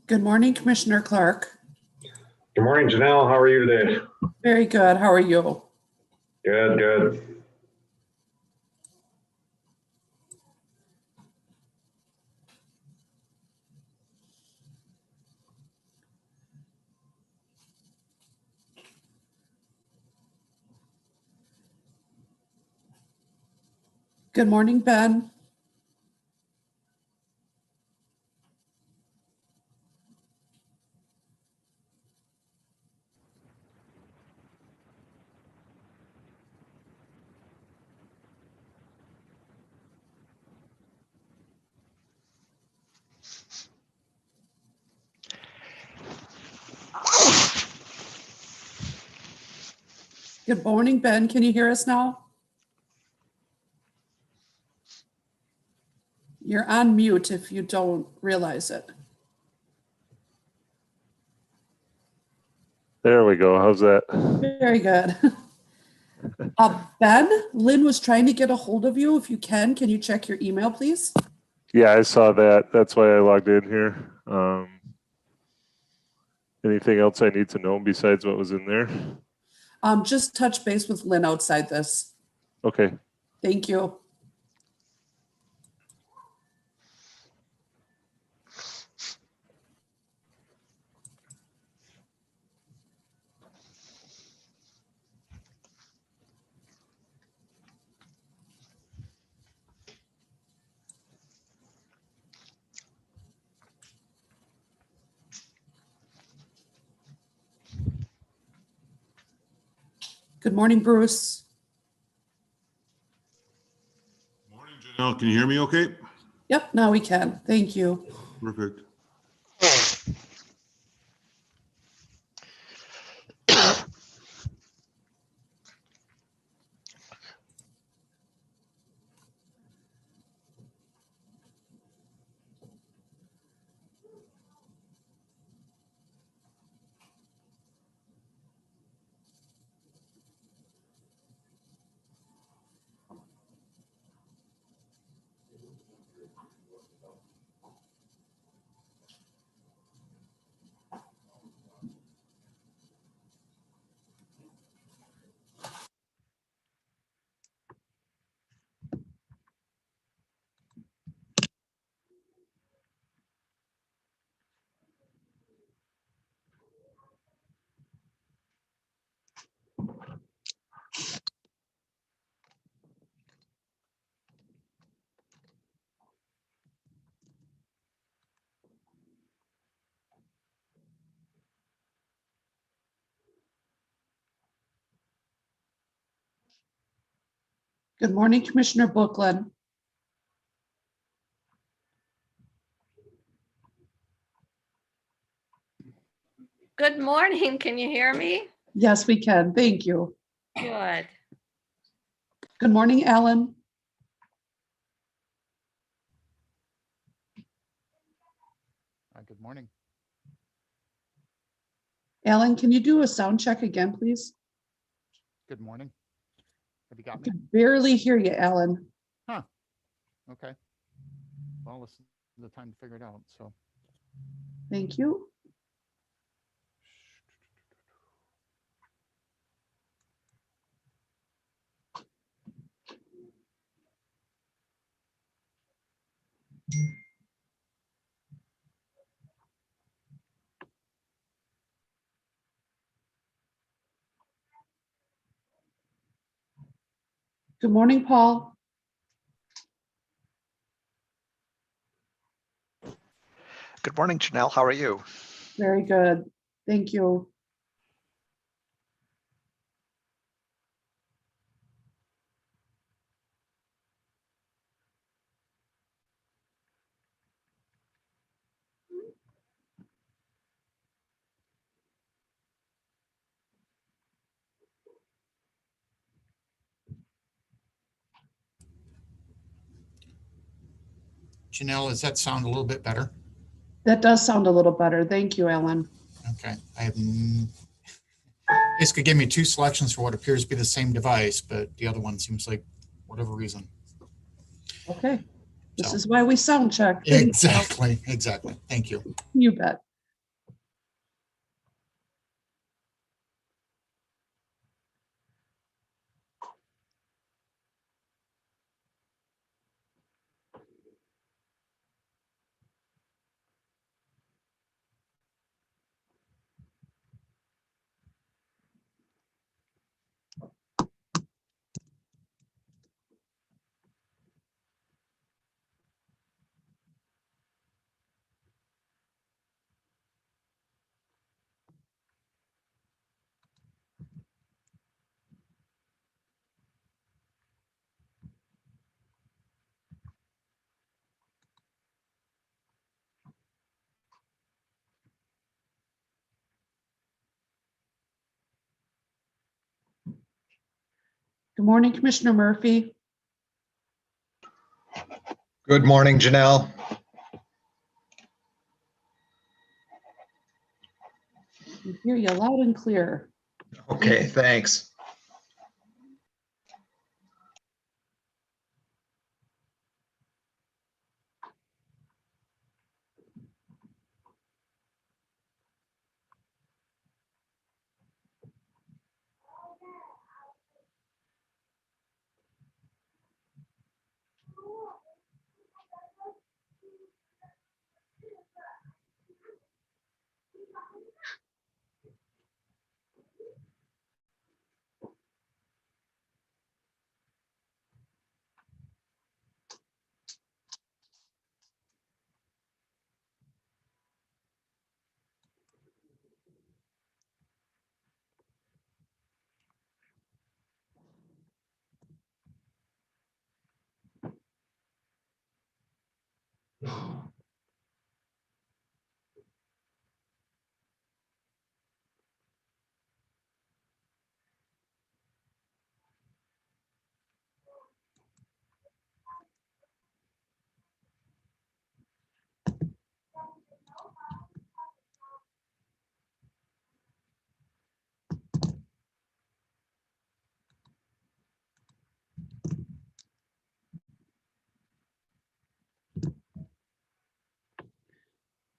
Good morning, Commissioner Clark. Good morning, Janelle. How are you today? Very good. How are you? Good, good. Good morning, Ben. Good morning, Ben. Can you hear us now? You're on mute if you don't realize it. There we go. How's that? Very good. Ben, Lynn was trying to get a hold of you. If you can you check your email, please? Yeah, I saw that. That's why I logged in here. Anything else I need to know besides what was in there? Just touch base with Lynn outside this. Okay. Thank you. Good morning, Bruce. Morning, Janelle. Can you hear me okay? Yep, now we can. Thank you. Perfect. Good morning, Commissioner Bookland. Good morning. Can you hear me? Yes, we can. Thank you. Good. Good morning, Alan. Good morning. Alan, can you do a sound check again, please? Good morning. Have you I got me? can barely hear you, Alan. Huh. Okay. Well, this is the time to figure it out. So, Thank you. Good morning, Paul. Good morning, Janelle. How are you? Very good. Thank you. Janelle, does that sound a little bit better? That does sound a little better. Thank you, Alan. Okay. I have basically gave me two selections for what appears to be the same device, but the other one seems like whatever reason. Okay. This So, is why we sound check. Thanks, Al. exactly. Thank you. You bet. Good morning, Commissioner Murphy. Good morning, Janelle. I hear you loud and clear. Okay, thanks.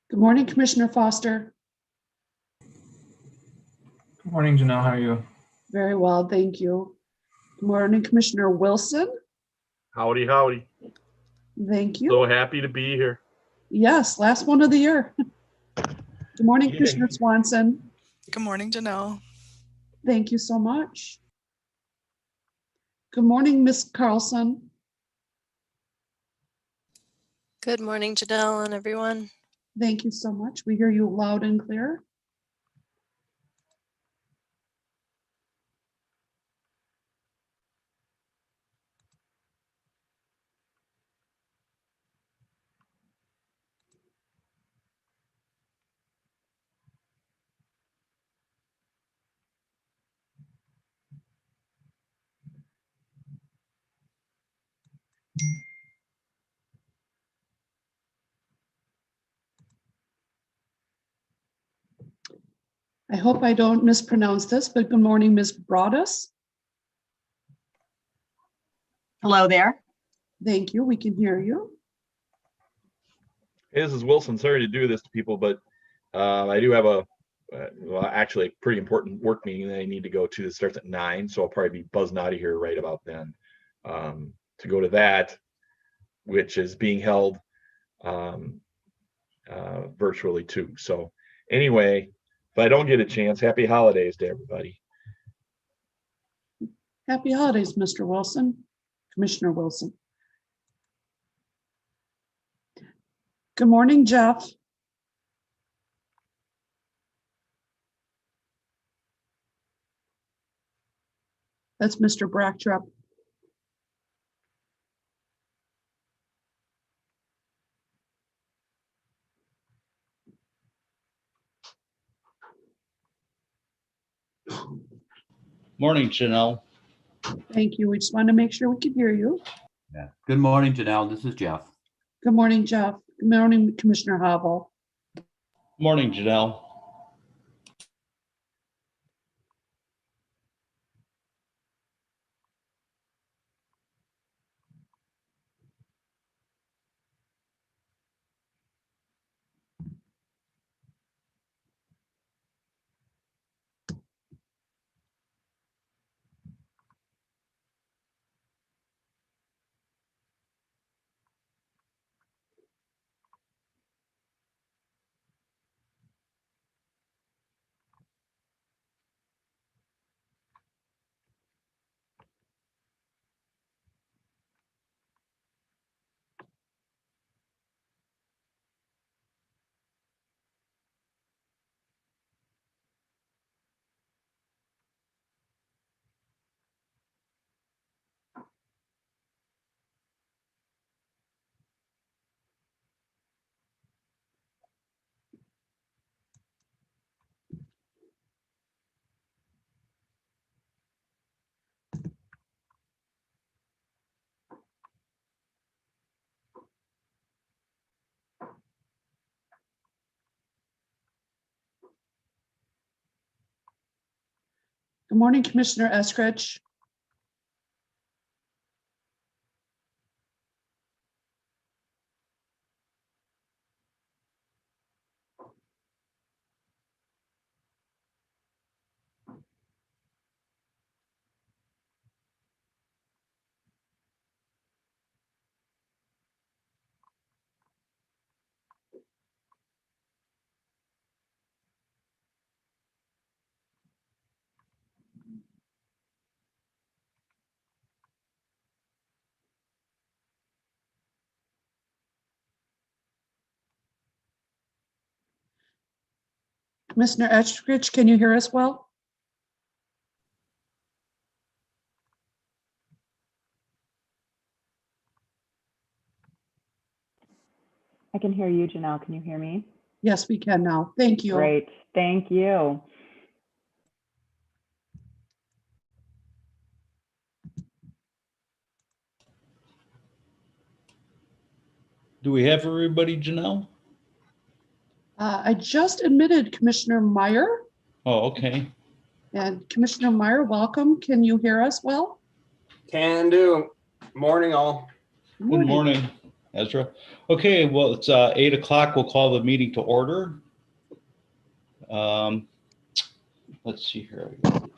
Good morning, Commissioner Foster. Good morning, Janelle. How are you? Very well, thank you. Good morning, Commissioner Wilson. Howdy, howdy. Thank you. So happy to be here. Yes, last one of the year. Good morning, Yeah. Commissioner Swanson. Good morning, Janelle. Thank you so much. Good morning, Ms. Carlson. Good morning, Janelle and everyone. Thank you so much. We hear you loud and clear. I hope I don't mispronounce this, but good morning, Ms. Broadus. Hello there. Thank you. We can hear you. Hey, this is Wilson. Sorry to do this to people, but I do have well, actually a pretty important work meeting that I need to go to that starts at 9, so I'll probably be buzzing out of here right about then to go to that, which is being held virtually too. So anyway, if I don't get a chance, happy holidays to everybody. Happy holidays, Mr. Wilson, Commissioner Wilson. Good morning, Jeff. That's Mr. Bracktrup. Morning, Janelle. Thank you. We just wanted to make sure we could hear you. Yeah. Good morning, Janelle. This is Jeff. Good morning, Jeff. Good morning, Commissioner Havel. Morning, Janelle. Good morning, Commissioner Eskridge. Commissioner Eskridge, can you hear us well? I can hear you, Janelle. Can you hear me? Yes, we can now. Thank you. Great. Thank you. Do we have everybody, Janelle? I just admitted Commissioner Meyer. Oh, okay. And Commissioner Meyer, welcome. Can you hear us well? Can do. Morning, all. Good morning, Ezra. Okay, well, it's 8 o'clock. We'll call the meeting to order. Let's see here. The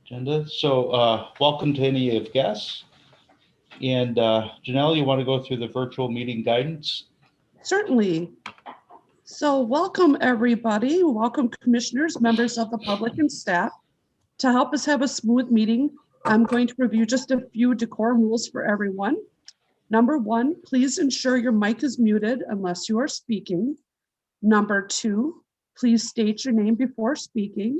agenda. So welcome to any of guests. And Janelle, you want to go through the virtual meeting guidance? Certainly. So welcome, everybody. Welcome, commissioners, members of the public and staff. To help us have a smooth meeting, I'm going to review just a few decorum rules for everyone. Number 1, please ensure your mic is muted unless you are speaking. Number 2, please state your name before speaking.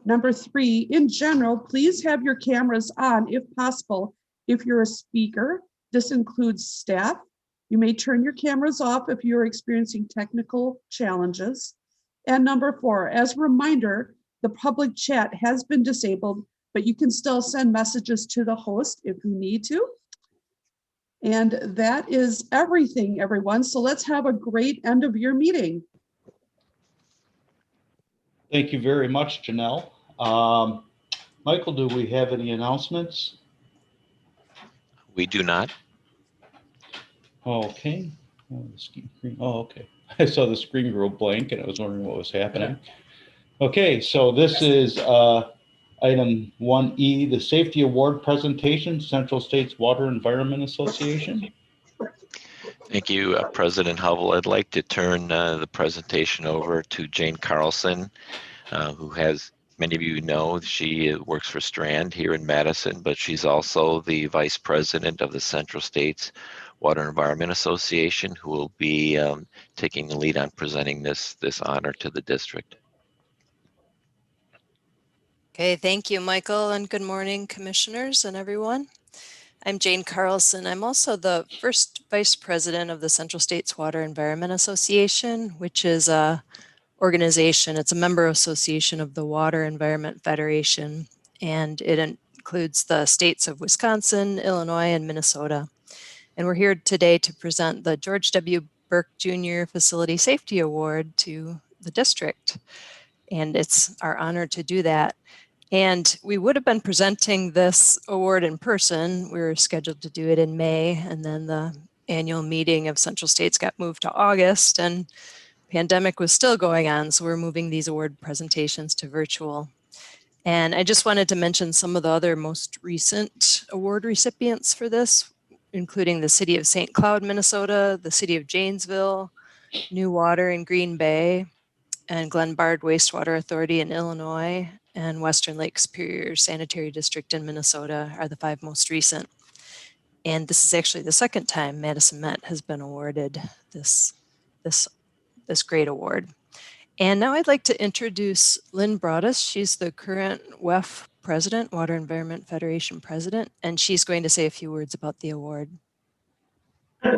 Number 3, in general, please have your cameras on if possible. If you're a speaker, this includes staff. You may turn your cameras off if you're experiencing technical challenges. And number 4, as a reminder, the public chat has been disabled, but you can still send messages to the host if you need to. And that is everything, everyone. So let's have a great end of year meeting. Thank you very much, Janelle. Michael, do we have any announcements? We do not. Okay. Oh, okay. I saw the screen go blank and I was wondering what was happening. Okay, so this is item 1E, the Safety Award presentation, Central States Water Environment Association. Thank you, President Hovell. I'd like to turn the presentation over to Jane Carlson, who has, many of you know, she works for Strand here in Madison, but she's also the Vice President of the Central States Water Environment Association, who will be taking the lead on presenting this honor to the district. Okay, thank you, Michael, and good morning, commissioners and everyone. I'm Jane Carlson. I'm also the first vice president of the Central States Water Environment Association, which is a organization. It's a member association of the Water Environment Federation, and it includes the states of Wisconsin, Illinois, and Minnesota. And we're here today to present the George W. Burke Jr. Facility Safety Award to the district. And it's our honor to do that. And we would have been presenting this award in person. We were scheduled to do it in May, and then the annual meeting of Central States got moved to August, and pandemic was still going on, so we're moving these award presentations to virtual. And I just wanted to mention some of the other most recent award recipients for this, including the City of St. Cloud, Minnesota, the City of Janesville, New Water in Green Bay, and Glenbard Wastewater Authority in Illinois, and Western Lake Superior Sanitary District in Minnesota are the 5 most recent. And this is actually the second time Madison Met has been awarded this great award. And now I'd like to introduce Lynn Broadus. She's the current WEF president, Water Environment Federation president, and she's going to say a few words about the award.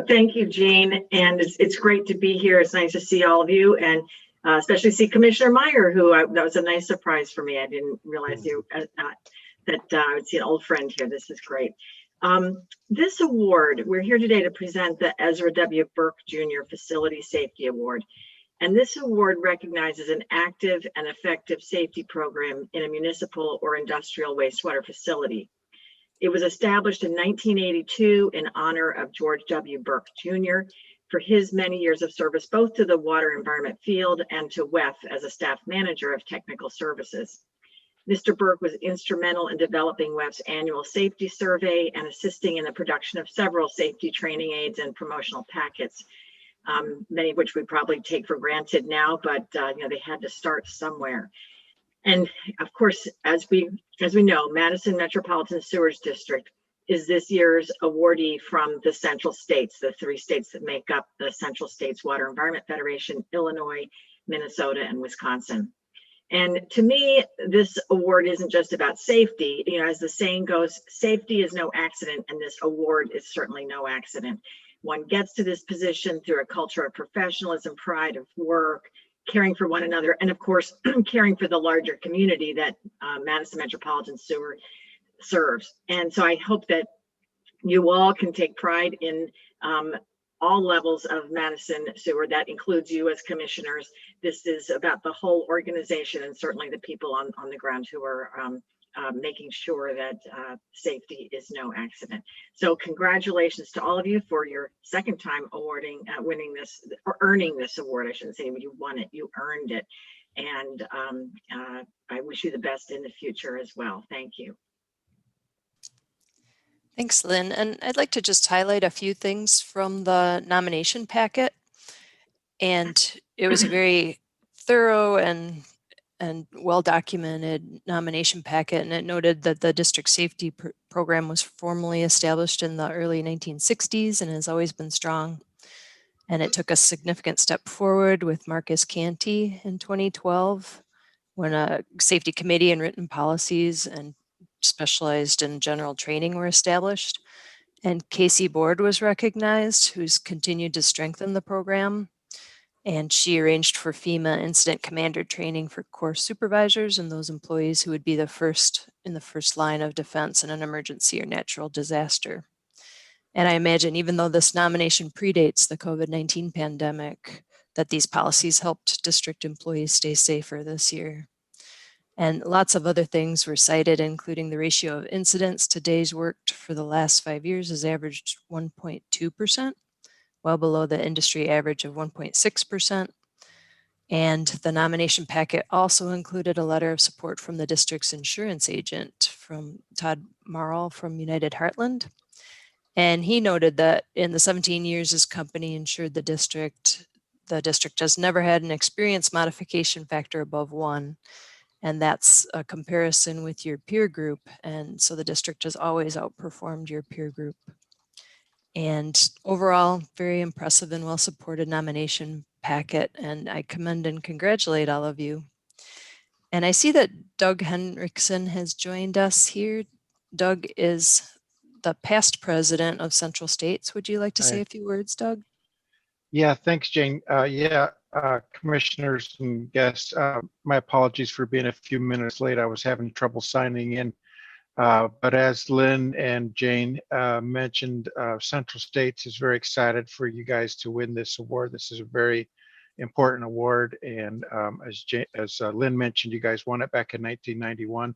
Thank you, Jane. And it's great to be here. It's nice to see all of you, and especially see Commissioner Meyer, who that was a nice surprise for me. I didn't realize that I would see an old friend here. This is great. This award, we're here today to present the Ezra W. Burke Jr. Facility Safety Award. And this award recognizes an active and effective safety program in a municipal or industrial wastewater facility. It was established in 1982 in honor of George W. Burke Jr. for his many years of service both to the water environment field and to WEF as a staff manager of technical services. Mr. Burke was instrumental in developing WEF's annual safety survey and assisting in the production of several safety training aids and promotional packets, many of which we probably take for granted now, but they had to start somewhere. And of course, as we know, Madison Metropolitan Sewerage District is this year's awardee from the Central States, the 3 states that make up the Central States Water Environment Federation: Illinois, Minnesota, and Wisconsin. And to me, this award isn't just about safety. As the saying goes, safety is no accident, and this award is certainly no accident. One gets to this position through a culture of professionalism, pride of work, caring for one another, and of course, caring for the larger community that Madison Metropolitan Sewer serves. And so I hope that you all can take pride in all levels of Madison Sewer. That includes you as commissioners. This is about the whole organization and certainly the people on the ground who are making sure that safety is no accident. So congratulations to all of you for your second time winning this, or earning this award. I shouldn't say you won it, you earned it. And I wish you the best in the future as well. Thank you. Thanks, Lynn. And I'd like to just highlight a few things from the nomination packet. And it was a very thorough and well-documented nomination packet, and it noted that the district safety program was formally established in the early 1960s and has always been strong. And it took a significant step forward with Marcus Canty in 2012, when a safety committee and written policies and specialized in general training were established. And Casey Board was recognized, who's continued to strengthen the program. And she arranged for FEMA incident commander training for Corps supervisors and those employees who would be in the first line of defense in an emergency or natural disaster. And I imagine, even though this nomination predates the COVID-19 pandemic, that these policies helped district employees stay safer this year. And lots of other things were cited, including the ratio of incidents to days worked for the last 5 years has averaged 1.2%, well below the industry average of 1.6%. And the nomination packet also included a letter of support from the district's insurance agent, from Todd Marl from United Heartland. And he noted that in the 17 years his company insured the district has never had an experience modification factor above 1. And that's a comparison with your peer group. And so the district has always outperformed your peer group. And overall, very impressive and well-supported nomination packet. And I commend and congratulate all of you. And I see that Doug Henriksen has joined us here. Doug is the past president of Central States. Would you like to say a few words, Doug? Yeah, thanks, Jane. Commissioners and guests, my apologies for being a few minutes late. I was having trouble signing in. But as Lynn and Jane mentioned, Central States is very excited for you guys to win this award. This is a very important award. And as Lynn mentioned, you guys won it back in 1991.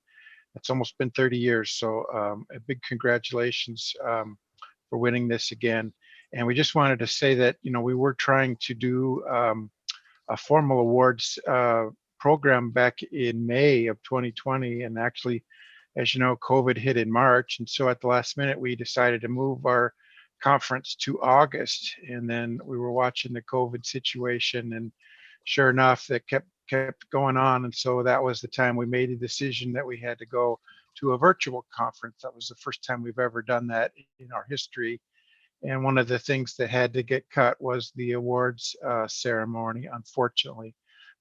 It's almost been 30 years. So a big congratulations for winning this again. And we just wanted to say that, we were trying to do a formal awards program back in May of 2020. And actually, as you know, COVID hit in March. And so at the last minute, we decided to move our conference to August. And then we were watching the COVID situation, and sure enough, that kept going on. And so that was the time we made the decision that we had to go to a virtual conference. That was the first time we've ever done that in our history. And one of the things that had to get cut was the awards ceremony, unfortunately.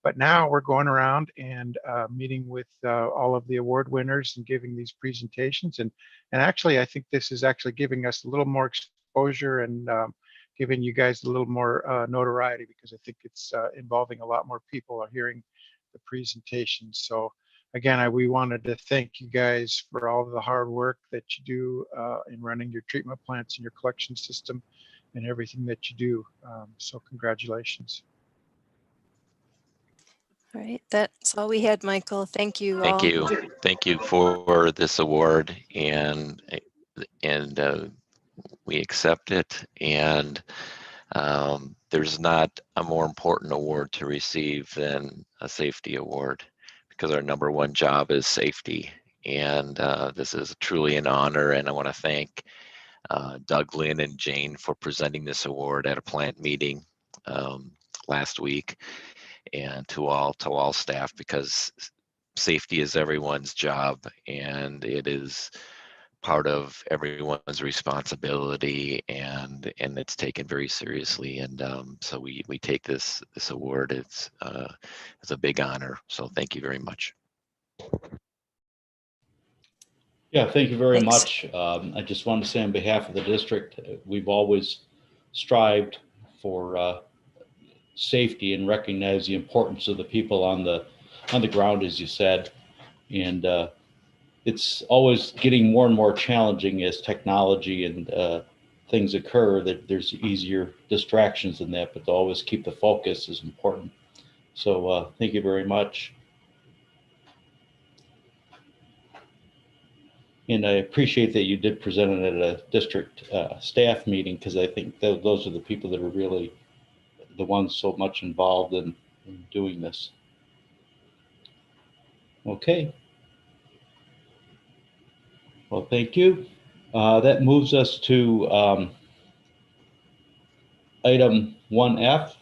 But now we're going around and meeting with all of the award winners and giving these presentations. And actually, I think this is actually giving us a little more exposure and giving you guys a little more notoriety, because I think it's involving a lot more people are hearing the presentations. So again, we wanted to thank you guys for all of the hard work that you do in running your treatment plants and your collection system and everything that you do. So congratulations. All right, that's all we had, Michael. Thank you Thank all. you. Thank you for this award, and we accept it. And there's not a more important award to receive than a safety award, because our number one job is safety. And this is truly an honor, and I want to thank Doug, Lynn, and Jane for presenting this award at a plant meeting last week, and to all staff, because safety is everyone's job, and it is part of everyone's responsibility, and it's taken very seriously. And so we take this award. It's a big honor. So thank you very much. Yeah, thank you very Thanks. much. I just want to say on behalf of the district, we've always strived for safety and recognize the importance of the people on the ground, as you said. And it's always getting more and more challenging as technology and things occur, that there's easier distractions in that, but to always keep the focus is important. So thank you very much. And I appreciate that you did present it at a district staff meeting, because I think those are the people that are really the ones so much involved in doing this. Okay. Well, thank you. That moves us to item 1F,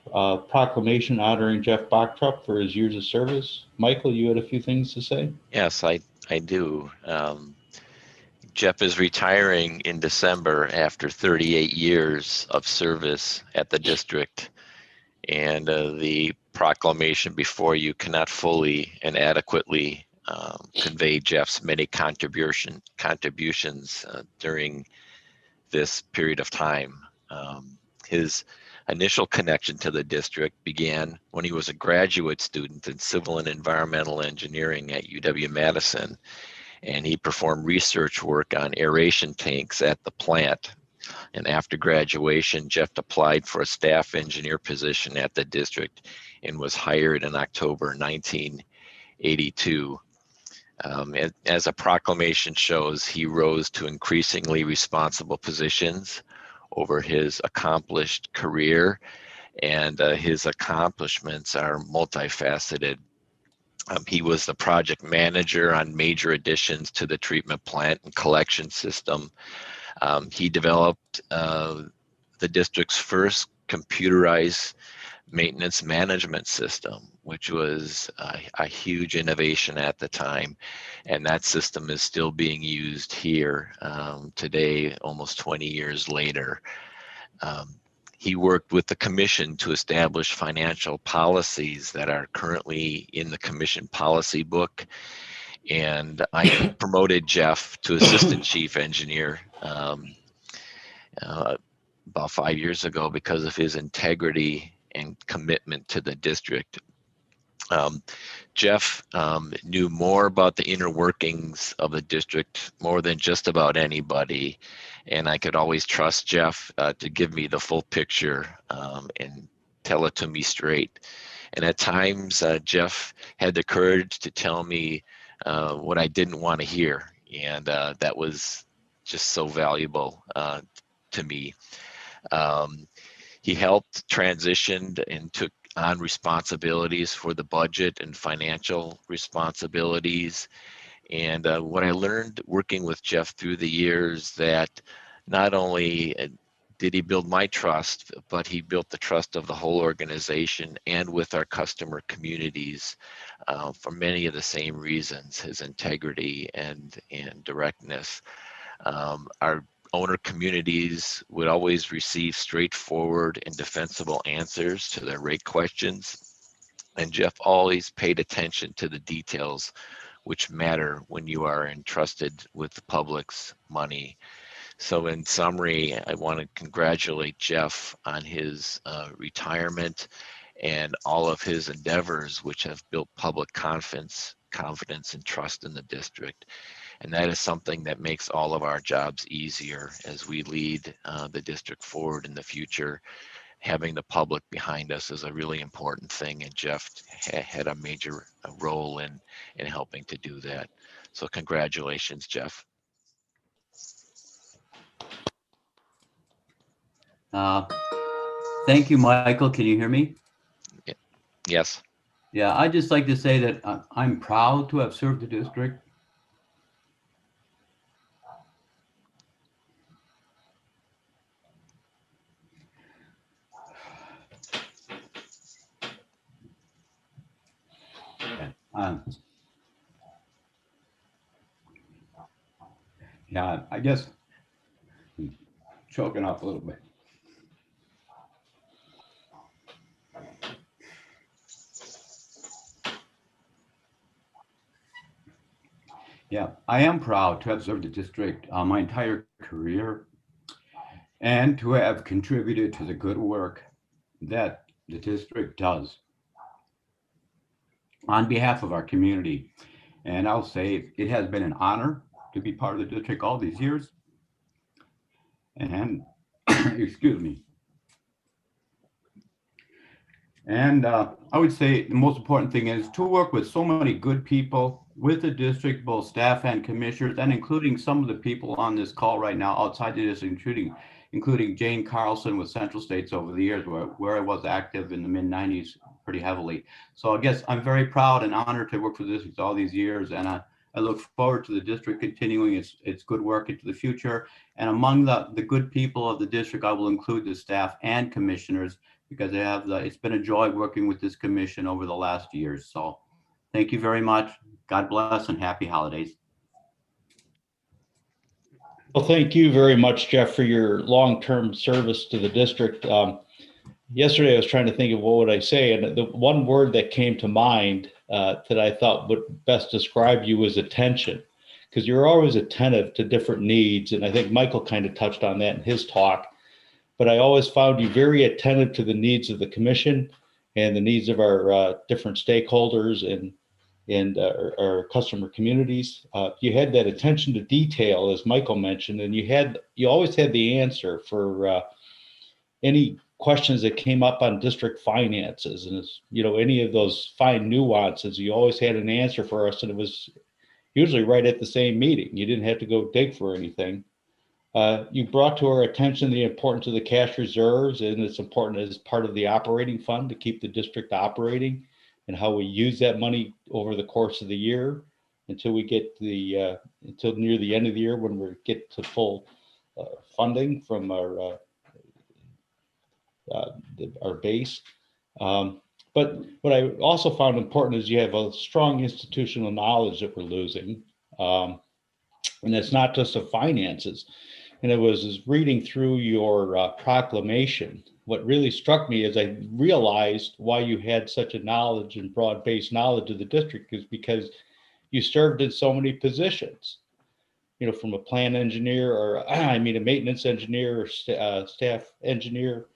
proclamation honoring Jeff Bachtrup for his years of service. Michael, you had a few things to say? Yes, I do. Jeff is retiring in December after 38 years of service at the district, and the proclamation before you cannot fully and adequately convey Jeff's many contributions during this period of time. His initial connection to the district began when he was a graduate student in civil and environmental engineering at UW-Madison, and he performed research work on aeration tanks at the plant. And after graduation, Jeff applied for a staff engineer position at the district and was hired in October 1982. As a proclamation shows, he rose to increasingly responsible positions over his accomplished career, and his accomplishments are multifaceted. He was the project manager on major additions to the treatment plant and collection system. He developed the district's first computerized maintenance management system, which was a huge innovation at the time. And that system is still being used here today, almost 20 years later. He worked with the commission to establish financial policies that are currently in the commission policy book. And I promoted Jeff to assistant chief engineer about 5 years ago because of his integrity and commitment to the district. Jeff knew more about the inner workings of the district more than just about anybody, and I could always trust Jeff to give me the full picture and tell it to me straight. And at times, Jeff had the courage to tell me what I didn't want to hear, and that was just so valuable to me. He helped transition and took on responsibilities for the budget and financial responsibilities. And what I learned working with Jeff through the years, that not only did he build my trust, but he built the trust of the whole organization and with our customer communities for many of the same reasons: his integrity and directness. Our owner communities would always receive straightforward and defensible answers to their rate questions. And Jeff always paid attention to the details which matter when you are entrusted with the public's money. So in summary, I want to congratulate Jeff on his retirement and all of his endeavors, which have built public confidence and trust in the district. And that is something that makes all of our jobs easier as we lead the district forward in the future. having the public behind us is a really important thing, and Jeff had a major role in helping to do that. So congratulations, Jeff. Thank you, Michael. Can you hear me? Yes. Yeah, I'd just like to say that I'm proud to have served the district. Yeah, I guess I'm choking up a little bit. Yeah, I am proud to have served the district my entire career and to have contributed to the good work that the district does on behalf of our community. And I'll say it has been an honor to be part of the district all these years. And excuse me. And I would say the most important thing is to work with so many good people with the district, both staff and commissioners, and including some of the people on this call right now outside the district, including Jane Carlson with Central States over the years, where I was active in the mid-90s pretty heavily. So I guess I'm very proud and honored to work for the district all these years, and I look forward to the district continuing its good work into the future. And among the good people of the district, I will include the staff and commissioners, because it's been a joy working with this commission over the last years. So thank you very much. God bless and happy holidays. Well, thank you very much, Jeff, for your long-term service to the district. Yesterday, I was trying to think of what would I say, and the one word that came to mind that I thought would best describe you was attention, because you're always attentive to different needs. And I think Michael kind of touched on that in his talk. But I always found you very attentive to the needs of the commission and the needs of our different stakeholders and our customer communities. You had that attention to detail, as Michael mentioned, and you always had the answer for any questions that came up on district finances, and any of those fine nuances. You always had an answer for us, and it was usually right at the same meeting. You didn't have to go dig for anything. You brought to our attention the importance of the cash reserves, and it's important as part of the operating fund to keep the district operating, and how we use that money over the course of the year until we get until near the end of the year, when we get to full funding from our base. But what I also found important is you have a strong institutional knowledge that we're losing, and it's not just of finances. And it was reading through your proclamation. What really struck me is I realized why you had such a knowledge and broad-based knowledge of the district is because you served in so many positions, from a plant engineer or a maintenance engineer or staff engineer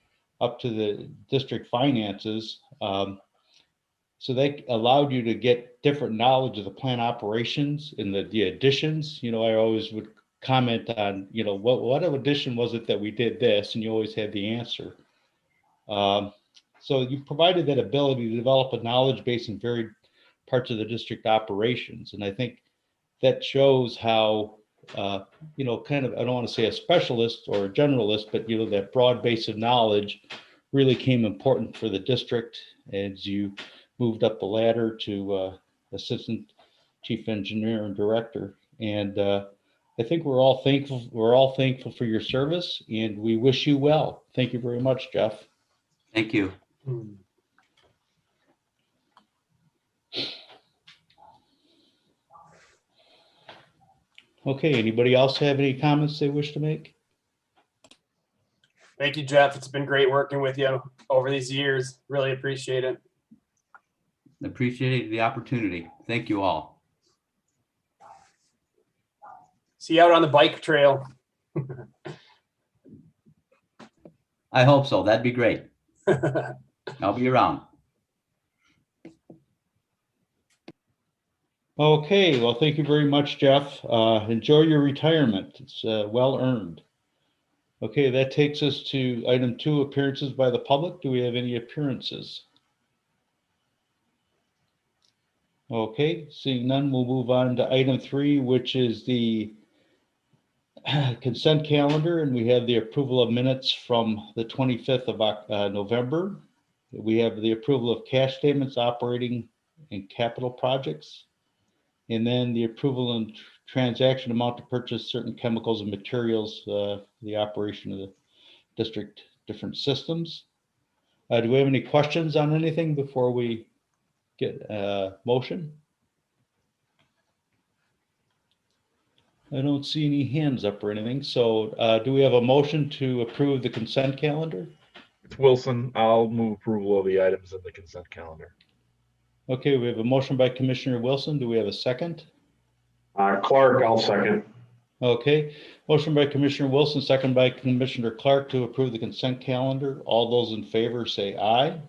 up to the district finances. So they allowed you to get different knowledge of the plant operations and the additions. I always would comment on, what addition was it that we did this, and you always had the answer. So you provided that ability to develop a knowledge base in varied parts of the district operations. And I think that shows how, kind of, I don't want to say a specialist or a generalist, but, that broad base of knowledge really came important for the district as you moved up the ladder to assistant chief engineer and director. And I think we're all thankful for your service, and we wish you well. Thank you very much, Jeff. Thank you. Okay, anybody else have any comments they wish to make? Thank you, Jeff. It's been great working with you over these years. Really appreciate it. Appreciate the opportunity. Thank you all. See you out on the bike trail. I hope so. That'd be great. I'll be around. Okay, well, thank you very much, Jeff. Enjoy your retirement. It's well earned. Okay, that takes us to item 2, appearances by the public. Do we have any appearances? Okay, seeing none, we'll move on to item 3, which is the consent calendar, and we have the approval of minutes from the 25th of November. We have the approval of cash statements, operating and capital projects, and then the approval and transaction amount to purchase certain chemicals and materials for the operation of the district different systems. Do we have any questions on anything before we get a motion? I don't see any hands up or anything. So do we have a motion to approve the consent calendar? It's Wilson. I'll move approval of the items in the consent calendar. Okay, we have a motion by Commissioner Wilson. Do we have a second? Clark, I'll second. Okay, motion by Commissioner Wilson, second by Commissioner Clark to approve the consent calendar. All those in favor say aye.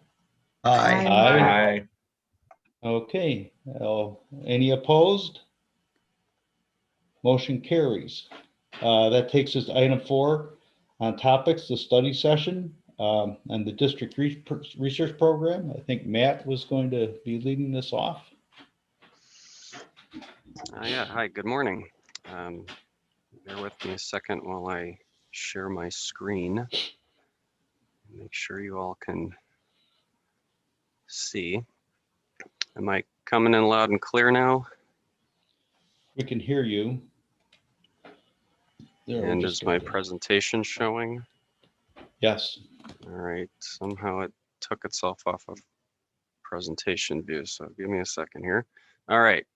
Aye. Aye. Okay, any opposed? Motion carries. That takes us to item 4 on topics, the study session and the district research program. I think Matt was going to be leading this off. Yeah, hi, good morning. Bear with me a second while I share my screen. Make sure you all can see. Am I coming in loud and clear now? We can hear you. There, and is my presentation showing? Yes. All right, somehow it took itself off of presentation view, so give me a second here. All right,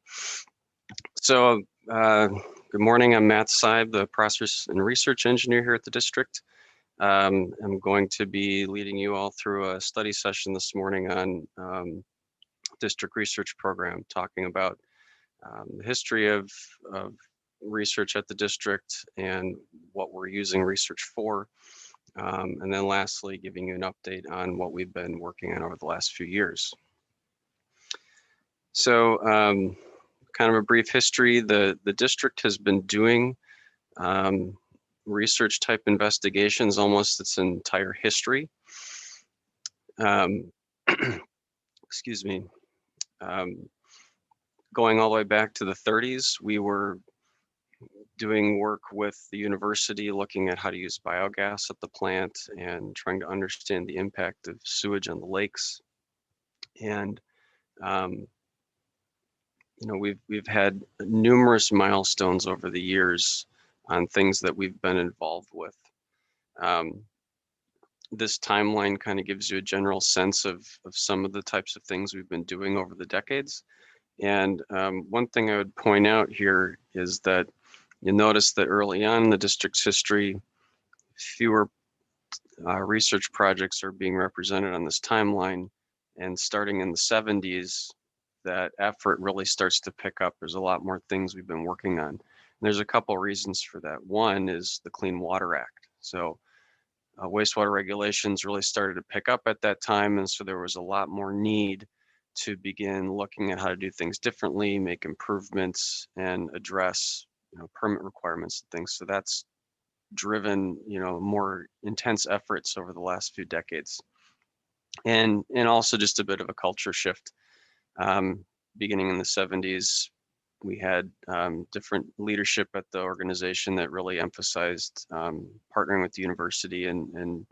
so good morning, I'm Matt Seib, the process and research engineer here at the district. I'm going to be leading you all through a study session this morning on district research program, talking about the history of research at the district and what we're using research for. And then lastly, giving you an update on what we've been working on over the last few years. So kind of a brief history, the district has been doing research type investigations almost its entire history. Excuse me. Going all the way back to the 30s, we were doing work with the university, looking at how to use biogas at the plant and trying to understand the impact of sewage on the lakes. And you know, we've had numerous milestones over the years on things that we've been involved with. This timeline kind of gives you a general sense of some of the types of things we've been doing over the decades. And one thing I would point out here is that you'll notice that early on in the district's history, fewer research projects are being represented on this timeline. And starting in the 70s, that effort really starts to pick up. There's a lot more things we've been working on. And there's a couple reasons for that. One is the Clean Water Act. So wastewater regulations really started to pick up at that time. And so there was a lot more need to begin looking at how to do things differently, make improvements, and address permit requirements and things. So that's driven more intense efforts over the last few decades. And also just a bit of a culture shift. Beginning in the 70s, we had different leadership at the organization that really emphasized partnering with the university and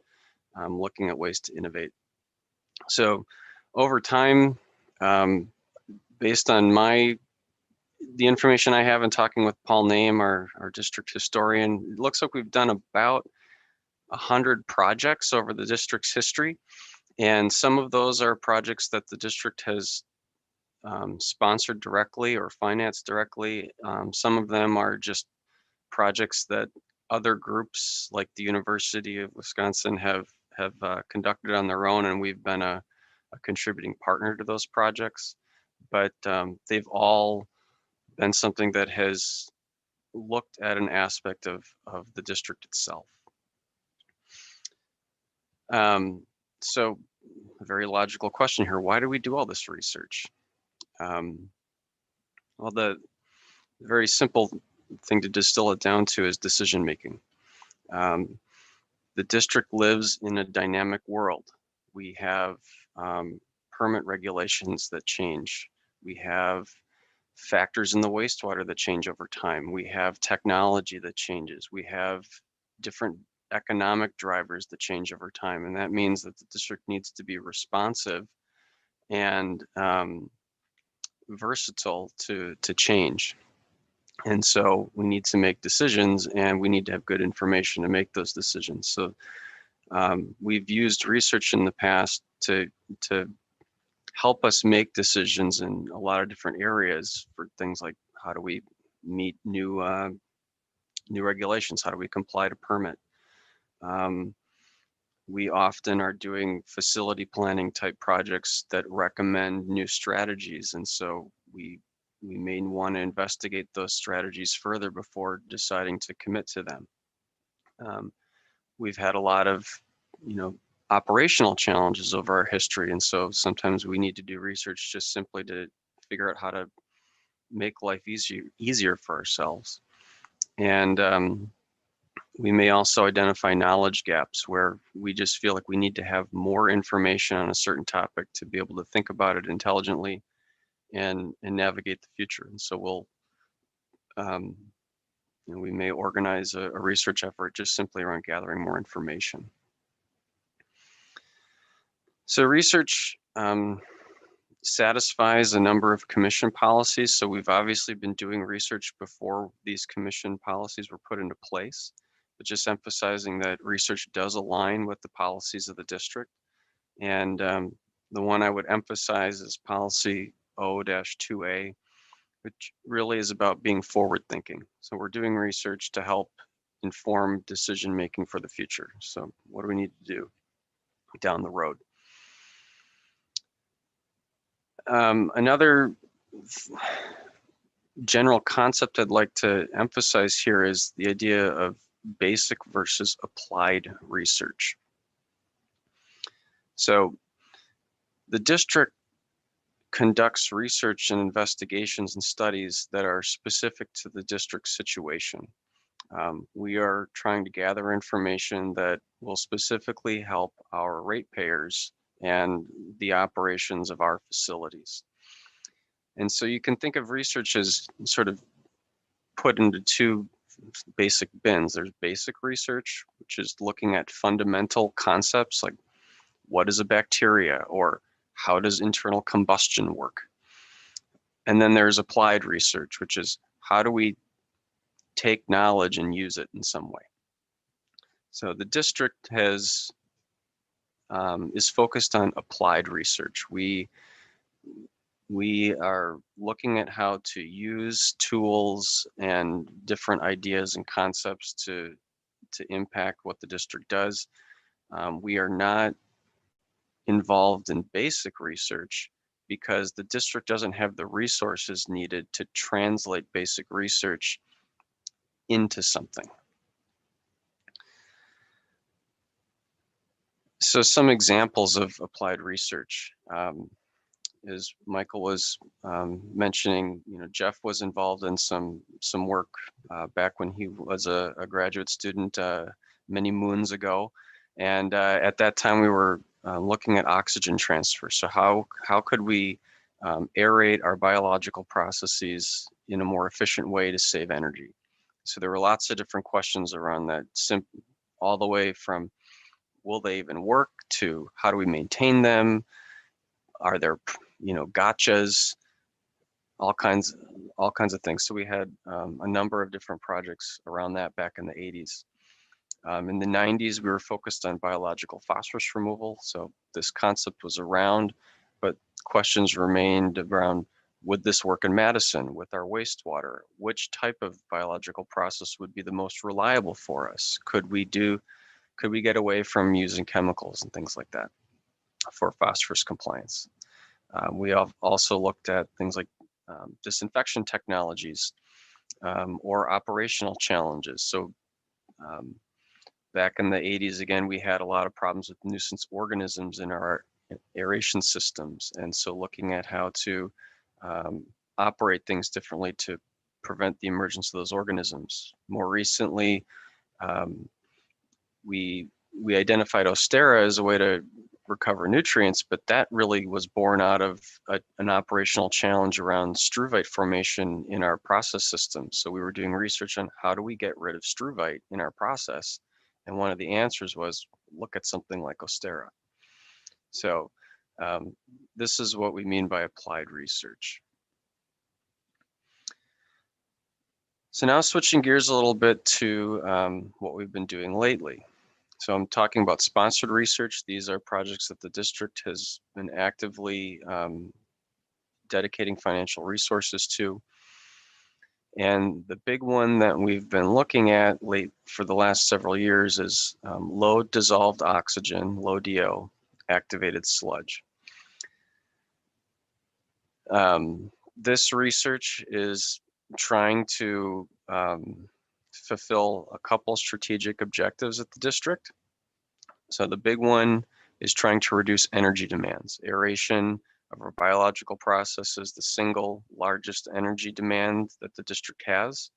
looking at ways to innovate. So over time, based on the information I have in talking with Paul Name, our district historian, it looks like we've done about 100 projects over the district's history. And some of those are projects that the district has sponsored directly or financed directly. Some of them are just projects that other groups like the University of Wisconsin have conducted on their own, and we've been a contributing partner to those projects. But they've all been something that has looked at an aspect of the district itself. So a very logical question here, why do we do all this research? Well, the very simple thing to distill it down to is decision making. The district lives in a dynamic world. We have permit regulations that change. We have factors in the wastewater that change over time. We have technology that changes. We have different economic drivers that change over time. And that means that the district needs to be responsive and versatile to change. And so we need to make decisions, and we need to have good information to make those decisions. So we've used research in the past to help us make decisions in a lot of different areas for things like how do we meet new regulations? How do we comply to permit? We often are doing facility planning type projects that recommend new strategies. And so we may want to investigate those strategies further before deciding to commit to them. We've had a lot of, operational challenges over our history. And so sometimes we need to do research just simply to figure out how to make life easier for ourselves. And we may also identify knowledge gaps where we just feel like we need to have more information on a certain topic to be able to think about it intelligently and navigate the future. And so we'll, we may organize a research effort just simply around gathering more information. So research satisfies a number of commission policies. So we've obviously been doing research before these commission policies were put into place, but just emphasizing that research does align with the policies of the district. And the one I would emphasize is policy O-2A, which really is about being forward thinking. So we're doing research to help inform decision making for the future. So what do we need to do down the road? Another general concept I'd like to emphasize here is the idea of basic versus applied research. So the district conducts research and investigations and studies that are specific to the district's situation. We are trying to gather information that will specifically help our ratepayers and the operations of our facilities. And so you can think of research as sort of put into two basic bins. There's basic research, which is looking at fundamental concepts like what is a bacteria or how does internal combustion work? And then there's applied research, which is how do we take knowledge and use it in some way? So the district has is focused on applied research. We are looking at how to use tools and different ideas and concepts to impact what the district does. We are not involved in basic research because the district doesn't have the resources needed to translate basic research into something. So some examples of applied research, as Michael was mentioning, Jeff was involved in some work back when he was a graduate student many moons ago. And at that time we were looking at oxygen transfer. So how could we aerate our biological processes in a more efficient way to save energy? So there were lots of different questions around that, all the way from will they even work to how do we maintain them? Are there, gotchas? All kinds of things. So we had a number of different projects around that back in the 80s. In the 90s, we were focused on biological phosphorus removal. So this concept was around, but questions remained around, would this work in Madison with our wastewater? Which type of biological process would be the most reliable for us? Could we get away from using chemicals and things like that for phosphorus compliance? We have also looked at things like disinfection technologies or operational challenges. So back in the 80s, again, we had a lot of problems with nuisance organisms in our aeration systems. And so looking at how to operate things differently to prevent the emergence of those organisms. More recently, we we identified Ostera as a way to recover nutrients, but that really was born out of an operational challenge around struvite formation in our process system. So we were doing research on how do we get rid of struvite in our process, and one of the answers was look at something like Ostera. So this is what we mean by applied research. So now switching gears a little bit to what we've been doing lately. So I'm talking about sponsored research. These are projects that the district has been actively dedicating financial resources to. And the big one that we've been looking at for the last several years is low dissolved oxygen, low DO, activated sludge. This research is trying to fulfill a couple strategic objectives at the district. So the big one is trying to reduce energy demands. Aeration of our biological process is the single largest energy demand that the district has.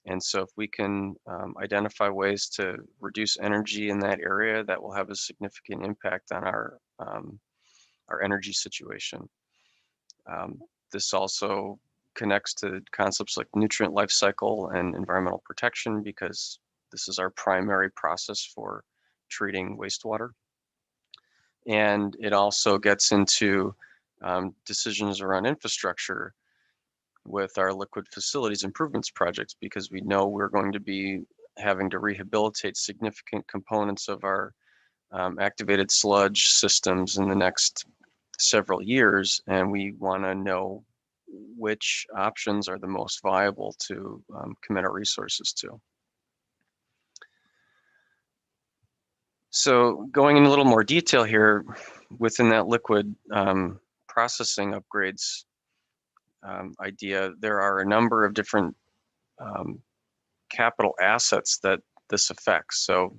And so if we can identify ways to reduce energy in that area, that will have a significant impact on our energy situation. This also connects to concepts like nutrient life cycle and environmental protection, because this is our primary process for treating wastewater. And it also gets into decisions around infrastructure with our liquid facilities improvements projects, because we know we're going to be having to rehabilitate significant components of our activated sludge systems in the next several years, and we want to know which options are the most viable to commit our resources to. So going into a little more detail here, within that liquid processing upgrades idea, there are a number of different capital assets that this affects. So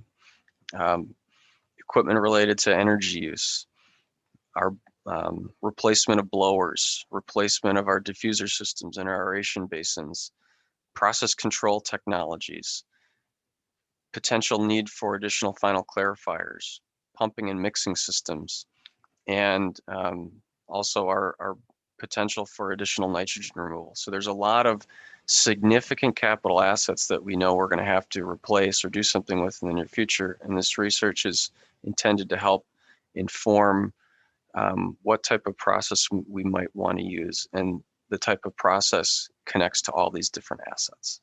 equipment related to energy use, our replacement of blowers, replacement of our diffuser systems in our aeration basins, process control technologies, potential need for additional final clarifiers, pumping and mixing systems, and also our potential for additional nitrogen removal. So there's a lot of significant capital assets that we know we're going to have to replace or do something with in the near future. And this research is intended to help inform what type of process we might want to use, and the type of process connects to all these different assets.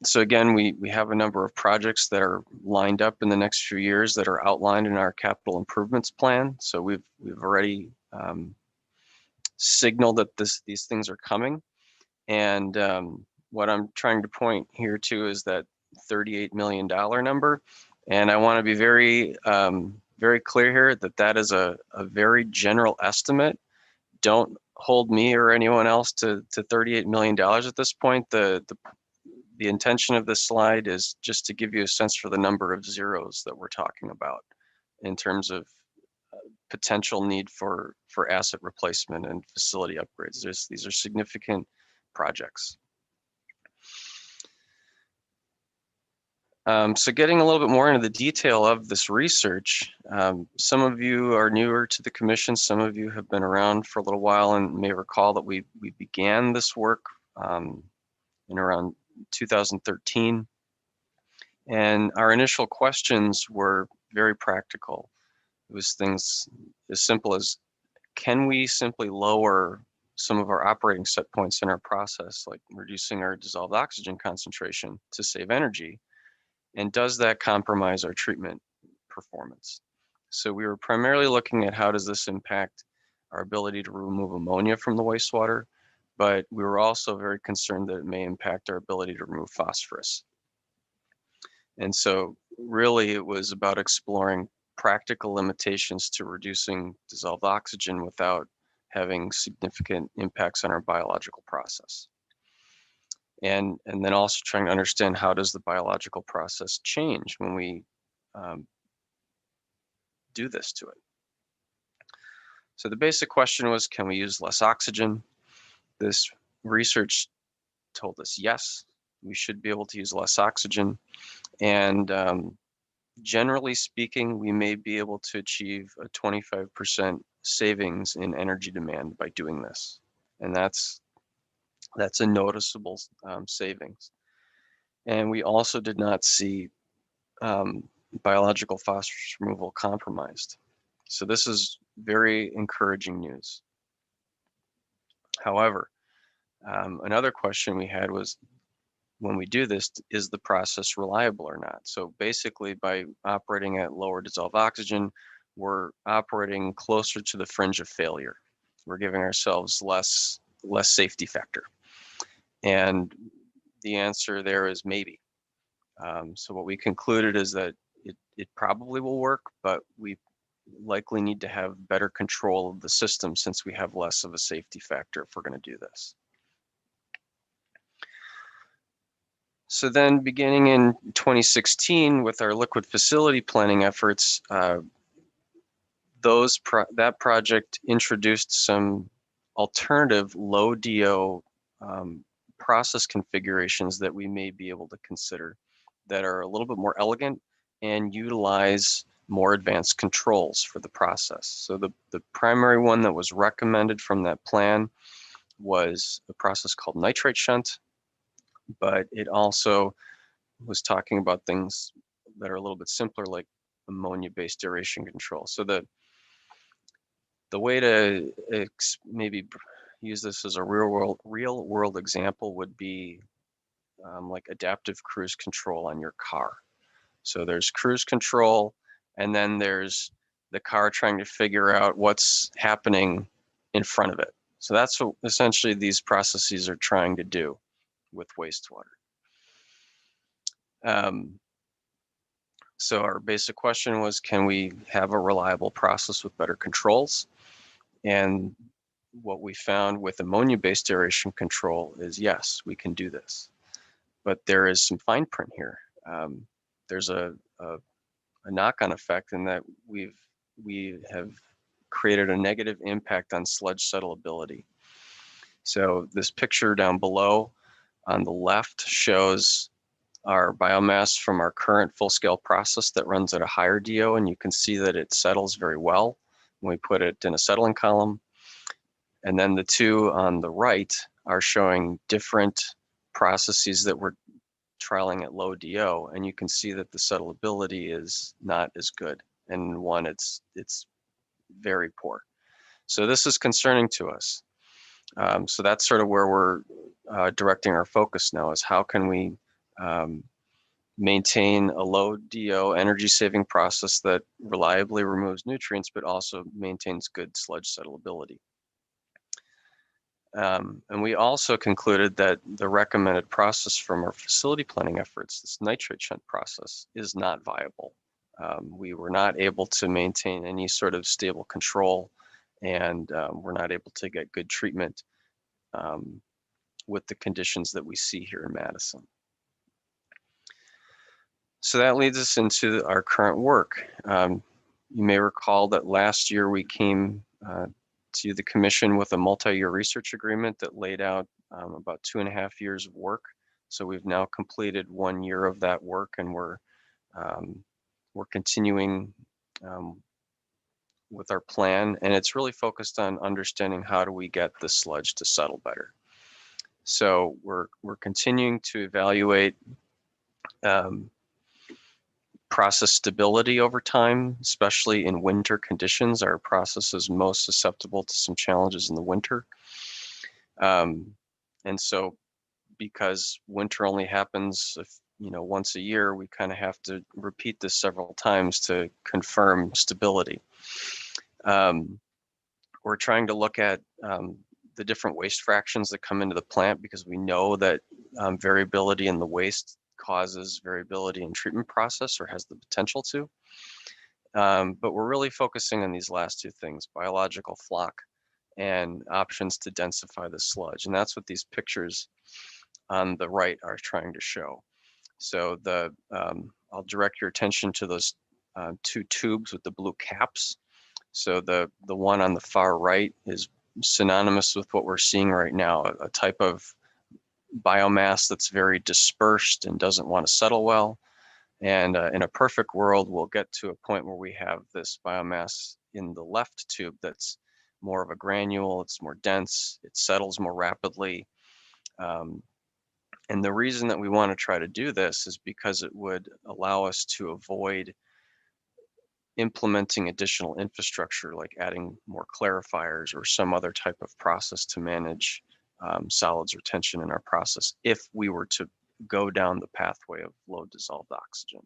So again, we have a number of projects that are lined up in the next few years that are outlined in our capital improvements plan. So we've already signaled that these things are coming. And what I'm trying to point here to is that $38 million number. And I want to be very, very clear here that that is a very general estimate. Don't hold me or anyone else to $38 million at this point. The intention of this slide is just to give you a sense for the number of zeros that we're talking about in terms of potential need for asset replacement and facility upgrades. These are significant projects. So getting a little bit more into the detail of this research, some of you are newer to the commission, some of you have been around for a little while and may recall that we began this work in around 2013. And our initial questions were very practical. It was things as simple as, can we simply lower some of our operating set points in our process, like reducing our dissolved oxygen concentration to save energy? And does that compromise our treatment performance? So we were primarily looking at how does this impact our ability to remove ammonia from the wastewater, but we were also very concerned that it may impact our ability to remove phosphorus. And so really it was about exploring practical limitations to reducing dissolved oxygen without having significant impacts on our biological process. And then also trying to understand how does the biological process change when we do this to it. So the basic question was, can we use less oxygen? This research told us yes. we should be able to use less oxygen. And generally speaking, we may be able to achieve a 25% savings in energy demand by doing this. And that's a noticeable savings. And we also did not see biological phosphorus removal compromised. So this is very encouraging news. However, another question we had was, when we do this, is the process reliable or not? So basically, by operating at lower dissolved oxygen, we're operating closer to the fringe of failure. We're giving ourselves less safety factor. And the answer there is maybe. So what we concluded is that it probably will work, but we likely need to have better control of the system since we have less of a safety factor if we're going to do this. So then beginning in 2016 with our liquid facility planning efforts, that project introduced some alternative low DO process configurations that we may be able to consider that are a little bit more elegant and utilize more advanced controls for the process. So the primary one that was recommended from that plan was a process called nitrate shunt, but it also was talking about things that are a little bit simpler, like ammonia-based aeration control. So the way to maybe use this as a real world example would be like adaptive cruise control on your car. So there's cruise control, and then there's the car trying to figure out what's happening in front of it. So that's what essentially these processes are trying to do with wastewater. So our basic question was, can we have a reliable process with better controls? And what we found with ammonia-based aeration control is, yes, we can do this. But there is some fine print here. There's a knock-on effect in that we have created a negative impact on sludge settleability. So this picture down below on the left shows our biomass from our current full-scale process that runs at a higher DO, and you can see that it settles very well when we put it in a settling column. And then the two on the right are showing different processes that we're trialing at low DO, and you can see that the settleability is not as good. And one, it's very poor. So this is concerning to us. So that's sort of where we're directing our focus now, is how can we maintain a low DO energy saving process that reliably removes nutrients, but also maintains good sludge settleability. And we also concluded that the recommended process from our facility planning efforts, this nitrate shunt process, is not viable. We were not able to maintain any sort of stable control, and we're not able to get good treatment with the conditions that we see here in Madison. So that leads us into our current work. You may recall that last year we came to the commission with a multi-year research agreement that laid out about 2.5 years of work. So we've now completed 1 year of that work, and we're continuing with our plan, and it's really focused on understanding how do we get the sludge to settle better. So we're continuing to evaluate process stability over time, especially in winter conditions. Our process is most susceptible to some challenges in the winter. And so because winter only happens once a year, we kind of have to repeat this several times to confirm stability. We're trying to look at the different waste fractions that come into the plant, because we know that variability in the waste causes variability in treatment process, or has the potential to. But we're really focusing on these last two things: biological flock and options to densify the sludge. And that's what these pictures on the right are trying to show. So I'll direct your attention to those two tubes with the blue caps. So the one on the far right is synonymous with what we're seeing right now, a type of biomass that's very dispersed and doesn't want to settle well. And in a perfect world, we'll get to a point where we have this biomass in the left tube that's more of a granule, it's more dense, it settles more rapidly. And the reason that we want to try to do this is because it would allow us to avoid implementing additional infrastructure, like adding more clarifiers or some other type of process to manage solids retention in our process if we were to go down the pathway of low dissolved oxygen.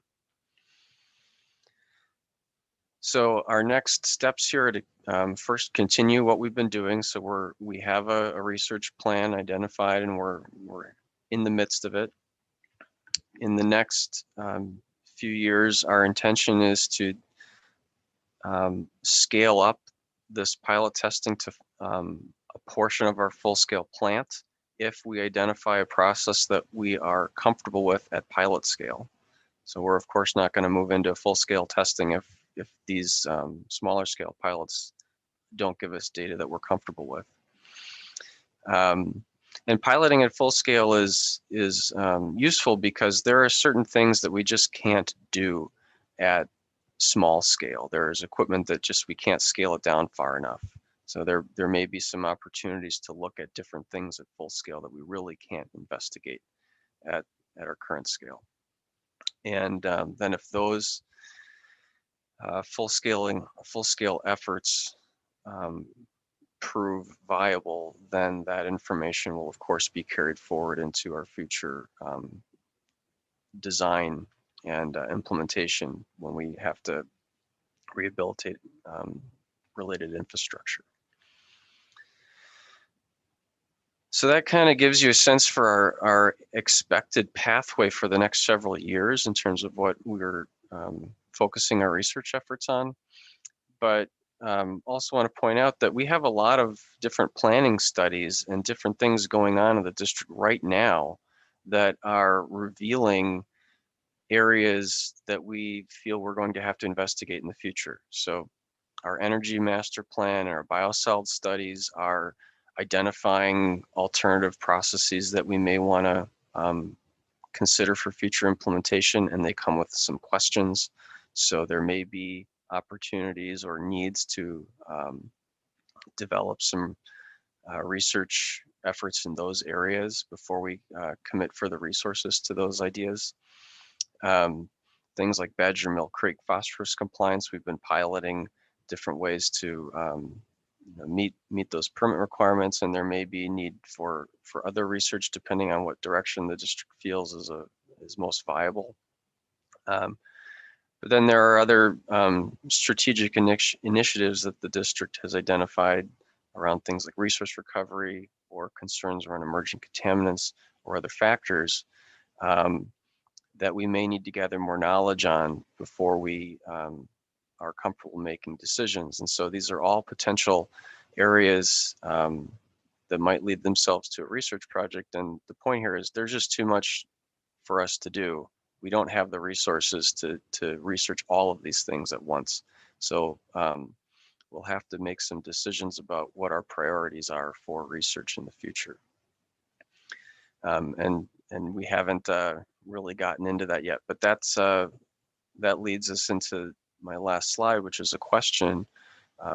So our next steps here are to first continue what we've been doing. So we have a research plan identified, and we're in the midst of it. In the next few years, our intention is to scale up this pilot testing to a portion of our full-scale plant if we identify a process that we are comfortable with at pilot scale. So we're of course not going to move into full-scale testing if these smaller scale pilots don't give us data that we're comfortable with. And piloting at full scale is useful because there are certain things that we just can't do at small scale. There's equipment that just we can't scale it down far enough. So there may be some opportunities to look at different things at full scale that we really can't investigate at our current scale. And then if those full scale efforts prove viable, then that information will of course be carried forward into our future design and implementation when we have to rehabilitate related infrastructure. So that kind of gives you a sense for our expected pathway for the next several years in terms of what we're focusing our research efforts on. But also want to point out that we have a lot of different planning studies and different things going on in the district right now that are revealing areas that we feel we're going to have to investigate in the future. So our energy master plan and our biosolids studies are identifying alternative processes that we may want to consider for future implementation, and they come with some questions. So there may be opportunities or needs to develop some research efforts in those areas before we commit further resources to those ideas. Things like Badger Mill Creek phosphorus compliance, we've been piloting different ways to meet those permit requirements, and there may be need for other research depending on what direction the district feels is most viable. But then there are other strategic initiatives that the district has identified around things like resource recovery or concerns around emerging contaminants or other factors that we may need to gather more knowledge on before we are comfortable making decisions. And so these are all potential areas that might lead themselves to a research project. And the point here is there's just too much for us to do. We don't have the resources to research all of these things at once. So we'll have to make some decisions about what our priorities are for research in the future. And we haven't really gotten into that yet, but that leads us into my last slide, which is a question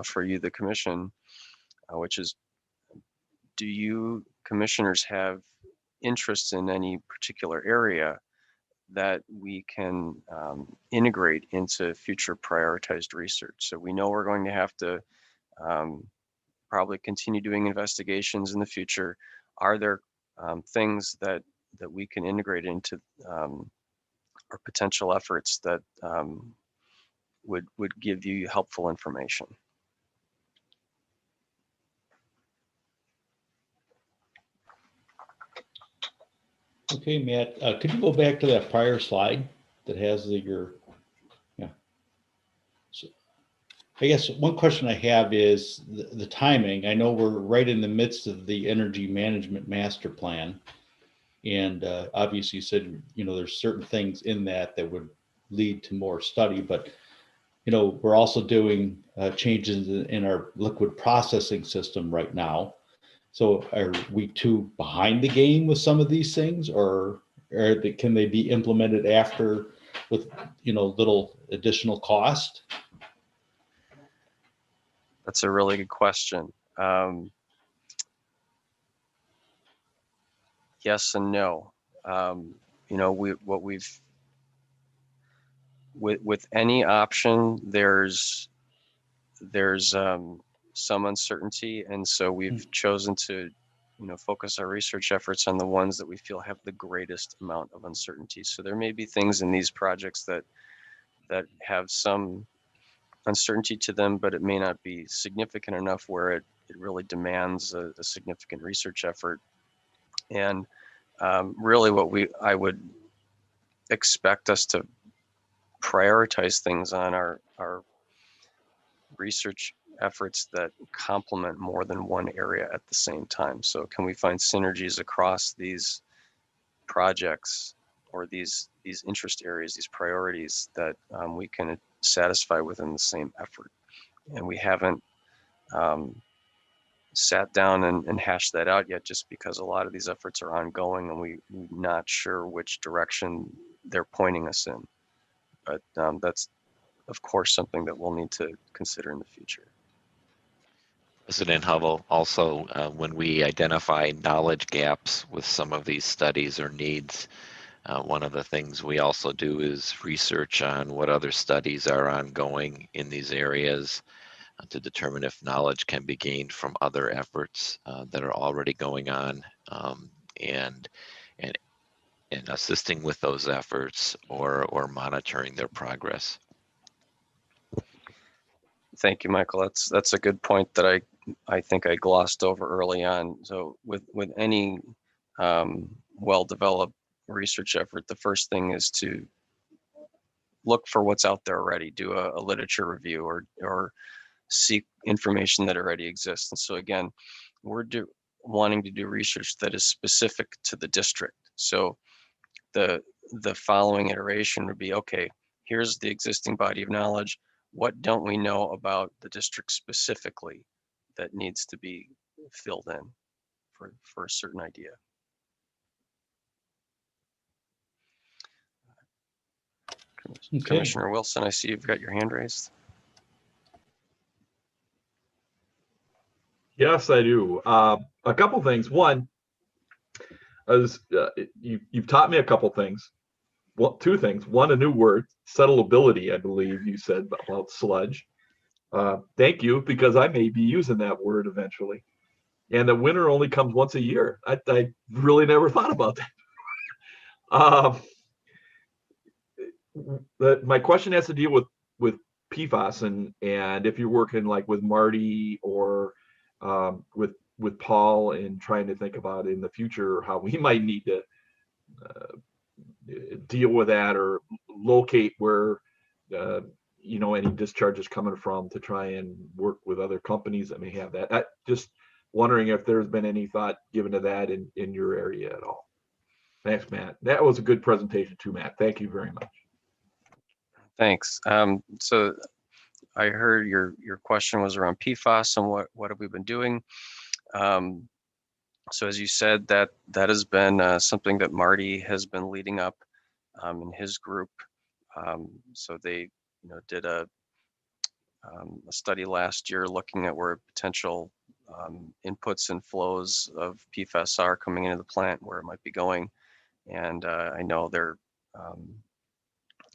for you, the commission, which is, do you commissioners have interest in any particular area that we can integrate into future prioritized research? So we know we're going to have to probably continue doing investigations in the future. Are there things that we can integrate into our potential efforts that would give you helpful information? Okay, Matt, could you go back to that prior slide that has yeah. So I guess one question I have is the timing. I know we're right in the midst of the energy management master plan. And obviously you said, there's certain things in that would lead to more study, but, we're also doing changes in our liquid processing system right now. So are we too behind the game with some of these things, or can they be implemented after with, little additional cost? That's a really good question. Yes and no. With any option, there's some uncertainty, and so we've chosen to focus our research efforts on the ones that we feel have the greatest amount of uncertainty. So there may be things in these projects that have some uncertainty to them, but it may not be significant enough where it really demands a significant research effort. And really what I would expect us to prioritize things on our research efforts that complement more than one area at the same time. So can we find synergies across these projects or these interest areas, these priorities that we can satisfy within the same effort? And we haven't sat down and hashed that out yet, just because a lot of these efforts are ongoing and we're not sure which direction they're pointing us in. But that's, of course, something that we'll need to consider in the future. President Hubble, also when we identify knowledge gaps with some of these studies or needs, one of the things we also do is research on what other studies are ongoing in these areas to determine if knowledge can be gained from other efforts that are already going on, and assisting with those efforts or monitoring their progress. Thank you, Michael. That's a good point that I think I glossed over early on. So with any well-developed research effort, the first thing is to look for what's out there already, do a literature review or seek information that already exists. And so again, we're wanting to do research that is specific to the district. So the following iteration would be, okay, here's the existing body of knowledge. What don't we know about the district specifically that needs to be filled in for a certain idea? Okay. Commissioner Wilson, I see you've got your hand raised. Yes, I do. A couple things. One, as you've taught me a couple things. Well, two things. One, a new word, settlability, I believe you said about sludge. Thank you, because I may be using that word eventually. And the winter only comes once a year. I really never thought about that. My question has to deal with PFAS and if you're working like with Marty or with Paul and trying to think about in the future how we might need to deal with that or locate where any discharge is coming from to try and work with other companies that may have that. Just wondering if there's been any thought given to that in your area at all. Thanks, Matt. That was a good presentation too, Matt. Thank you very much. Thanks. So I heard your question was around PFAS and what have we been doing. So as you said, that has been something that Marty has been leading up in his group. So they did a study last year looking at where potential inputs and flows of PFAS are coming into the plant, where it might be going. And I know they're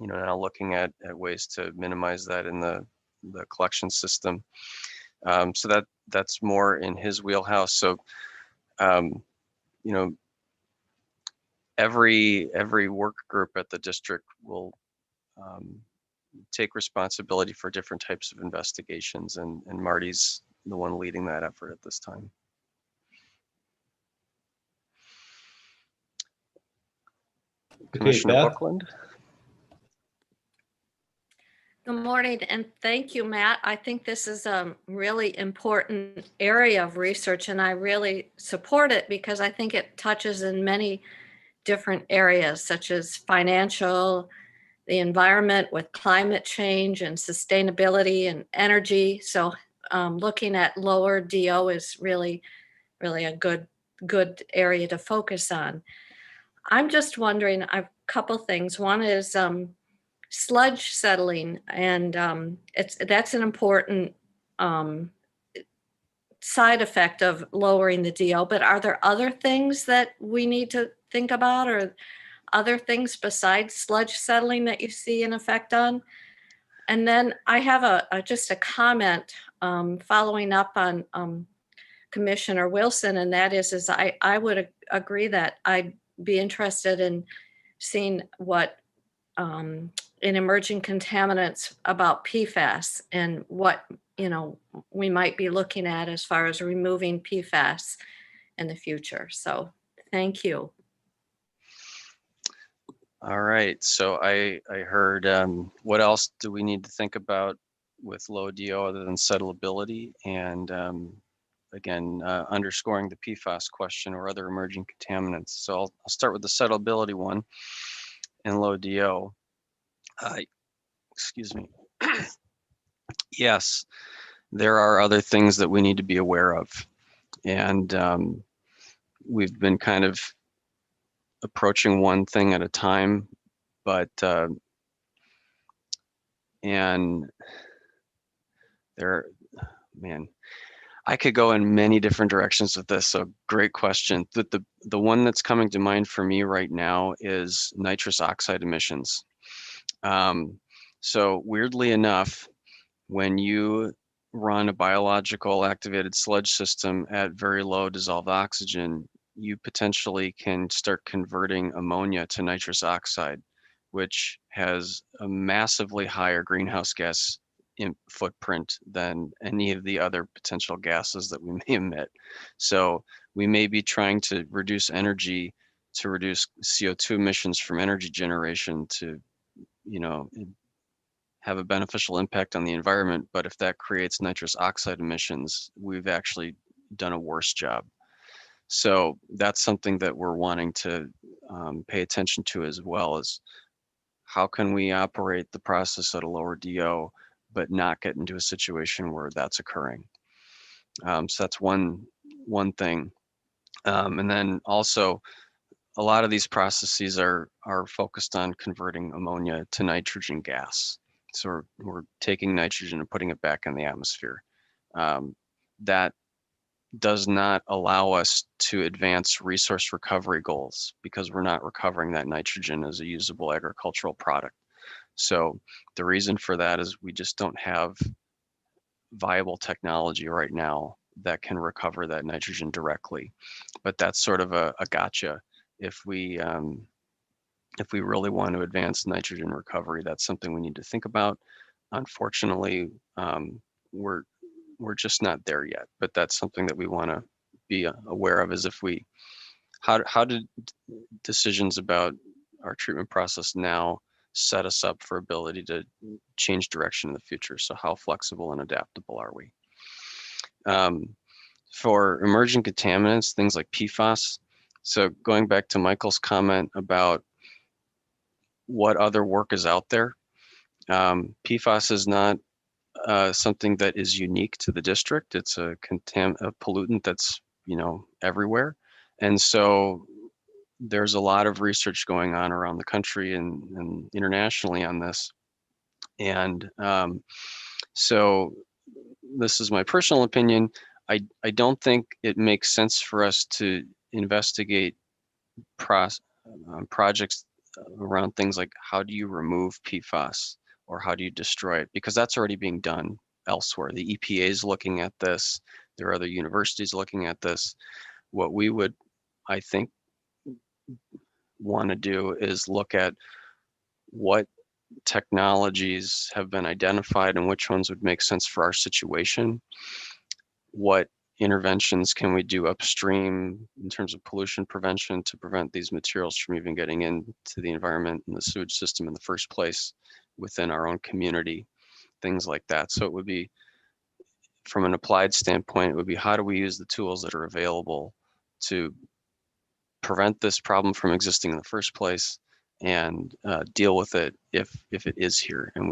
now looking at ways to minimize that in the collection system. So that's more in his wheelhouse. So every work group at the district will take responsibility for different types of investigations, and Marty's the one leading that effort at this time. Commissioner Bookland. Good morning, and thank you, Matt. I think this is a really important area of research, and I really support it because I think it touches in many different areas, such as financial, the environment with climate change and sustainability and energy. So looking at lower DO is really really a good area to focus on. I'm just wondering, a couple things. One is sludge settling, and that's an important side effect of lowering the DO, but are there other things that we need to think about, or other things besides sludge settling that you see an effect on? And then I have just a comment following up on Commissioner Wilson, and that is I would agree that I'd be interested in seeing what in emerging contaminants about PFAS and what we might be looking at as far as removing PFAS in the future. So thank you. All right, so I heard what else do we need to think about with low DO other than settleability, and again, underscoring the PFAS question or other emerging contaminants. So I'll start with the settleability one and low DO. Excuse me. Yes, there are other things that we need to be aware of. And we've been kind of approaching one thing at a time, but, and there, man, I could go in many different directions with this, so great question. The one that's coming to mind for me right now is nitrous oxide emissions. So weirdly enough, when you run a biological activated sludge system at very low dissolved oxygen, you potentially can start converting ammonia to nitrous oxide, which has a massively higher greenhouse gas footprint than any of the other potential gases that we may emit. So we may be trying to reduce energy to reduce CO2 emissions from energy generation to, have a beneficial impact on the environment. But if that creates nitrous oxide emissions, we've actually done a worse job. So that's something that we're wanting to pay attention to, as well as how can we operate the process at a lower DO, but not get into a situation where that's occurring. So that's one thing. And then also, a lot of these processes are focused on converting ammonia to nitrogen gas. So we're taking nitrogen and putting it back in the atmosphere. That does not allow us to advance resource recovery goals because we're not recovering that nitrogen as a usable agricultural product. So the reason for that is we just don't have viable technology right now that can recover that nitrogen directly. But that's sort of a gotcha. If we really want to advance nitrogen recovery, that's something we need to think about. Unfortunately, we're just not there yet, but that's something that we want to be aware of, is how do decisions about our treatment process now set us up for ability to change direction in the future? So how flexible and adaptable are we? For emerging contaminants, things like PFAS. So going back to Michael's comment about what other work is out there, PFAS is not something that is unique to the district. It's a pollutant that's everywhere, and so there's a lot of research going on around the country and internationally on this. And so this is my personal opinion. I don't think it makes sense for us to investigate projects around things like how do you remove PFAS or how do you destroy it, because that's already being done elsewhere. The EPA is looking at this. There are other universities looking at this. What we would, I think, want to do is look at what technologies have been identified and which ones would make sense for our situation. What interventions can we do upstream in terms of pollution prevention to prevent these materials from even getting into the environment and the sewage system in the first place within our own community, things like that. So it would be, from an applied standpoint, it would be how do we use the tools that are available to prevent this problem from existing in the first place and deal with it if it is here and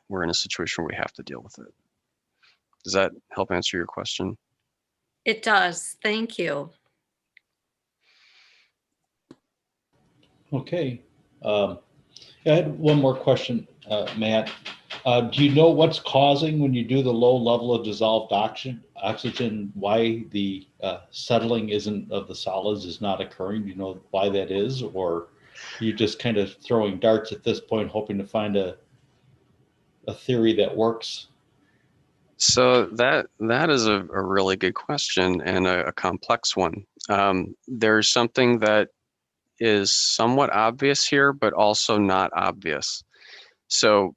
we're in a situation where we have to deal with it. Does that help answer your question? It does. Thank you. Okay. I had one more question, Matt. Do you know what's causing, when you do the low level of dissolved oxygen, why the settling of the solids is not occurring? Do you know why that is? Or are you just kind of throwing darts at this point, hoping to find a theory that works? So that is a really good question and a complex one. There's something that is somewhat obvious here, but also not obvious. So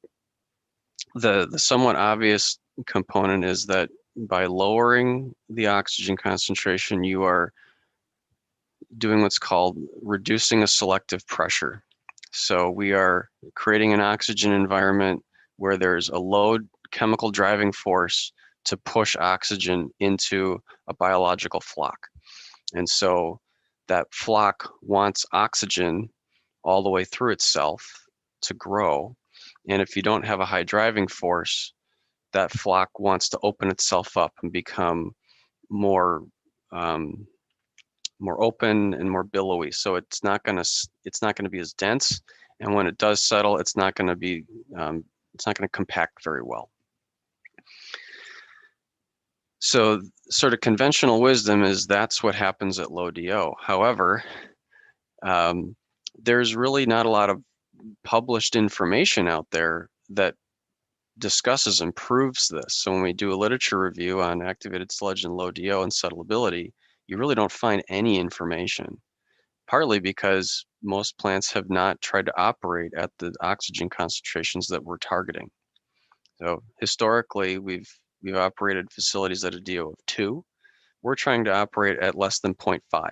the somewhat obvious component is that by lowering the oxygen concentration, you are doing what's called reducing a selective pressure. So we are creating an oxygen environment where there's a low chemical driving force to push oxygen into a biological flock. And so that flock wants oxygen all the way through itself to grow. And if you don't have a high driving force, that flock wants to open itself up and become more more open and more billowy. So it's not going to be as dense, and when it does settle, it's not going to compact very well. So sort of conventional wisdom is that's what happens at low DO. However, there's really not a lot of published information out there that discusses and proves this. So when we do a literature review on activated sludge and low DO and settleability, you really don't find any information, partly because most plants have not tried to operate at the oxygen concentrations that we're targeting. So historically, we've operated facilities at a DO of 2. We're trying to operate at less than 0.5,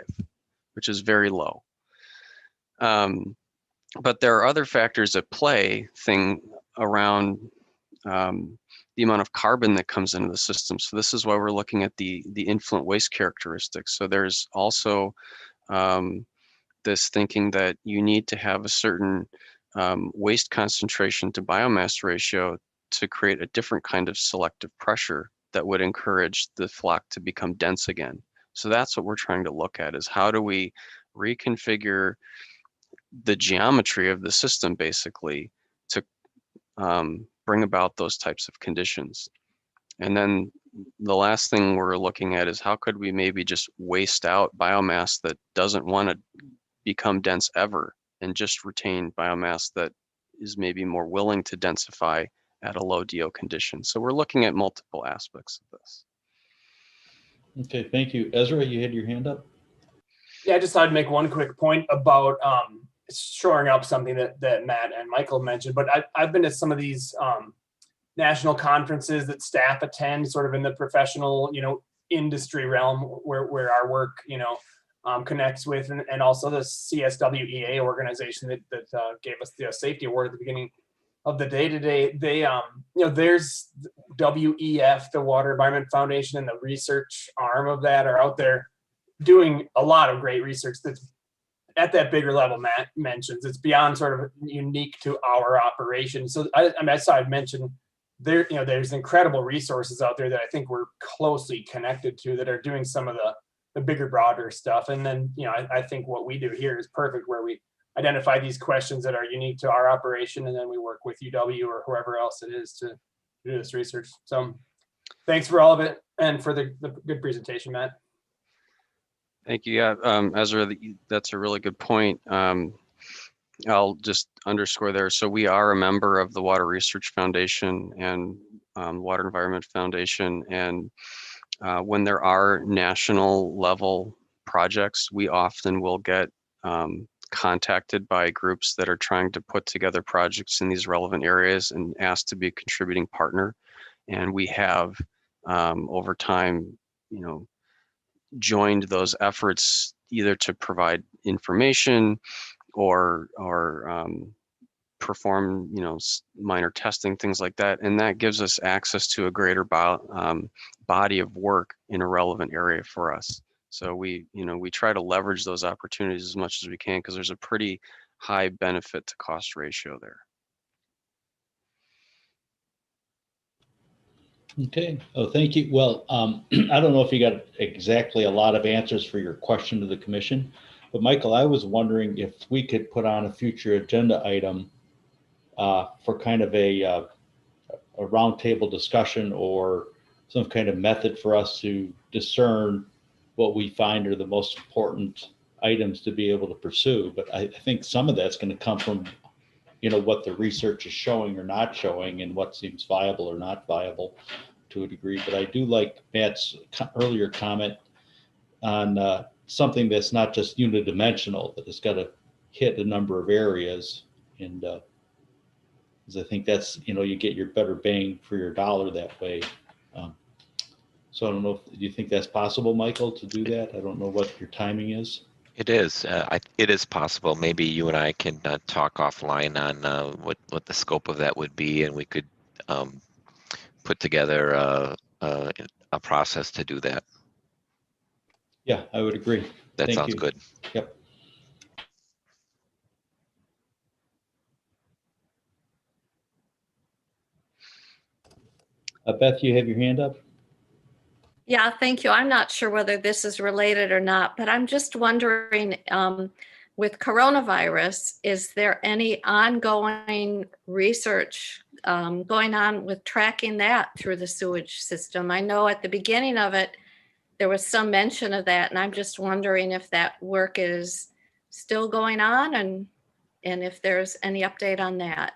which is very low. But there are other factors at play around the amount of carbon that comes into the system. So this is why we're looking at the influent waste characteristics. So there's also this thinking that you need to have a certain waste concentration to biomass ratio to create a different kind of selective pressure that would encourage the flock to become dense again. So that's what we're trying to look at, is how do we reconfigure the geometry of the system basically to bring about those types of conditions. And then the last thing we're looking at is how could we maybe just waste out biomass that doesn't want to become dense ever and just retain biomass that is maybe more willing to densify at a low DO condition. So we're looking at multiple aspects of this. Okay, thank you. Ezra, you had your hand up? Yeah, I just thought I'd make one quick point about shoring up something that Matt and Michael mentioned, but I've been to some of these national conferences that staff attend, sort of in the professional, industry realm where our work, connects with, and also the CSWEA organization that gave us the safety award at the beginning of the day today. They, there's WEF, the Water Environment Foundation, and the research arm of that are out there doing a lot of great research that's at that bigger level Matt mentions. It's beyond sort of unique to our operation. So I'd mentioned there's incredible resources out there that I think we're closely connected to that are doing some of the bigger, broader stuff. And then, I think what we do here is perfect, where we identify these questions that are unique to our operation, and then we work with UW or whoever else it is to do this research. So thanks for all of it and for the good presentation, Matt. Thank you. Yeah, Ezra, that's a really good point. I'll just underscore there. So we are a member of the Water Research Foundation and Water Environment Foundation. And when there are national level projects, we often will get contacted by groups that are trying to put together projects in these relevant areas and asked to be a contributing partner. And we have over time, joined those efforts either to provide information or perform minor testing, things like that, and that gives us access to a greater body of work in a relevant area for us. So we try to leverage those opportunities as much as we can, because there's a pretty high benefit to cost ratio there. Okay. Oh, thank you. Well, I don't know if you got exactly a lot of answers for your question to the commission, but Michael, I was wondering if we could put on a future agenda item for kind of a roundtable discussion or some kind of method for us to discern what we find are the most important items to be able to pursue. But I think some of that's going to come from, what the research is showing or not showing and what seems viable or not viable to a degree. But I do like Matt's earlier comment on something that's not just unidimensional, that it's got to hit a number of areas. And because I think that's, you get your better bang for your dollar that way. So I don't know, do you think that's possible, Michael, to do that? I don't know what your timing is. It is. It is possible. Maybe you and I can talk offline on what the scope of that would be, and we could put together a process to do that. Yeah, I would agree. That sounds good. Yep. Beth, you have your hand up? Yeah, thank you. I'm not sure whether this is related or not, but I'm just wondering, with coronavirus, is there any ongoing research going on with tracking that through the sewage system? I know at the beginning of it, there was some mention of that, and I'm just wondering if that work is still going on and if there's any update on that.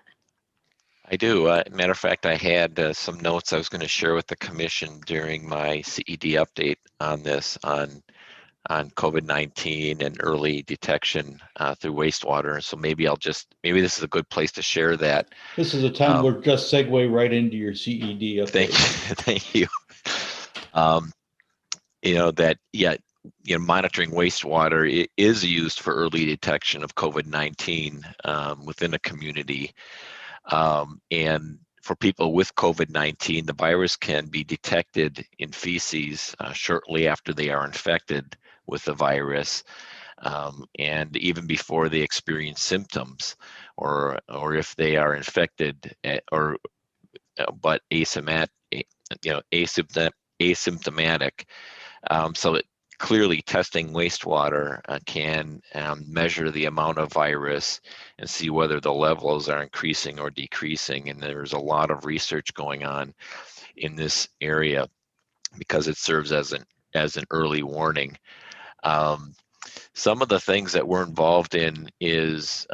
I do. Matter of fact, I had some notes I was going to share with the commission during my CED update on this, on COVID-19 and early detection through wastewater. So maybe maybe this is a good place to share that. This is a time we're just segue right into your CED update. Thank you. Monitoring wastewater is used for early detection of COVID-19 within a community. And for people with COVID-19, the virus can be detected in feces shortly after they are infected with the virus, and even before they experience symptoms, or if they are infected but asymptomatic. So clearly testing wastewater can measure the amount of virus and see whether the levels are increasing or decreasing. And there's a lot of research going on in this area because it serves as an early warning. Some of the things that we're involved in is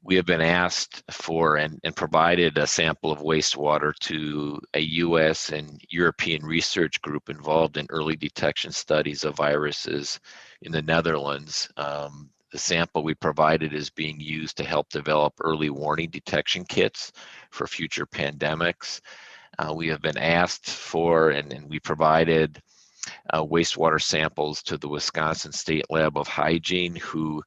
we have been asked for and provided a sample of wastewater to a US and European research group involved in early detection studies of viruses in the Netherlands. The sample we provided is being used to help develop early warning detection kits for future pandemics. We have been asked for, and we provided wastewater samples to the Wisconsin State Lab of Hygiene, who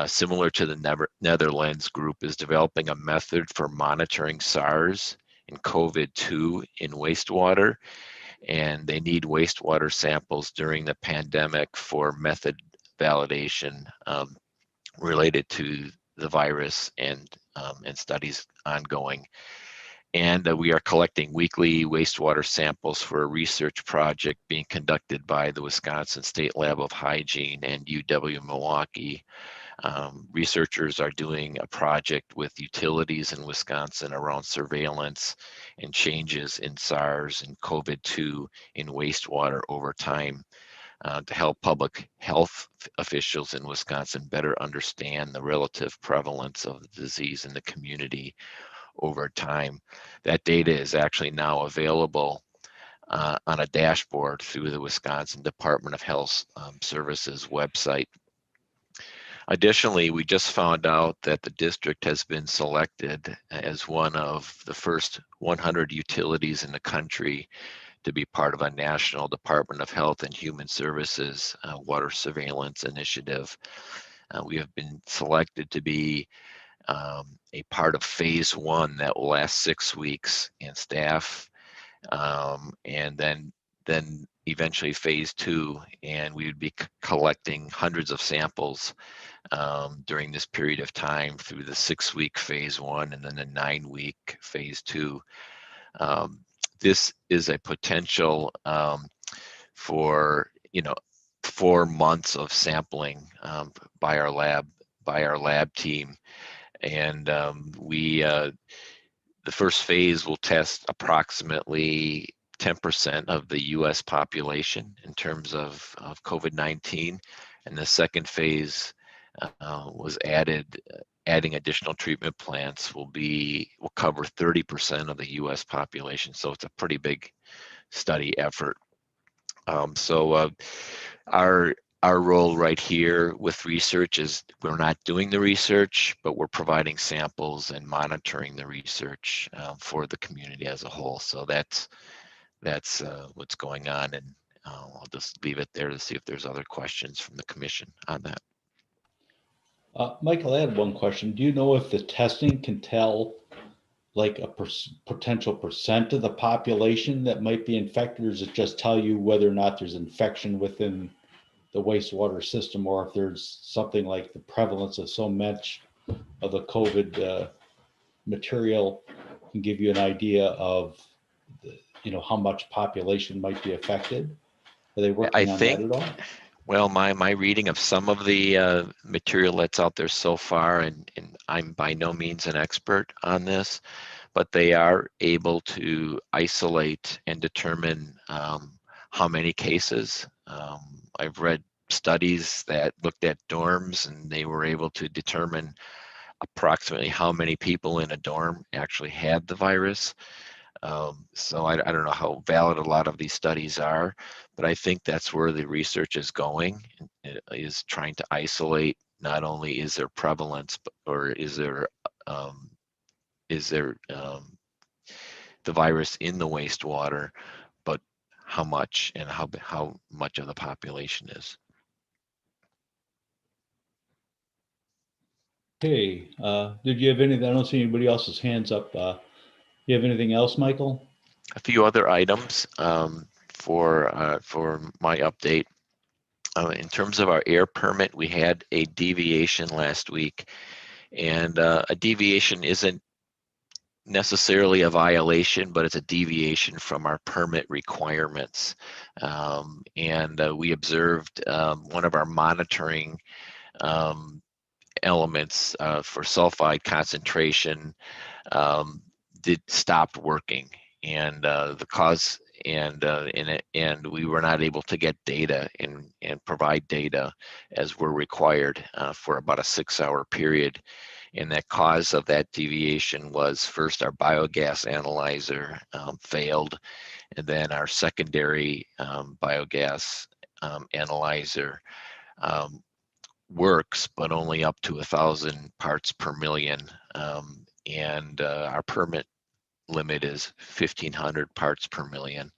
similar to the Netherlands group, is developing a method for monitoring SARS and COVID-2 in wastewater. And they need wastewater samples during the pandemic for method validation related to the virus and studies ongoing. And we are collecting weekly wastewater samples for a research project being conducted by the Wisconsin State Lab of Hygiene and UW-Milwaukee. Researchers are doing a project with utilities in Wisconsin around surveillance and changes in SARS and COVID-2 in wastewater over time to help public health officials in Wisconsin better understand the relative prevalence of the disease in the community over time. That data is actually now available on a dashboard through the Wisconsin Department of Health Services website. Additionally, we just found out that the district has been selected as one of the first 100 utilities in the country to be part of a National Department of Health and Human Services water surveillance initiative. We have been selected to be a part of phase 1 that will last 6 weeks and staff, and then eventually phase 2, and we would be collecting hundreds of samples during this period of time through the 6-week phase 1 and then the 9-week phase 2. this is a potential for 4 months of sampling by our lab team, and the first phase will test approximately 10% of the U.S. population in terms of COVID-19, and the second phase was adding additional treatment plants will cover 30% of the U.S. population. So it's a pretty big study effort. Our role right here with research is we're not doing the research, but we're providing samples and monitoring the research for the community as a whole. So that's what's going on, and I'll just leave it there to see if there's other questions from the commission on that. Michael, I had one question. Do you know if the testing can tell like a potential percent of the population that might be infected, or does it just tell you whether or not there's infection within the wastewater system, or if there's something like the prevalence of so much of the COVID material can give you an idea of how much population might be affected? Are they working on that at all? Well, my reading of some of the material that's out there so far, and I'm by no means an expert on this, but they are able to isolate and determine how many cases. I've read studies that looked at dorms, and they were able to determine approximately how many people in a dorm actually had the virus. So I don't know how valid a lot of these studies are, but I think that's where the research is going, is trying to isolate not only is there prevalence, or is there the virus in the wastewater, but how much and how much of the population is. Okay, did you have anything? I don't see anybody else's hands up. You have anything else, Michael? A few other items for my update. In terms of our air permit, we had a deviation last week, and a deviation isn't necessarily a violation, but it's a deviation from our permit requirements. We observed one of our monitoring elements for sulfide concentration stopped working, and the cause and we were not able to get data and provide data as we're required for about a 6-hour period. And that cause of that deviation was first our biogas analyzer failed, and then our secondary biogas analyzer works, but only up to 1,000 parts per million. Our permit limit is 1,500 parts per million.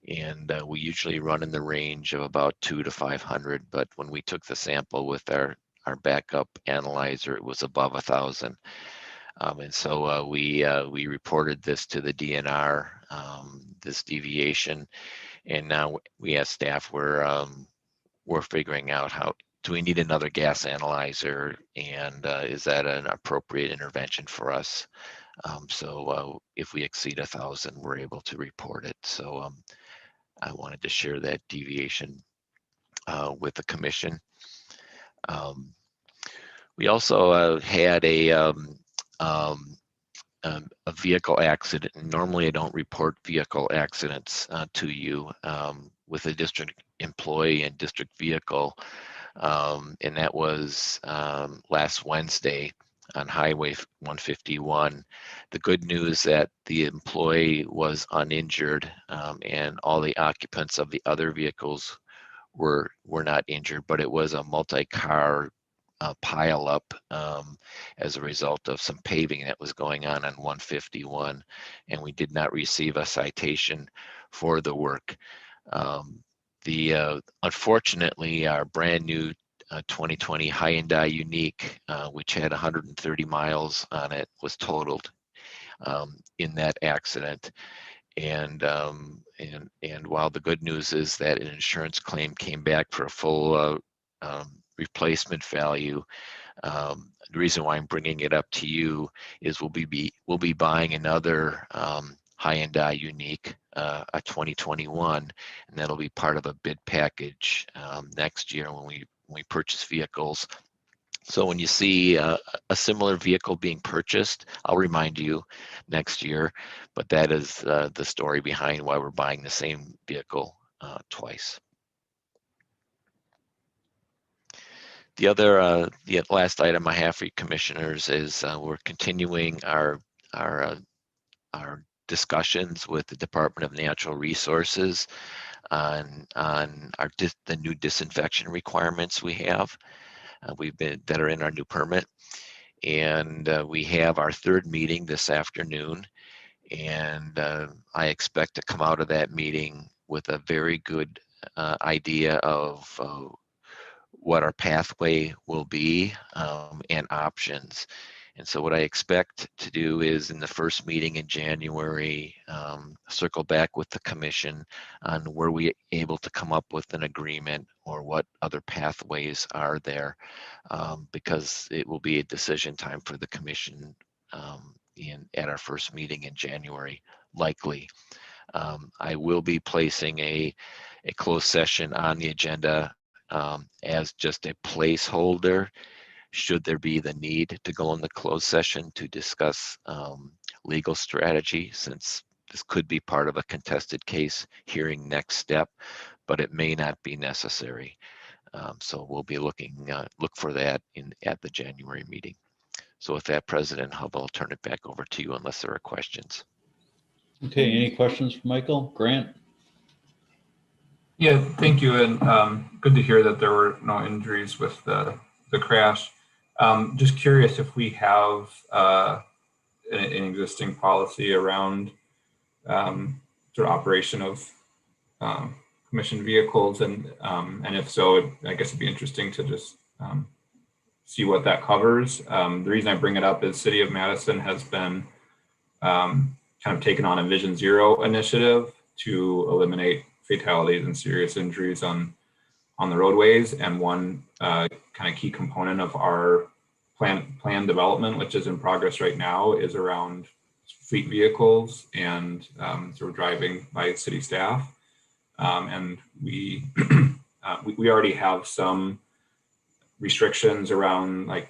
And we usually run in the range of about 200 to 500, but when we took the sample with our backup analyzer, it was above 1,000. And so we reported this to the DNR, this deviation, and now we as staff, we're figuring out how, do we need another gas analyzer, and is that an appropriate intervention for us? So if we exceed 1,000, we're able to report it. So I wanted to share that deviation with the commission. We also had a vehicle accident. Normally I don't report vehicle accidents to you with a district employee and district vehicle. And that was last Wednesday on Highway 151. The good news that the employee was uninjured, and all the occupants of the other vehicles were not injured, but it was a multi-car pile up as a result of some paving that was going on 151, and we did not receive a citation for the work. Unfortunately, our brand new 2020 Hyundai Unique, which had 130 miles on it, was totaled in that accident. And while the good news is that an insurance claim came back for a full replacement value, the reason why I'm bringing it up to you is we'll be buying another Hyundai Unique, a 2021, and that'll be part of a bid package next year when we purchase vehicles. So when you see a similar vehicle being purchased, I'll remind you next year, but that is the story behind why we're buying the same vehicle twice. The last item I have for you commissioners is we're continuing our discussions with the Department of Natural Resources on the new disinfection requirements we have. That are in our new permit, and we have our third meeting this afternoon, and I expect to come out of that meeting with a very good idea of what our pathway will be and options. And so what I expect to do is in the first meeting in January, circle back with the commission on where we able to come up with an agreement or what other pathways are there, because it will be a decision time for the commission at our first meeting in January, likely. I will be placing a closed session on the agenda as just a placeholder should there be the need to go in the closed session to discuss legal strategy, since this could be part of a contested case hearing next step, but it may not be necessary. So we'll be look for that at the January meeting. So with that, President Hubble, I'll turn it back over to you unless there are questions. Okay, any questions for Michael? Grant? Yeah, thank you. And good to hear that there were no injuries with the crash. Just curious if we have an existing policy around sort of operation of commissioned vehicles, and if so, I guess it'd be interesting to just see what that covers. The reason I bring it up is City of Madison has been kind of taken on a Vision Zero initiative to eliminate fatalities and serious injuries on the roadways, and one kind of key component of our plan development, which is in progress right now, is around fleet vehicles and sort of driving by city staff. And we we already have some restrictions around like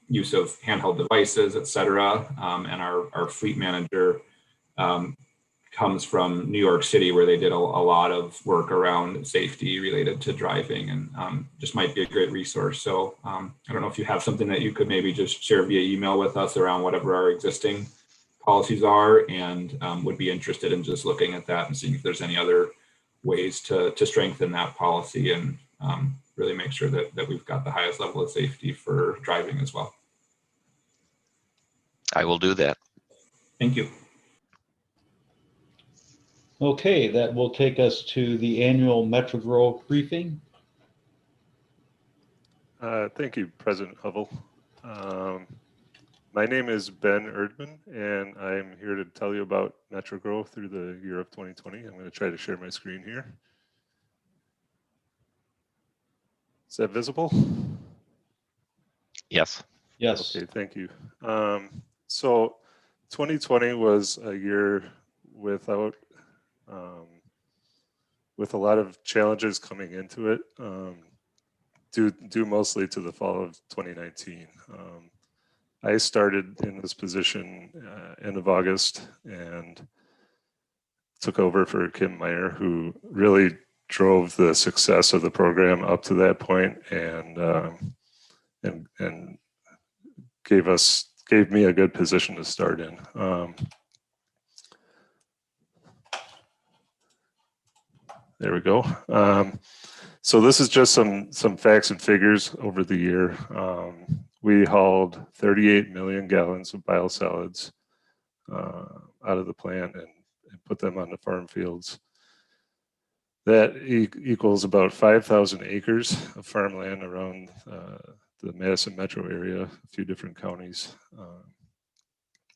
use of handheld devices, et cetera. And our fleet manager comes from New York City, where they did a lot of work around safety related to driving, and just might be a great resource. So I don't know if you have something that you could maybe just share via email with us around whatever our existing policies are, and would be interested in just looking at that and seeing if there's any other ways to strengthen that policy and really make sure that we've got the highest level of safety for driving as well. I will do that. Thank you. Okay, that will take us to the annual Metro Growth briefing. Thank you, President Hubble. My name is Ben Erdman, and I'm here to tell you about Metro Growth through the year of 2020. I'm going to try to share my screen here. Is that visible? Yes. Yes. Okay, thank you. So 2020 was a year without, with a lot of challenges coming into it, due mostly to the fall of 2019. I started in this position end of August and took over for Kim Meyer, who really drove the success of the program up to that point, and gave me a good position to start in. There we go. So this is just some facts and figures over the year. We hauled 38 million gallons of biosolids out of the plant and put them on the farm fields. That equals about 5,000 acres of farmland around the Madison metro area, a few different counties.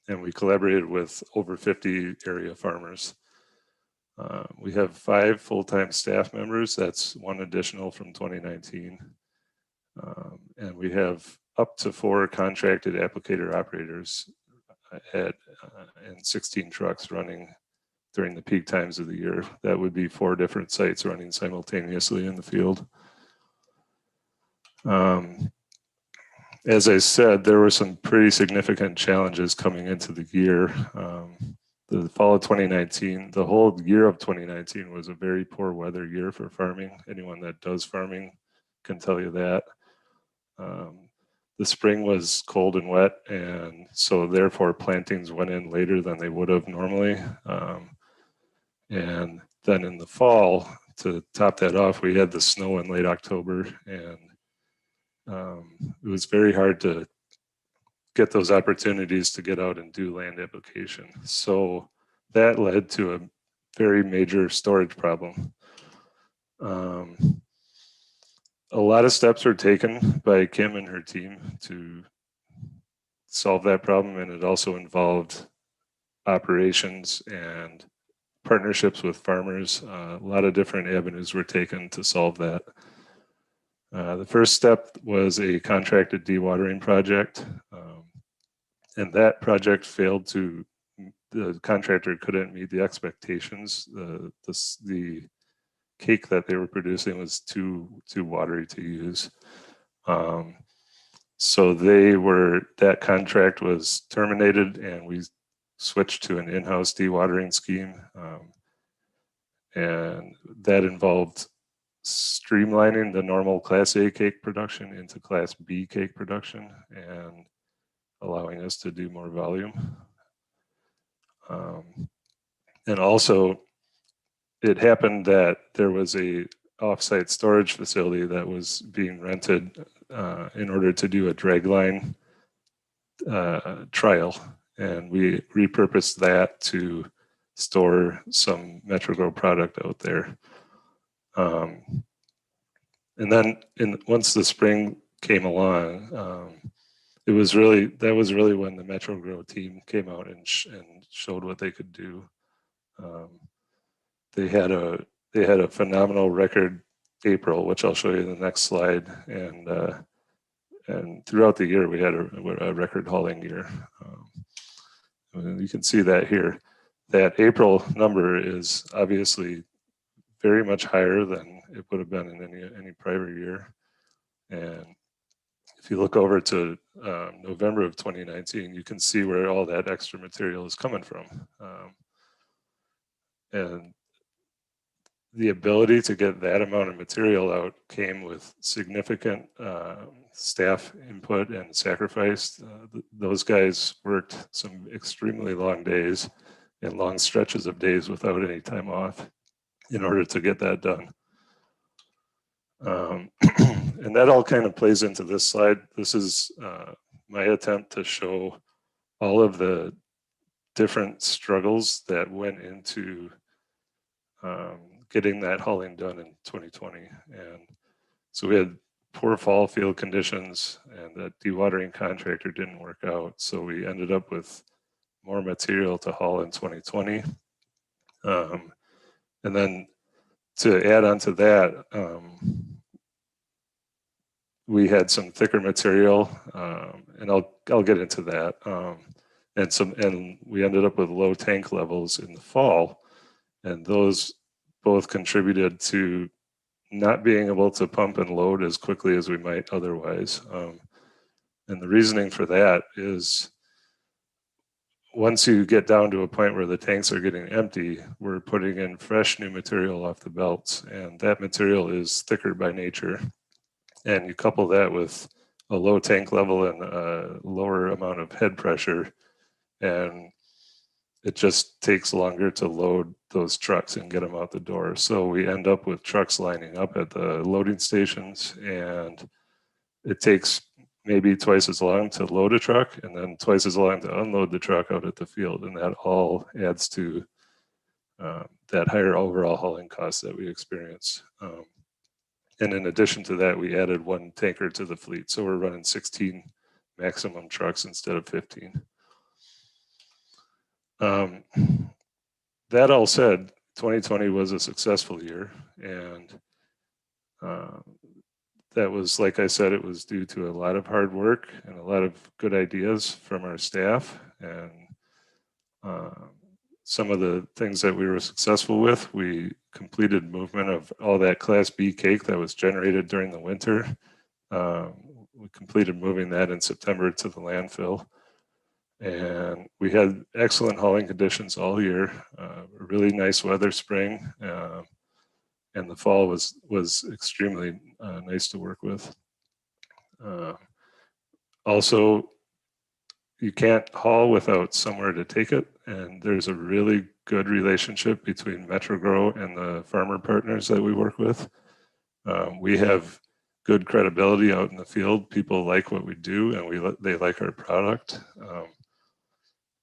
And we collaborated with over 50 area farmers. We have 5 full-time staff members. That's 1 additional from 2019. And we have up to 4 contracted applicator operators. and 16 trucks running during the peak times of the year. That would be 4 different sites running simultaneously in the field. As I said, there were some pretty significant challenges coming into the year. The fall of 2019, the whole year of 2019 was a very poor weather year for farming. Anyone that does farming can tell you that. The spring was cold and wet, and so therefore plantings went in later than they would have normally. And then in the fall, to top that off, we had the snow in late October, and it was very hard to get those opportunities to get out and do land application. So that led to a very major storage problem. A lot of steps were taken by Kim and her team to solve that problem, and it also involved operations and partnerships with farmers. A lot of different avenues were taken to solve that. The first step was a contracted dewatering project, and that project failed to, the contractor couldn't meet the expectations. The cake that they were producing was too watery to use. So that contract was terminated, and we switched to an in-house dewatering scheme. And that involved streamlining the normal Class A cake production into Class B cake production and allowing us to do more volume. And also, it happened that there was a offsite storage facility that was being rented in order to do a dragline trial, and we repurposed that to store some MetroGrow product out there. And then once the spring came along, that was really when the MetroGrow team came out and showed what they could do. They had a phenomenal record April, which I'll show you in the next slide, and throughout the year we had a record hauling year. You can see that here. That April number is obviously very much higher than it would have been in any prior year. And if you look over to November of 2019, you can see where all that extra material is coming from. And the ability to get that amount of material out came with significant staff input and sacrifice. Those guys worked some extremely long days and long stretches of days without any time off in order to get that done. And that all kind of plays into this slide. This is my attempt to show all of the different struggles that went into getting that hauling done in 2020. And so we had poor fall field conditions, and that dewatering contractor didn't work out. So we ended up with more material to haul in 2020. And then to add on to that, we had some thicker material, and I'll get into that. And we ended up with low tank levels in the fall, and those both contributed to not being able to pump and load as quickly as we might otherwise. And the reasoning for that is once you get down to a point where the tanks are getting empty, we're putting in fresh new material off the belts, and that material is thicker by nature. And you couple that with a low tank level and a lower amount of head pressure, and it just takes longer to load those trucks and get them out the door. So we end up with trucks lining up at the loading stations, and it takes maybe twice as long to load a truck and then twice as long to unload the truck out at the field. And that all adds to that higher overall hauling cost that we experience. And in addition to that, we added 1 tanker to the fleet. So we're running 16 maximum trucks instead of 15. That all said, 2020 was a successful year, and that was, like I said, it was due to a lot of hard work and a lot of good ideas from our staff, and Some of the things that we were successful with, we completed movement of all that Class B cake that was generated during the winter. We completed moving that in September to the landfill. And we had excellent hauling conditions all year, really nice weather spring, and the fall was extremely nice to work with. Also, you can't haul without somewhere to take it, and there's a really good relationship between MetroGrow and the farmer partners that we work with. We have good credibility out in the field. People like what we do, and they like our product.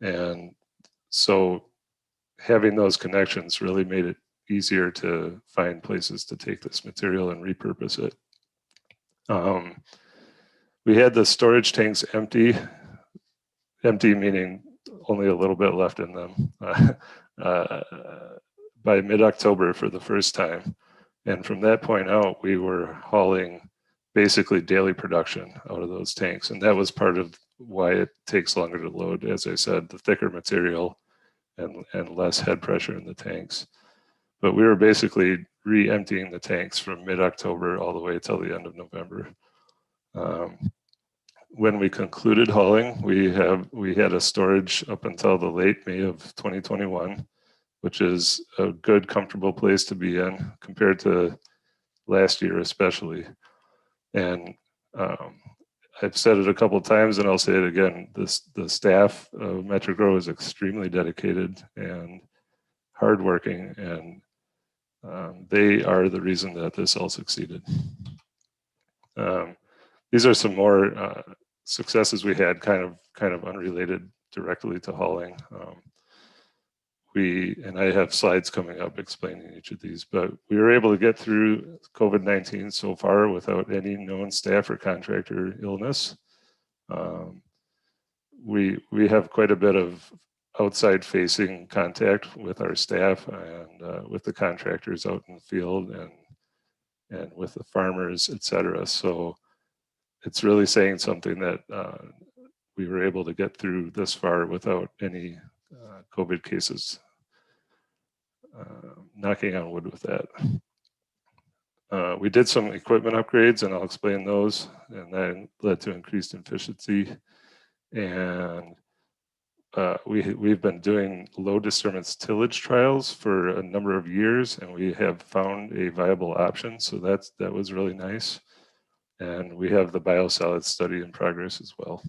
And so having those connections really made it easier to find places to take this material and repurpose it. We had the storage tanks empty meaning only a little bit left in them, by mid-October for the first time. And from that point out, we were hauling basically daily production out of those tanks. And that was part of why it takes longer to load. As I said, the thicker material and less head pressure in the tanks. But we were basically re-emptying the tanks from mid-October all the way till the end of November. When we concluded hauling, we had a storage up until the late May of 2021, which is a good, comfortable place to be in compared to last year, especially. And I've said it a couple of times, and I'll say it again. The staff of MetroGrow is extremely dedicated and hardworking, and they are the reason that this all succeeded. These are some more successes we had, kind of unrelated directly to hauling. And I have slides coming up explaining each of these, but we were able to get through COVID-19 so far without any known staff or contractor illness. We have quite a bit of outside facing contact with our staff and with the contractors out in the field and with the farmers, et cetera. So it's really saying something that we were able to get through this far without any COVID cases. Knocking on wood with that. We did some equipment upgrades, and I'll explain those, and that led to increased efficiency. And we've been doing low disturbance tillage trials for a number of years, and we have found a viable option. So that was really nice. And we have the biosolids study in progress as well.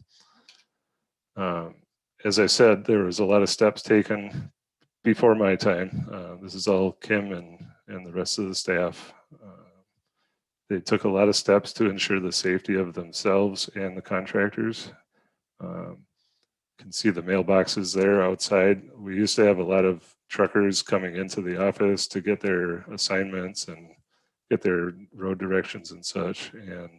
As I said, there was a lot of steps taken before my time. This is all Kim and the rest of the staff. They took a lot of steps to ensure the safety of themselves and the contractors. You can see the mailboxes there outside. We used to have a lot of truckers coming into the office to get their assignments and get their road directions and such. And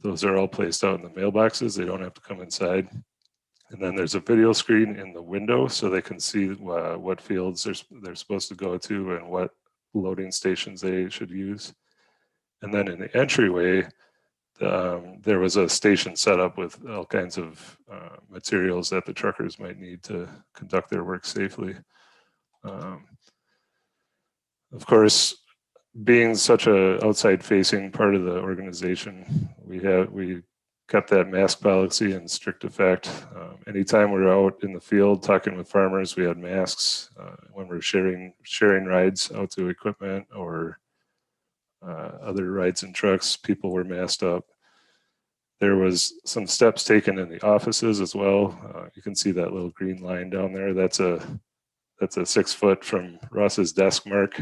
those are all placed out in the mailboxes. They don't have to come inside. And then there's a video screen in the window so they can see what fields they're supposed to go to and what loading stations they should use. And then in the entryway, there was a station set up with all kinds of materials that the truckers might need to conduct their work safely. Of course, being such a outside facing part of the organization, we kept that mask policy in strict effect. Anytime we were out in the field talking with farmers, we had masks. When we're sharing rides out to equipment or other rides in trucks, people were masked up. There was some steps taken in the offices as well. You can see that little green line down there. That's a 6 foot from Ross's desk mark.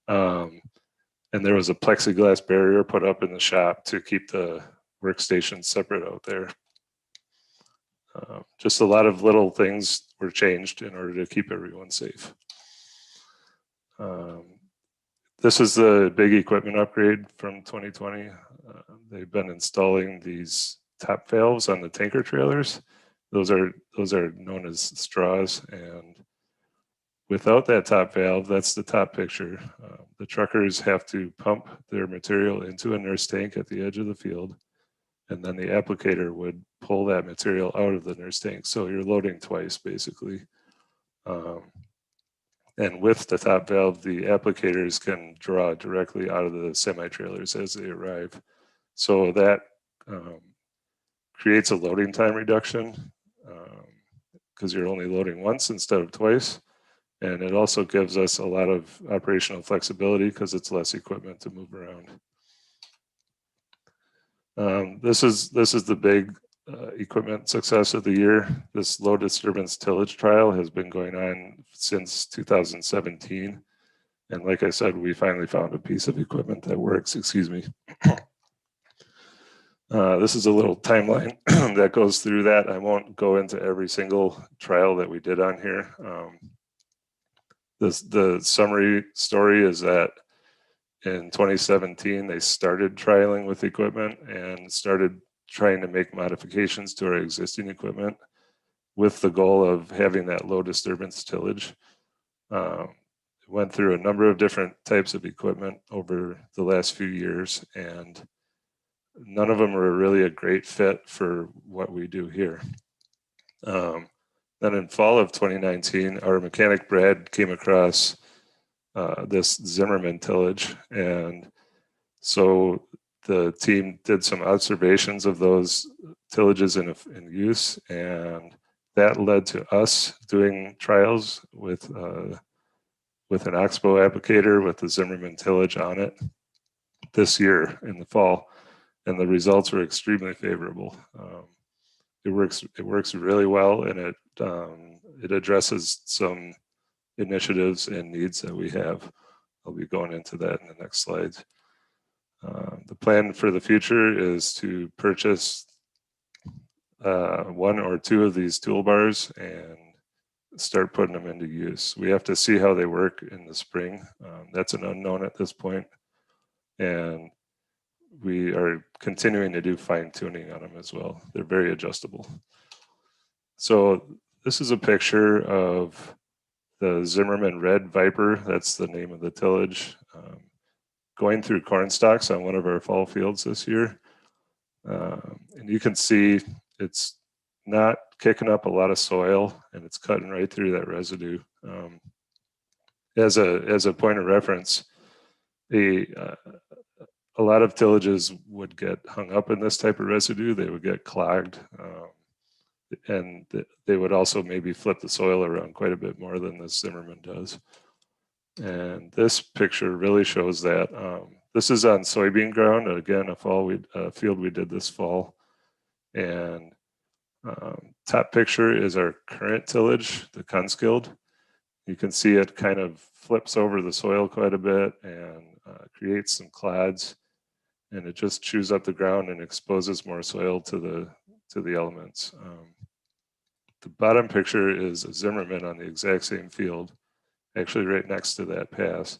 And there was a plexiglass barrier put up in the shop to keep the workstations separate out there. Just a lot of little things were changed in order to keep everyone safe. This is the big equipment upgrade from 2020. They've been installing these top valves on the tanker trailers. Those are known as straws, and without that top valve, that's the top picture. The truckers have to pump their material into a nurse tank at the edge of the field, and then the applicator would pull that material out of the nurse tank. So you're loading twice basically. And with the top valve, the applicators can draw directly out of the semi-trailers as they arrive. So that creates a loading time reduction because you're only loading once instead of twice. And it also gives us a lot of operational flexibility because it's less equipment to move around. This is the big equipment success of the year. This low disturbance tillage trial has been going on since 2017. And like I said, we finally found a piece of equipment that works, excuse me. This is a little timeline that goes through that. I won't go into every single trial that we did on here. The summary story is that in 2017, they started trialing with equipment and started trying to make modifications to our existing equipment with the goal of having that low disturbance tillage. Went through a number of different types of equipment over the last few years, and none of them were really a great fit for what we do here. Then in fall of 2019, our mechanic Brad came across this Zimmerman tillage, and so the team did some observations of those tillages in use, and that led to us doing trials with an Oxbow applicator with the Zimmerman tillage on it this year in the fall, and the results were extremely favorable. It works really well, and it addresses some initiatives and needs that we have. I'll be going into that in the next slides. The plan for the future is to purchase one or two of these toolbars and start putting them into use. We have to see how they work in the spring. That's an unknown at this point, and we are continuing to do fine tuning on them as well. They're very adjustable. So this is a picture of the Zimmerman Red Viper. That's the name of the tillage. Going through corn stalks on one of our fall fields this year. And you can see it's not kicking up a lot of soil, and it's cutting right through that residue. As a point of reference, a lot of tillages would get hung up in this type of residue. They would get clogged, and they would also maybe flip the soil around quite a bit more than this Zimmerman does. And this picture really shows that. This is on soybean ground. Again, a field we did this fall. And top picture is our current tillage, the Kunskild. You can see it kind of flips over the soil quite a bit and creates some clods, and it just chews up the ground and exposes more soil to the elements. The bottom picture is a Zimmerman on the exact same field, actually right next to that pass.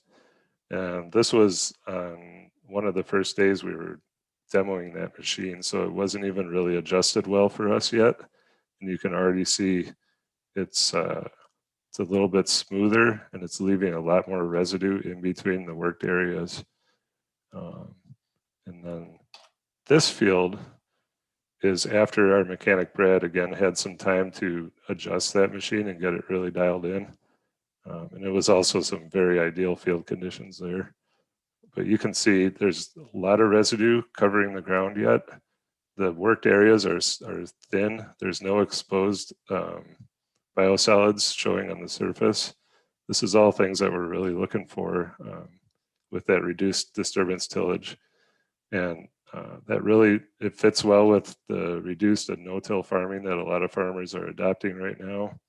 And this was on one of the first days we were demoing that machine, so it wasn't even really adjusted well for us yet. And you can already see it's a little bit smoother, and it's leaving a lot more residue in between the worked areas. And then this field is after our mechanic Brad again had some time to adjust that machine and get it really dialed in. And it was also some very ideal field conditions there. But you can see there's a lot of residue covering the ground yet. The worked areas are thin. There's no exposed biosolids showing on the surface. This is all things that we're really looking for with that reduced disturbance tillage. And that really, it fits well with the reduced and no-till farming that a lot of farmers are adopting right now.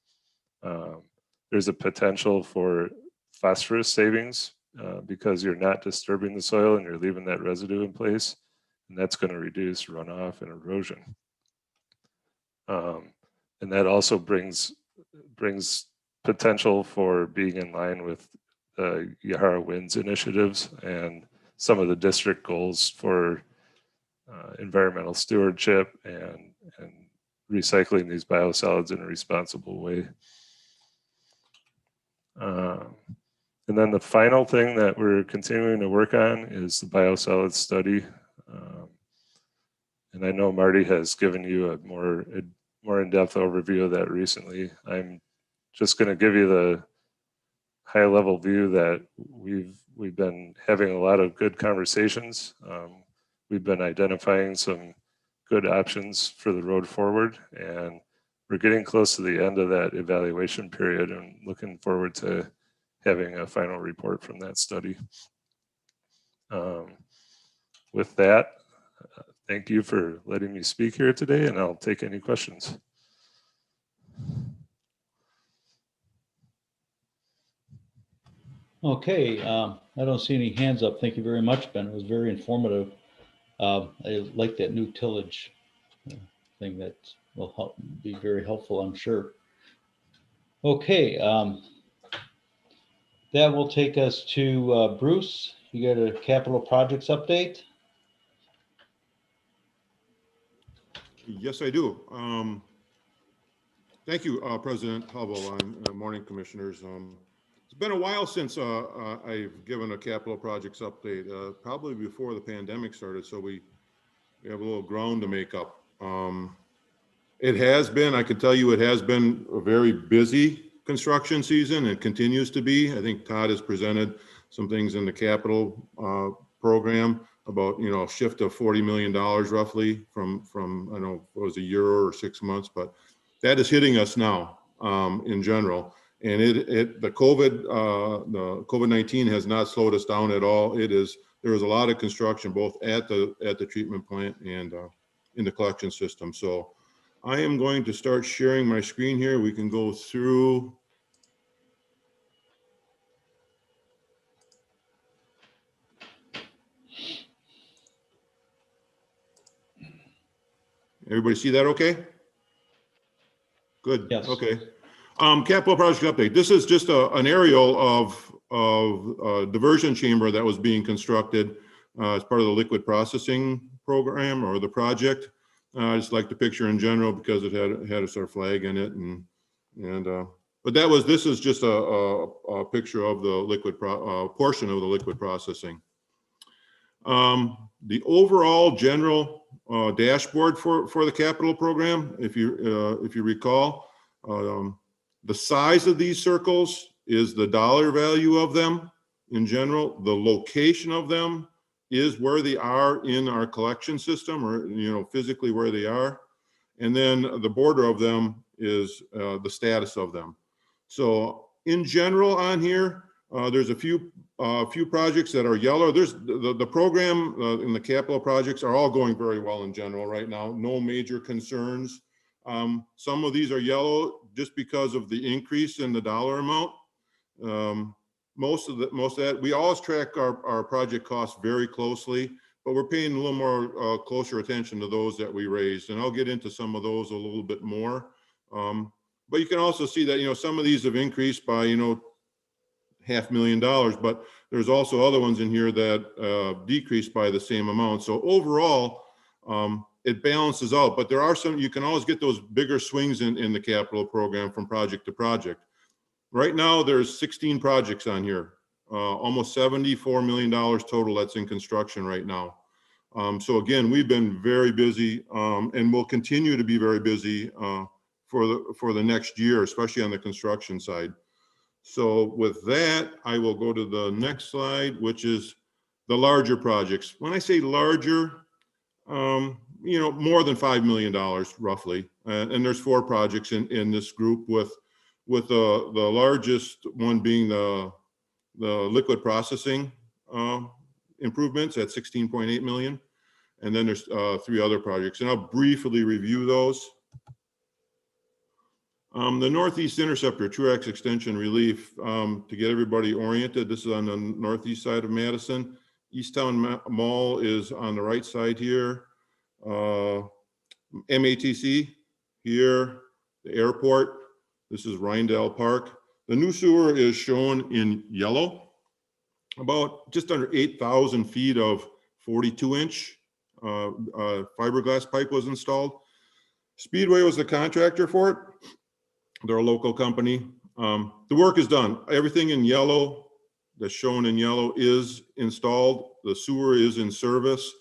There's a potential for phosphorus savings because you're not disturbing the soil and you're leaving that residue in place, and that's going to reduce runoff and erosion. And that also brings potential for being in line with the Yahara Winds initiatives and some of the district goals for environmental stewardship and recycling these biosolids in a responsible way. And then the final thing that we're continuing to work on is the biosolids study. And I know Marty has given you a more in-depth overview of that recently. I'm just going to give you the high-level view that we've been having a lot of good conversations. We've been identifying some good options for the road forward, and we're getting close to the end of that evaluation period and looking forward to having a final report from that study. With that, thank you for letting me speak here today, and I'll take any questions. Okay, I don't see any hands up. Thank you very much, Ben. It was very informative. I like that new tillage thing. That will be very helpful, I'm sure. Okay, that will take us to Bruce. You got a capital projects update? Yes, I do. Thank you, President Hubble, and morning commissioners. It's been a while since I've given a capital projects update, probably before the pandemic started, so we have a little ground to make up. It has been, I can tell you, it has been a very busy construction season. It continues to be. I think Todd has presented some things in the capital program about, you know, a shift of $40 million roughly from I don't know, what was a year or 6 months, but that is hitting us now in general. And the COVID-19 has not slowed us down at all. There is a lot of construction both at the treatment plant and in the collection system. So I am going to start sharing my screen here. We can go through. Everybody see that okay? Good. Yes. Okay. Capital project update. This is just an aerial of diversion chamber that was being constructed as part of the liquid processing program or the project. I just like the picture in general because it had a sort of flag in it, but this is just a picture of the liquid portion of the liquid processing. The overall general dashboard for the capital program, if you recall, the size of these circles is the dollar value of them in general. The location of them is where they are in our collection system, or, you know, physically where they are. And then the border of them is the status of them. So in general on here, there's a few projects that are yellow. There's the program in the capital projects are all going very well in general right now. No major concerns. Some of these are yellow just because of the increase in the dollar amount. Most of that, we always track our project costs very closely, but we're paying a little more closer attention to those that we raised. And I'll get into some of those a little bit more. But you can also see that, you know, some of these have increased by, you know, $500,000, but there's also other ones in here that decreased by the same amount. So overall, it balances out, but there are some, you can always get those bigger swings in the capital program from project to project. Right now, there's 16 projects on here, almost $74 million total that's in construction right now. So again, we've been very busy and we'll continue to be very busy for the next year, especially on the construction side. So with that, I will go to the next slide, which is the larger projects. When I say larger, you know, more than $5 million roughly. And there's 4 projects in this group with the largest one being the liquid processing improvements at 16.8 million. And then there's 3 other projects, and I'll briefly review those. The Northeast Interceptor Truax Extension Relief, to get everybody oriented, this is on the northeast side of Madison. Easttown Mall is on the right side here. MATC here, the airport. This is Rindell Park. The new sewer is shown in yellow. About just under 8,000 feet of 42-inch fiberglass pipe was installed. Speedway was the contractor for it. They're a local company. The work is done. Everything in yellow, that's shown in yellow, is installed. The sewer is in service.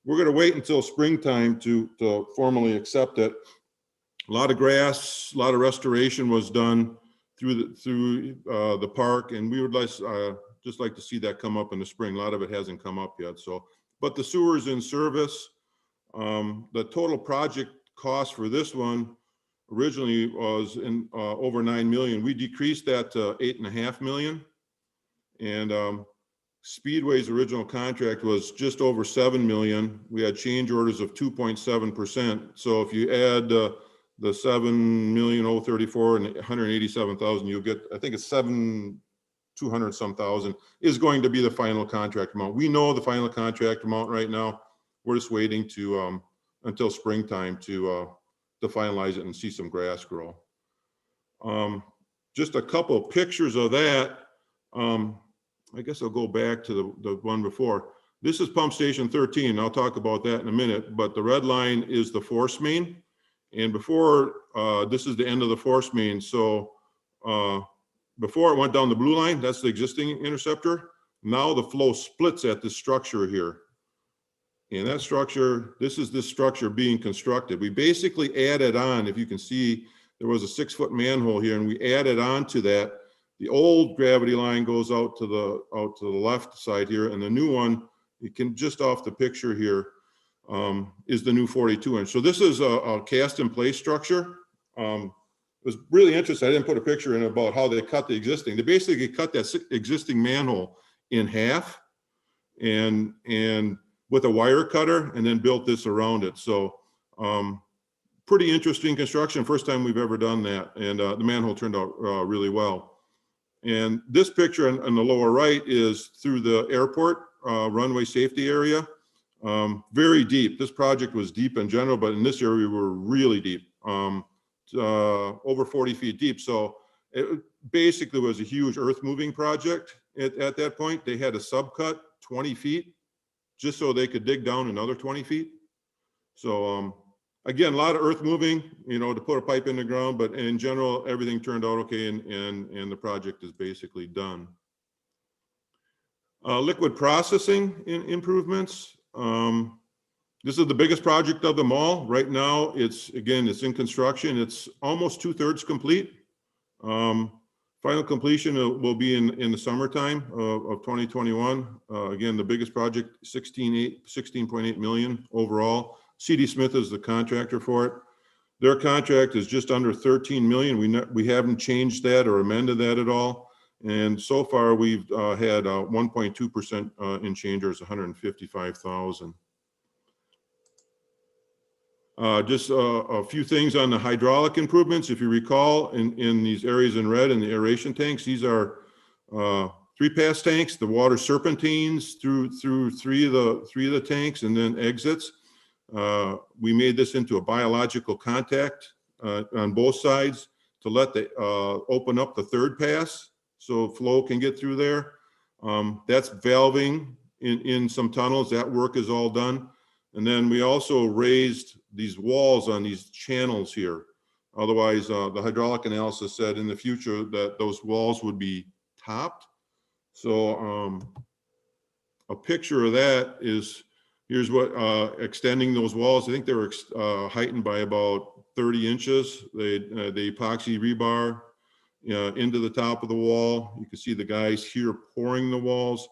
we're going to wait until springtime to formally accept it. A lot of grass, a lot of restoration was done through the park, and we would just like to see that come up in the spring. A lot of it hasn't come up yet. So, but the sewer is in service. The total project cost for this one originally was in over 9 million. We decreased that to 8.5 million. And Speedway's original contract was just over 7 million. We had change orders of 2.7%. So if you add the 7,034 and 187,000, you'll get, I think it's 200 some thousand is going to be the final contract amount. We know the final contract amount right now. We're just waiting to until springtime to finalize it and see some grass grow. Just a couple of pictures of that. I guess I'll go back to the one before. This is pump station 13. I'll talk about that in a minute, but the red line is the force main. And before, this is the end of the force main. So before it went down the blue line, that's the existing interceptor. Now the flow splits at this structure here. And that structure, this is this structure being constructed. We basically added on, if you can see, there was a 6-foot manhole here, and we added on to that. The old gravity line goes out to the left side here, and the new one, you can just off the picture here, is the new 42-inch. So this is a cast in place structure. It was really interesting. I didn't put a picture in about how they cut the existing. They basically cut that existing manhole in half and with a wire cutter, and then built this around it. So pretty interesting construction. First time we've ever done that. And the manhole turned out really well. And this picture on the lower right is through the airport runway safety area. Very deep. This project was deep in general, but in this area we were really deep, over 40 feet deep. So it basically was a huge earth moving project at that point. They had a subcut 20 feet just so they could dig down another 20 feet. So again, a lot of earth moving, to put a pipe in the ground, but in general, everything turned out okay, and the project is basically done. Liquid processing improvements. This is the biggest project of them all. Right now, it's in construction. It's almost 2/3 complete. Final completion will be in the summertime of 2021. Again, the biggest project, 16.8 million overall. CED Smith is the contractor for it. Their contract is just under 13 million. We haven't changed that or amended that at all. And so far we've had 1.2% in change orders, 155,000. Just a few things on the hydraulic improvements. If you recall, in these areas in red in the aeration tanks, these are 3-pass tanks. The water serpentines through three of the tanks and then exits. We made this into a biological contact on both sides to let open up the 3rd pass so flow can get through there. That's valving in some tunnels. That work is all done. And then we also raised these walls on these channels here. Otherwise, the hydraulic analysis said in the future that those walls would be topped. So a picture of that is, here's what extending those walls. I think they were heightened by about 30 inches. The epoxy rebar into the top of the wall. You can see the guys here pouring the walls.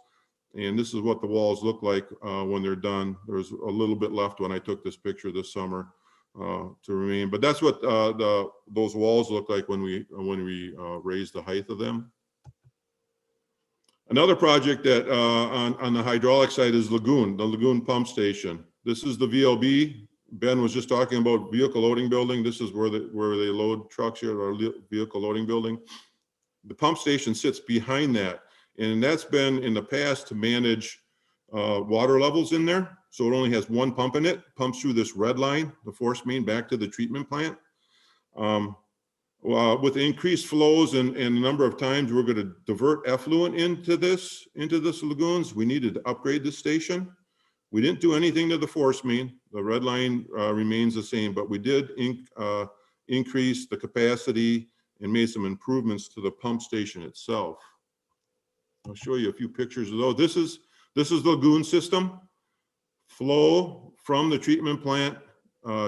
And this is what the walls look like when they're done. There's a little bit left when I took this picture this summer to remain. But that's what those walls look like when we raise the height of them. Another project that on the hydraulic side is the Lagoon pump station. This is the VLB. Ben was just talking about vehicle loading building. This is where they load trucks here, our vehicle loading building. The pump station sits behind that. And that's been in the past to manage water levels in there. So it only has one pump in it, pumps through this red line, the force main back to the treatment plant. With increased flows and the number of times we're going to divert effluent into this lagoons, we needed to upgrade the station. We didn't do anything to the force main. The red line remains the same, but we did increase the capacity and made some improvements to the pump station itself. I'll show you a few pictures of those. This is the lagoon system. flow from the treatment plant,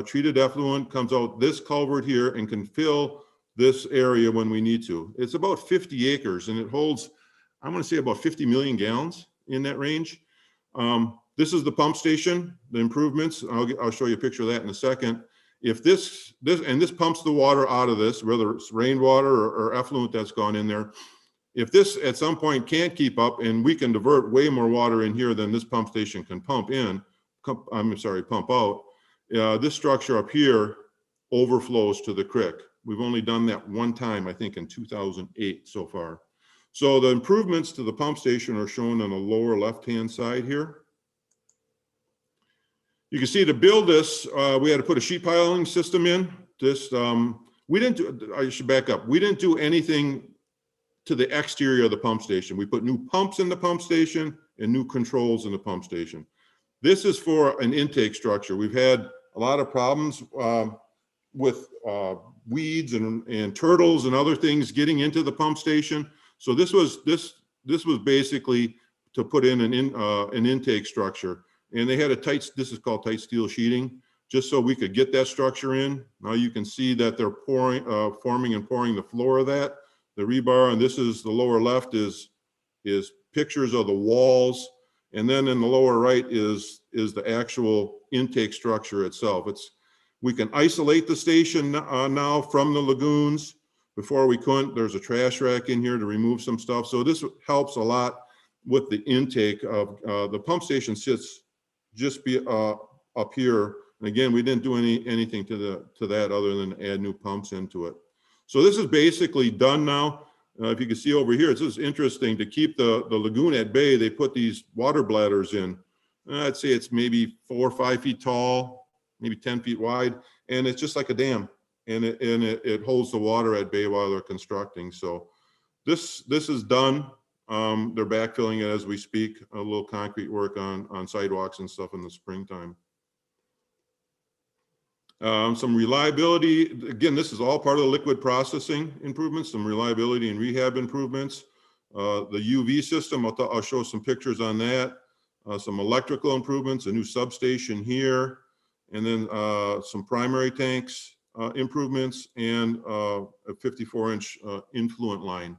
treated effluent comes out this culvert here and can fill this area when we need to. It's about 50 acres and it holds, I'm going to say about 50 million gallons in that range. This is the pump station, the improvements. I'll show you a picture of that in a second. If this pumps the water out of this, whether it's rainwater or effluent that's gone in there. If this at some point can't keep up and we can divert way more water in here than this pump station can pump out, this structure up here overflows to the creek. We've only done that one time, I think in 2008 so far. So the improvements to the pump station are shown on the lower left-hand side here. You can see to build this, we had to put a sheet piling system in. I should back up. We didn't do anything to the exterior of the pump station. We put new pumps in the pump station and new controls in the pump station. This is for an intake structure. We've had a lot of problems with weeds and turtles and other things getting into the pump station. So this was basically to put in an intake structure. And they had this is called tight steel sheeting, just so we could get that structure in. Now you can see that they're forming and pouring the floor of that, the rebar, and this is the lower left is pictures of the walls. And then in the lower right is the actual intake structure itself. We can isolate the station now from the lagoons. Before we couldn't. There's a trash rack in here to remove some stuff. So this helps a lot with the intake of the pump station sits just up here. And again, we didn't do anything to that other than add new pumps into it. So this is basically done now. If you can see over here, it's just interesting to keep the lagoon at bay. They put these water bladders in. I'd say it's maybe 4 or 5 feet tall, maybe 10 feet wide, and it's just like a dam. And it holds the water at bay while they're constructing. So this is done. They're backfilling it as we speak, a little concrete work on sidewalks and stuff in the springtime. Some reliability, again, this is all part of the liquid processing improvements, some reliability and rehab improvements. The UV system, I'll show some pictures on that. Some electrical improvements, a new substation here, and then some primary tanks improvements and a 54-inch influent line.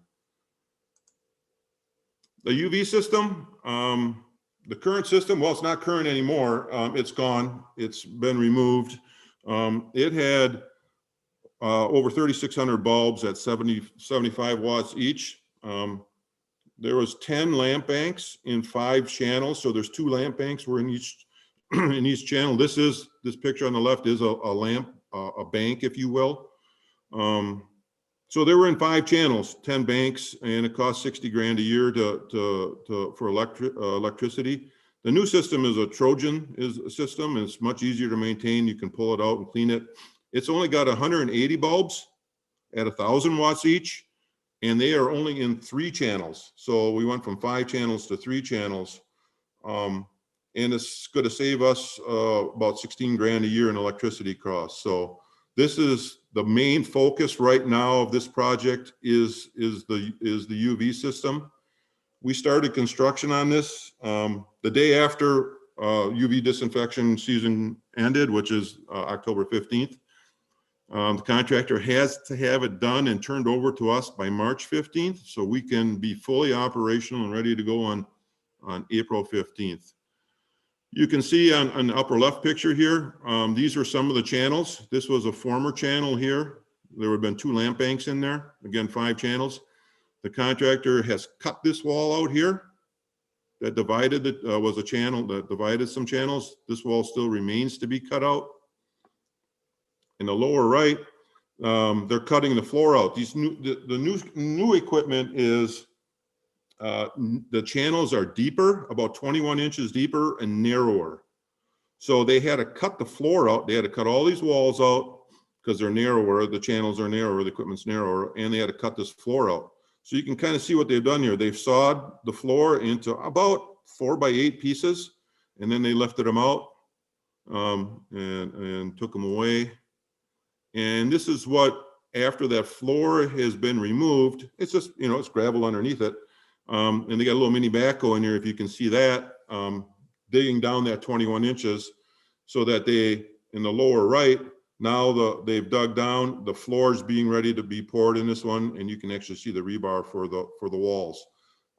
The UV system, the current system, well, it's not current anymore. It's gone. It's been removed. It had over 3,600 bulbs at 75 watts each. There was 10 lamp banks in 5 channels. So there's 2 lamp banks were in each channel. This picture on the left is a lamp, a bank, if you will. So they were in 5 channels, 10 banks, and it cost 60 grand a year for electricity. The new system is a Trojan system, and it's much easier to maintain. You can pull it out and clean it. It's only got 180 bulbs at 1,000 watts each, and they are only in 3 channels. So we went from 5 channels to 3 channels. And it's going to save us about 16 grand a year in electricity costs. So this is the main focus right now of this project is the UV system. We started construction on this the day after UV disinfection season ended, which is October 15th. The contractor has to have it done and turned over to us by March 15th, so we can be fully operational and ready to go on April 15th. You can see on the upper left picture here, these are some of the channels. This was a former channel here. There would have been 2 lamp banks in there, again, 5 channels. The contractor has cut this wall out here that divided, was a channel that divided some channels. This wall still remains to be cut out. In the lower right, they're cutting the floor out. The new equipment is, the channels are deeper, about 21 inches deeper and narrower. So they had to cut the floor out. They had to cut all these walls out because they're narrower. The channels are narrower, the equipment's narrower, and they had to cut this floor out. So you can kind of see what they've done here. They've sawed the floor into about 4 by 8 pieces, and then they lifted them out and took them away. And this is what, after that floor has been removed, it's just, it's gravel underneath it. And they got a little mini backhoe in here, if you can see that. digging down that 21 inches so that they, in the lower right, now they've dug down, the floor is being ready to be poured in this one, and you can actually see the rebar for the walls.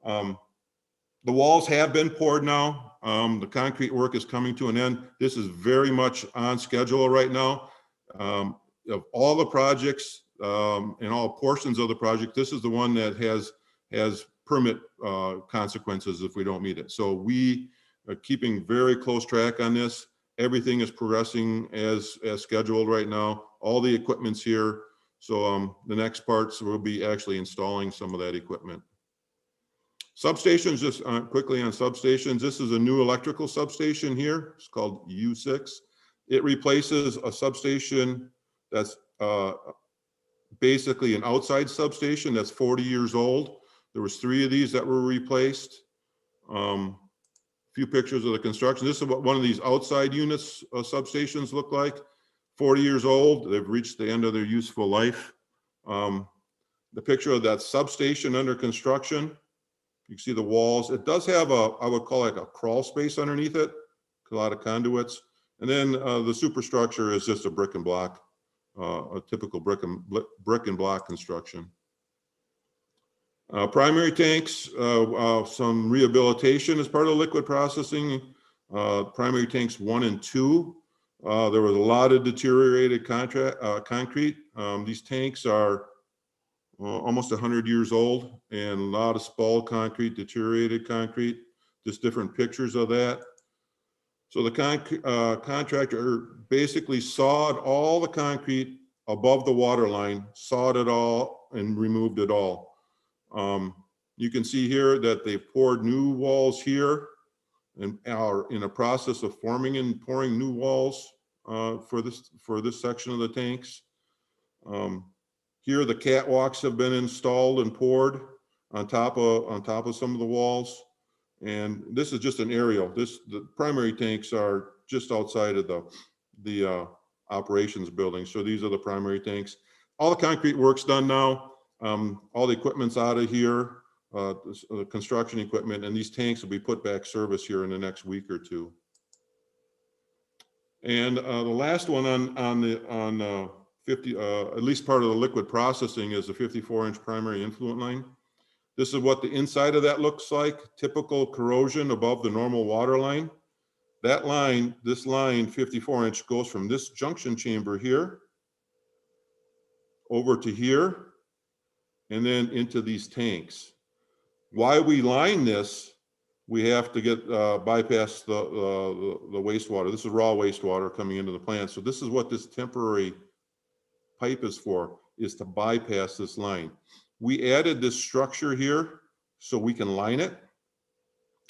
The walls have been poured now. The concrete work is coming to an end. This is very much on schedule right now. Of all the projects and all portions of the project, this is the one that has permit consequences if we don't meet it. So we are keeping very close track on this. Everything is progressing as scheduled right now. All the equipment's here. So the next parts will be actually installing some of that equipment. Substations, just quickly on substations. This is a new electrical substation here. It's called U6. It replaces a substation that's basically an outside substation that's 40 years old. There was 3 of these that were replaced. Few pictures of the construction. This is what one of these outside units substations look like. 40 years old. They've reached the end of their useful life. The picture of that substation under construction. You can see the walls. It does have I would call it a crawl space underneath it. A lot of conduits. And then the superstructure is just a brick and block, a typical brick and block construction. Primary tanks, some rehabilitation as part of liquid processing. Primary tanks 1 and 2. There was a lot of deteriorated concrete. These tanks are almost 100 years old, and a lot of spalled concrete, deteriorated concrete, just different pictures of that. So the contractor basically sawed all the concrete above the water line, sawed it all and removed it all. You can see here that they poured new walls here and are in a process of forming and pouring new walls for this section of the tanks. Here the catwalks have been installed and poured on top of some of the walls. And this is just an aerial. The primary tanks are just outside of the operations building. So these are the primary tanks. All the concrete work's done now. All the equipment's out of here, the construction equipment, and these tanks will be put back service here in the next week or 2. And the last one on 50, at least part of the liquid processing, is the 54-inch primary influent line. This is what the inside of that looks like. Typical corrosion above the normal water line. That line, this line, 54-inch, goes from this junction chamber here over to here, and then into these tanks. Why we line this, we have to get bypass the wastewater. This is raw wastewater coming into the plant. So this is what this temporary pipe is for, is to bypass this line. We added this structure here so we can line it.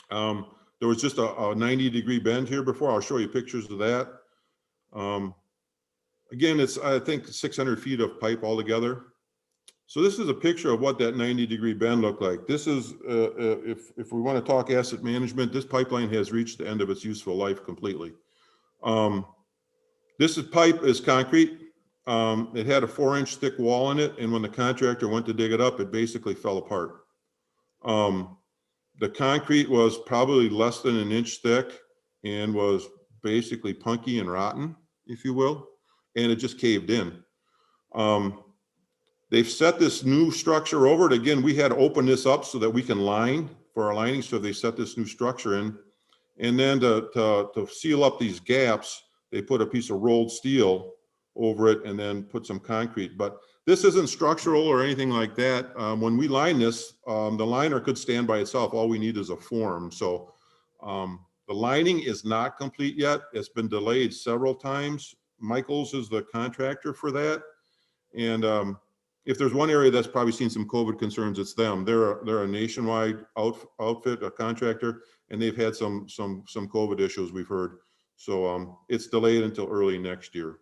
There was just a 90-degree bend here before. I'll show you pictures of that. Again, it's, I think, 600 feet of pipe altogether. So this is a picture of what that 90-degree bend looked like. This is, if we want to talk asset management, this pipeline has reached the end of its useful life completely. This pipe is concrete. It had a 4-inch thick wall in it, and when the contractor went to dig it up, it basically fell apart. The concrete was probably less than 1 inch thick and was basically punky and rotten, if you will, and it just caved in. They've set this new structure over it. Again, we had to open this up so that we can line for our lining, so they set this new structure in. And then to seal up these gaps, they put a piece of rolled steel over it and then put some concrete. But this isn't structural or anything like that. When we line this, the liner could stand by itself. All we need is a form. So the lining is not complete yet. It's been delayed several times. Michaels is the contractor for that. And if there's one area that's probably seen some COVID concerns, it's them. They're a nationwide outfit, a contractor, and they've had some COVID issues, we've heard. So it's delayed until early next year.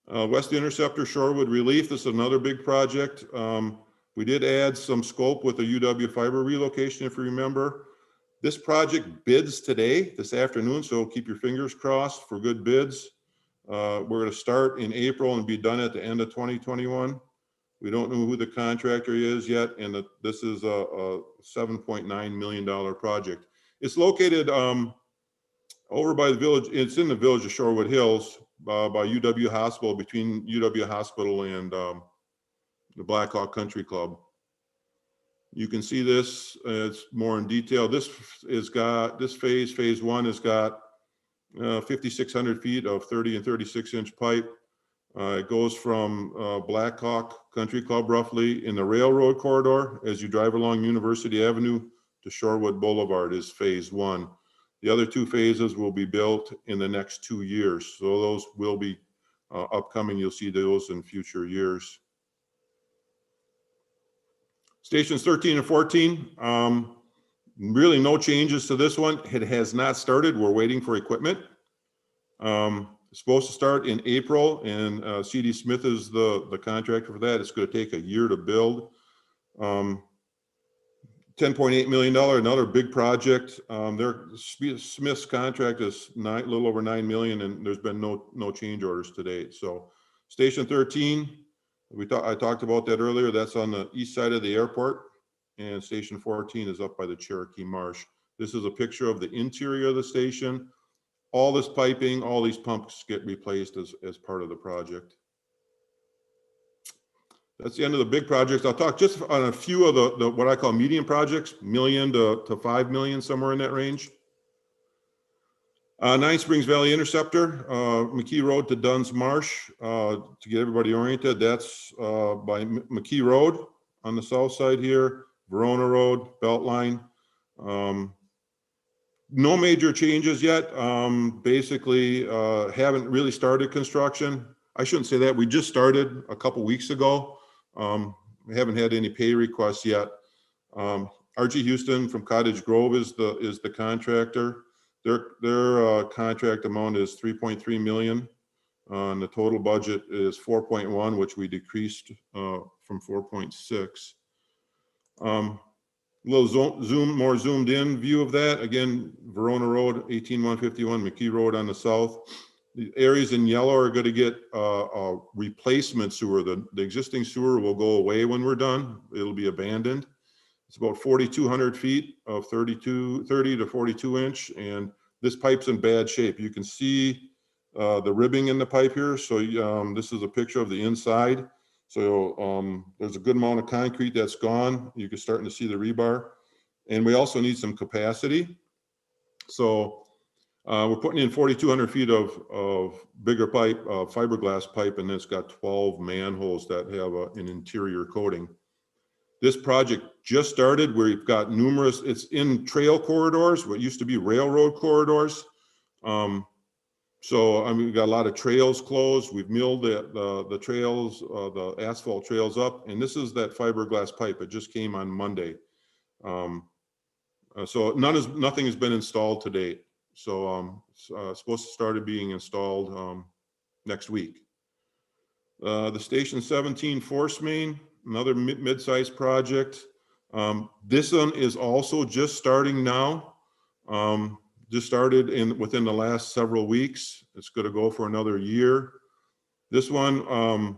West Interceptor Shorewood Relief, this is another big project. We did add some scope with the UW fiber relocation, if you remember. This project bids today, this afternoon, so keep your fingers crossed for good bids. We're going to start in April and be done at the end of 2021. We don't know who the contractor is yet, and this is a $7.9 million project. It's located over by the village. It's in the village of Shorewood Hills by UW Hospital, between UW Hospital and the Blackhawk Country Club. You can see this. It's more in detail. This phase one has got 5,600 feet of 30 and 36-inch pipe. It goes from Blackhawk Country Club roughly in the railroad corridor as you drive along University Avenue to Shorewood Boulevard is phase one. The other two phases will be built in the next 2 years. So those will be upcoming. You'll see those in future years. Stations 13 and 14, really no changes to this one. It has not started. We're waiting for equipment. It's supposed to start in April, and CED Smith is the contractor for that. It's going to take a year to build. $10.8 million, another big project. Smith's contract is a little over $9 million, and there's been no change orders to date. So Station 13, I talked about that earlier. That's on the east side of the airport, and Station 14 is up by the Cherokee Marsh. This is a picture of the interior of the station. All this piping, all these pumps get replaced as part of the project. That's the end of the big projects. I'll talk just on a few of the what I call medium projects, $1 million to 5 million, somewhere in that range. 9 Springs Valley Interceptor, McKee Road to Dunn's Marsh. To get everybody oriented, that's by McKee Road on the south side here, Verona Road, Beltline. No major changes yet. Basically, haven't really started construction. I shouldn't say that. We just started a couple weeks ago. We haven't had any pay requests yet. RG Houston from Cottage Grove is the contractor. Their contract amount is $3.3 million. And the total budget is 4.1, which we decreased from 4.6. Little more zoomed in view of that. Again, Verona Road, 18151, McKee Road on the south. The areas in yellow are going to get a replacement sewer. The existing sewer will go away when we're done. It'll be abandoned. It's about 4,200 feet of 30 to 42 inch, and this pipe's in bad shape. You can see the ribbing in the pipe here. So this is a picture of the inside. So there's a good amount of concrete that's gone. You can start to see the rebar. And we also need some capacity. So we're putting in 4,200 feet of bigger pipe, fiberglass pipe, and it's got 12 manholes that have an interior coating. This project just started. We've got numerous, it's in trail corridors, what used to be railroad corridors. So I mean, we've got a lot of trails closed. We've milled the trails, the asphalt trails up, and this is that fiberglass pipe. It just came on Monday. So nothing has been installed to date. So it's supposed to start being installed next week. The Station 17 force main, another mid-sized project. This one is also just starting now. Just started within the last several weeks. It's going to go for another year. This one,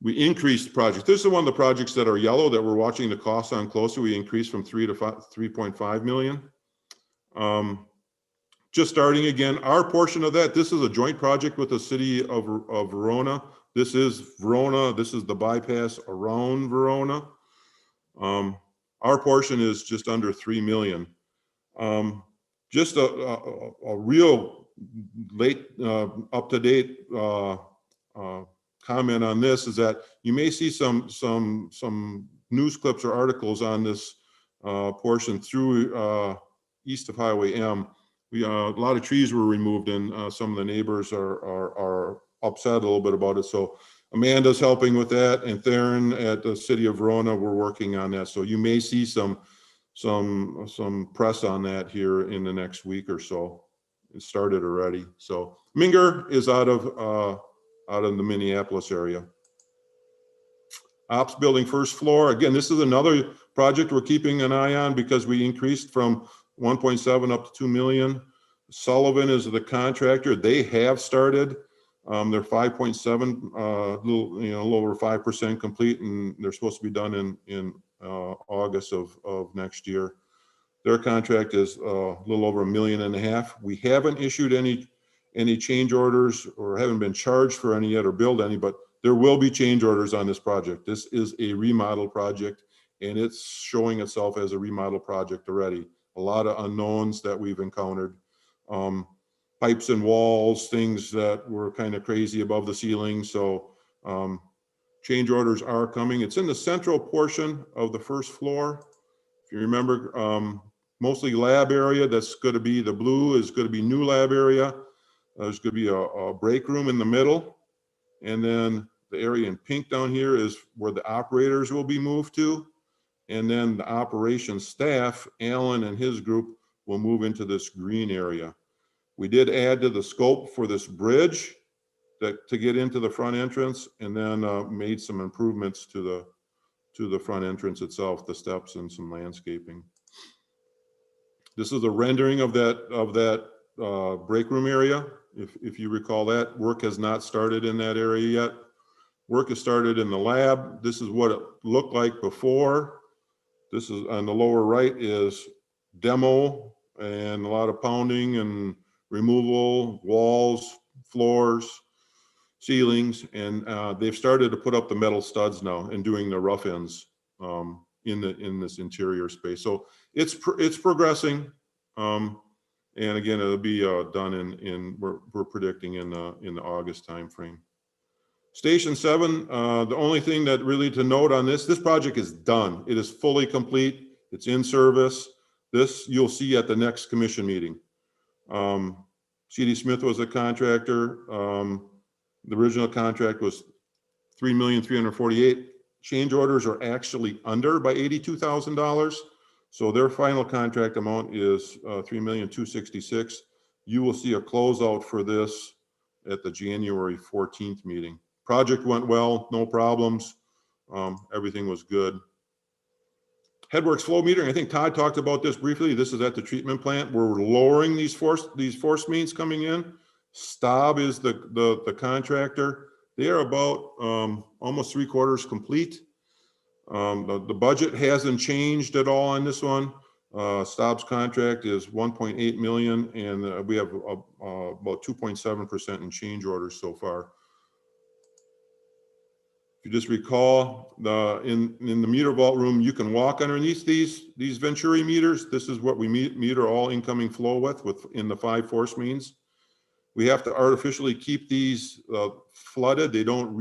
we increased project. This is one of the projects that are yellow that we're watching the costs on closer. We increased from 3 to 3.5 million. Just starting again, our portion of that, this is a joint project with the city of Verona. This is Verona. This is the bypass around Verona. Our portion is just under 3 million. Just a real late, up-to-date comment on this is that you may see some news clips or articles on this portion through east of Highway M. A lot of trees were removed, and some of the neighbors are upset a little bit about it. So Amanda's helping with that, and Theron at the city of Verona, we're working on that. So you may see some press on that here in the next week or so. It started already. So Minger is out of the Minneapolis area. Ops building first floor. Again, this is another project we're keeping an eye on because we increased from 1.7 up to 2 million. Sullivan is the contractor. They have started. They're 5.7, a little over 5% complete, and they're supposed to be done in August of next year. Their contract is a little over $1.5 million. We haven't issued any change orders or haven't been charged for any yet or billed any, but there will be change orders on this project. This is a remodel project, and it's showing itself as a remodel project already. A lot of unknowns that we've encountered. Pipes and walls, things that were kind of crazy above the ceiling. So change orders are coming. It's in the central portion of the first floor. If you remember, mostly lab area. That's going to be the blue is going to be new lab area. There's going to be a break room in the middle. And then the area in pink down here is where the operators will be moved to. And then the operations staff, Alan and his group, will move into this green area. We did add to the scope for this bridge to get into the front entrance, and then made some improvements to the front entrance itself, the steps and some landscaping. This is a rendering of that break room area. If you recall that, work has not started in that area yet. Work has started in the lab. This is what it looked like before. This is on the lower right is demo and a lot of pounding and removal, walls, floors, ceilings, and they've started to put up the metal studs now and doing the rough ends in this interior space. So it's progressing, and again, it'll be done we're predicting in the August timeframe. Station 7, the only thing that really to note on this project is done. It is fully complete. It's in service. This you'll see at the next commission meeting. CED Smith was a contractor. The original contract was $3,348,000. Change orders are actually under by $82,000. So their final contract amount is $3,266,000. You will see a closeout for this at the January 14th meeting. Project went well, no problems. Everything was good. Headworks flow metering, I think Todd talked about this briefly. This is at the treatment plant. We're lowering these force mains coming in. Staub is the contractor. They are about almost 3/4 complete. The budget hasn't changed at all on this one. Staub's contract is $1.8 million, and we have about 2.7% in change orders so far. If you just recall, in the meter vault room, you can walk underneath these Venturi meters. This is what we meter all incoming flow within the 5 force mains. We have to artificially keep these flooded. They don't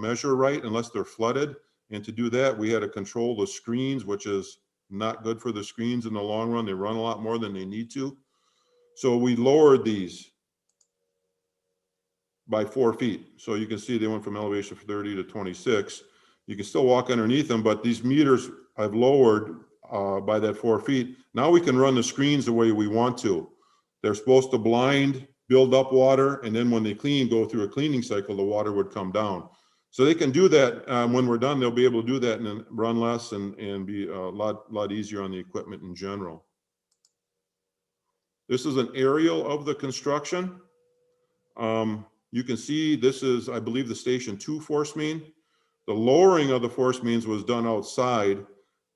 measure right unless they're flooded. And to do that, we had to control the screens, which is not good for the screens in the long run. They run a lot more than they need to. So we lowered these by 4 feet. So you can see they went from elevation 30 to 26. You can still walk underneath them, but these meters I've lowered by that 4 feet. Now we can run the screens the way we want to. They're supposed to blind, build up water, and then when they clean, go through a cleaning cycle, the water would come down. So they can do that when we're done. They'll be able to do that and then run less and be a lot easier on the equipment in general. This is an aerial of the construction. You can see this is, I believe, the Station 2 force main. The lowering of the force mains was done outside.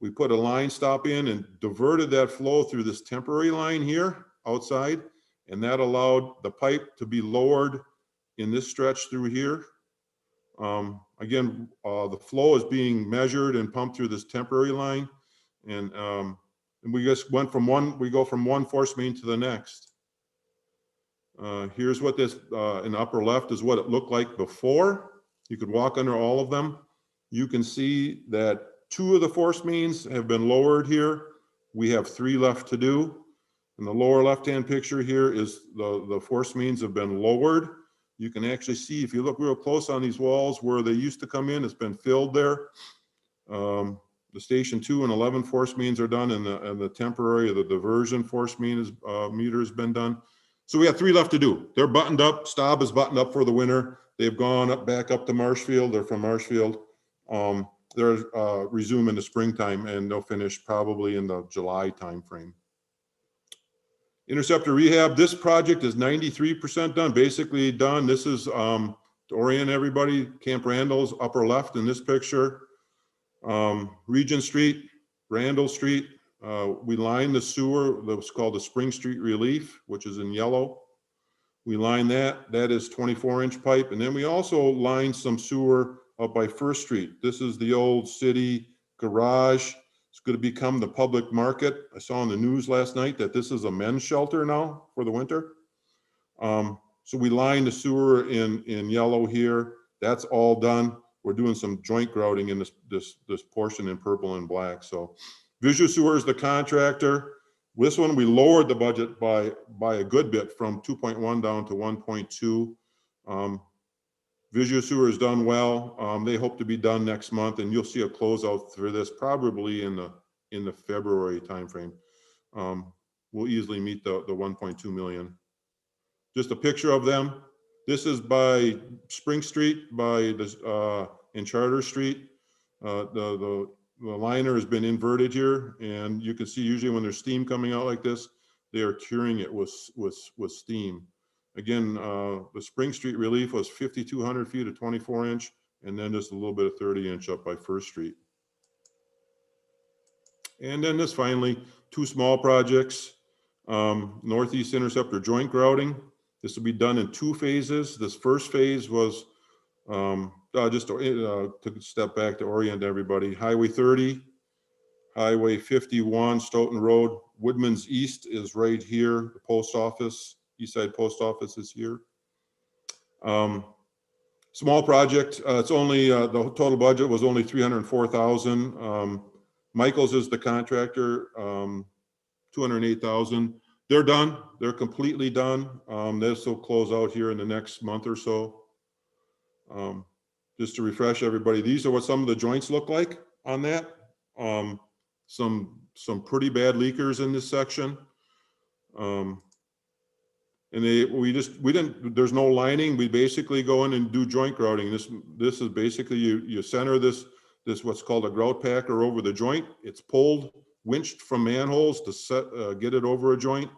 We put a line stop in and diverted that flow through this temporary line here outside, and that allowed the pipe to be lowered in this stretch through here. Again, the flow is being measured and pumped through this temporary line, and we just went from we go from one force main to the next. Here's what this in the upper left is what it looked like before. You could walk under all of them. You can see that 2 of the force mains have been lowered here. We have 3 left to do. In the lower left-hand picture here is the force mains have been lowered. You can actually see, if you look real close on these walls where they used to come in, it's been filled there. The Station 2 and 11 force mains are done, and the temporary, the diversion force main meter has been done. So we have 3 left to do. They're buttoned up. Staub is buttoned up for the winter. They've gone back up to Marshfield. They're from Marshfield. They're resume in the springtime, and they'll finish probably in the July timeframe. Interceptor rehab, this project is 93% done, basically done. This is, to orient everybody, Camp Randall's upper left in this picture. Regent Street, Randall Street, we lined the sewer that was called the Spring Street Relief, which is in yellow. We lined that, that is 24-inch pipe. And then we also lined some sewer up by First Street. This is the old city garage. It's going to become the public market. I saw on the news last night that this is a men's shelter now for the winter. So we lined the sewer in yellow here. That's all done. We're doing some joint grouting in this portion in purple and black. So Visual Sewer is the contractor. This one, we lowered the budget by a good bit from 2.1 down to 1.2. Visual Sewer has done well. They hope to be done next month, and you'll see a closeout for this probably in the February timeframe. We'll easily meet the 1.2 million. Just a picture of them. This is by Spring Street, by in Charter Street. The liner has been inverted here, and you can see usually when there's steam coming out like this, they are curing it with steam. Again, the Spring Street relief was 5,200 feet of 24-inch, and then just a little bit of 30-inch up by First Street. And then this finally, two small projects, Northeast Interceptor joint grouting. This will be done in two phases. This first phase was, just took a step back to orient everybody. Highway 30, Highway 51, Stoughton Road, Woodman's East is right here. The post office, East Side Post Office is here. Small project. It's only, the total budget was only 304,000. Michaels is the contractor, 208,000. They're done. They're completely done. This will close out here in the next month or so. Just to refresh everybody, these are what some of the joints look like on that. Some pretty bad leakers in this section. And there's no lining. We basically go in and do joint grouting. This is basically you center this what's called a grout packer over the joint. It's pulled, winched from manholes to get it over a joint.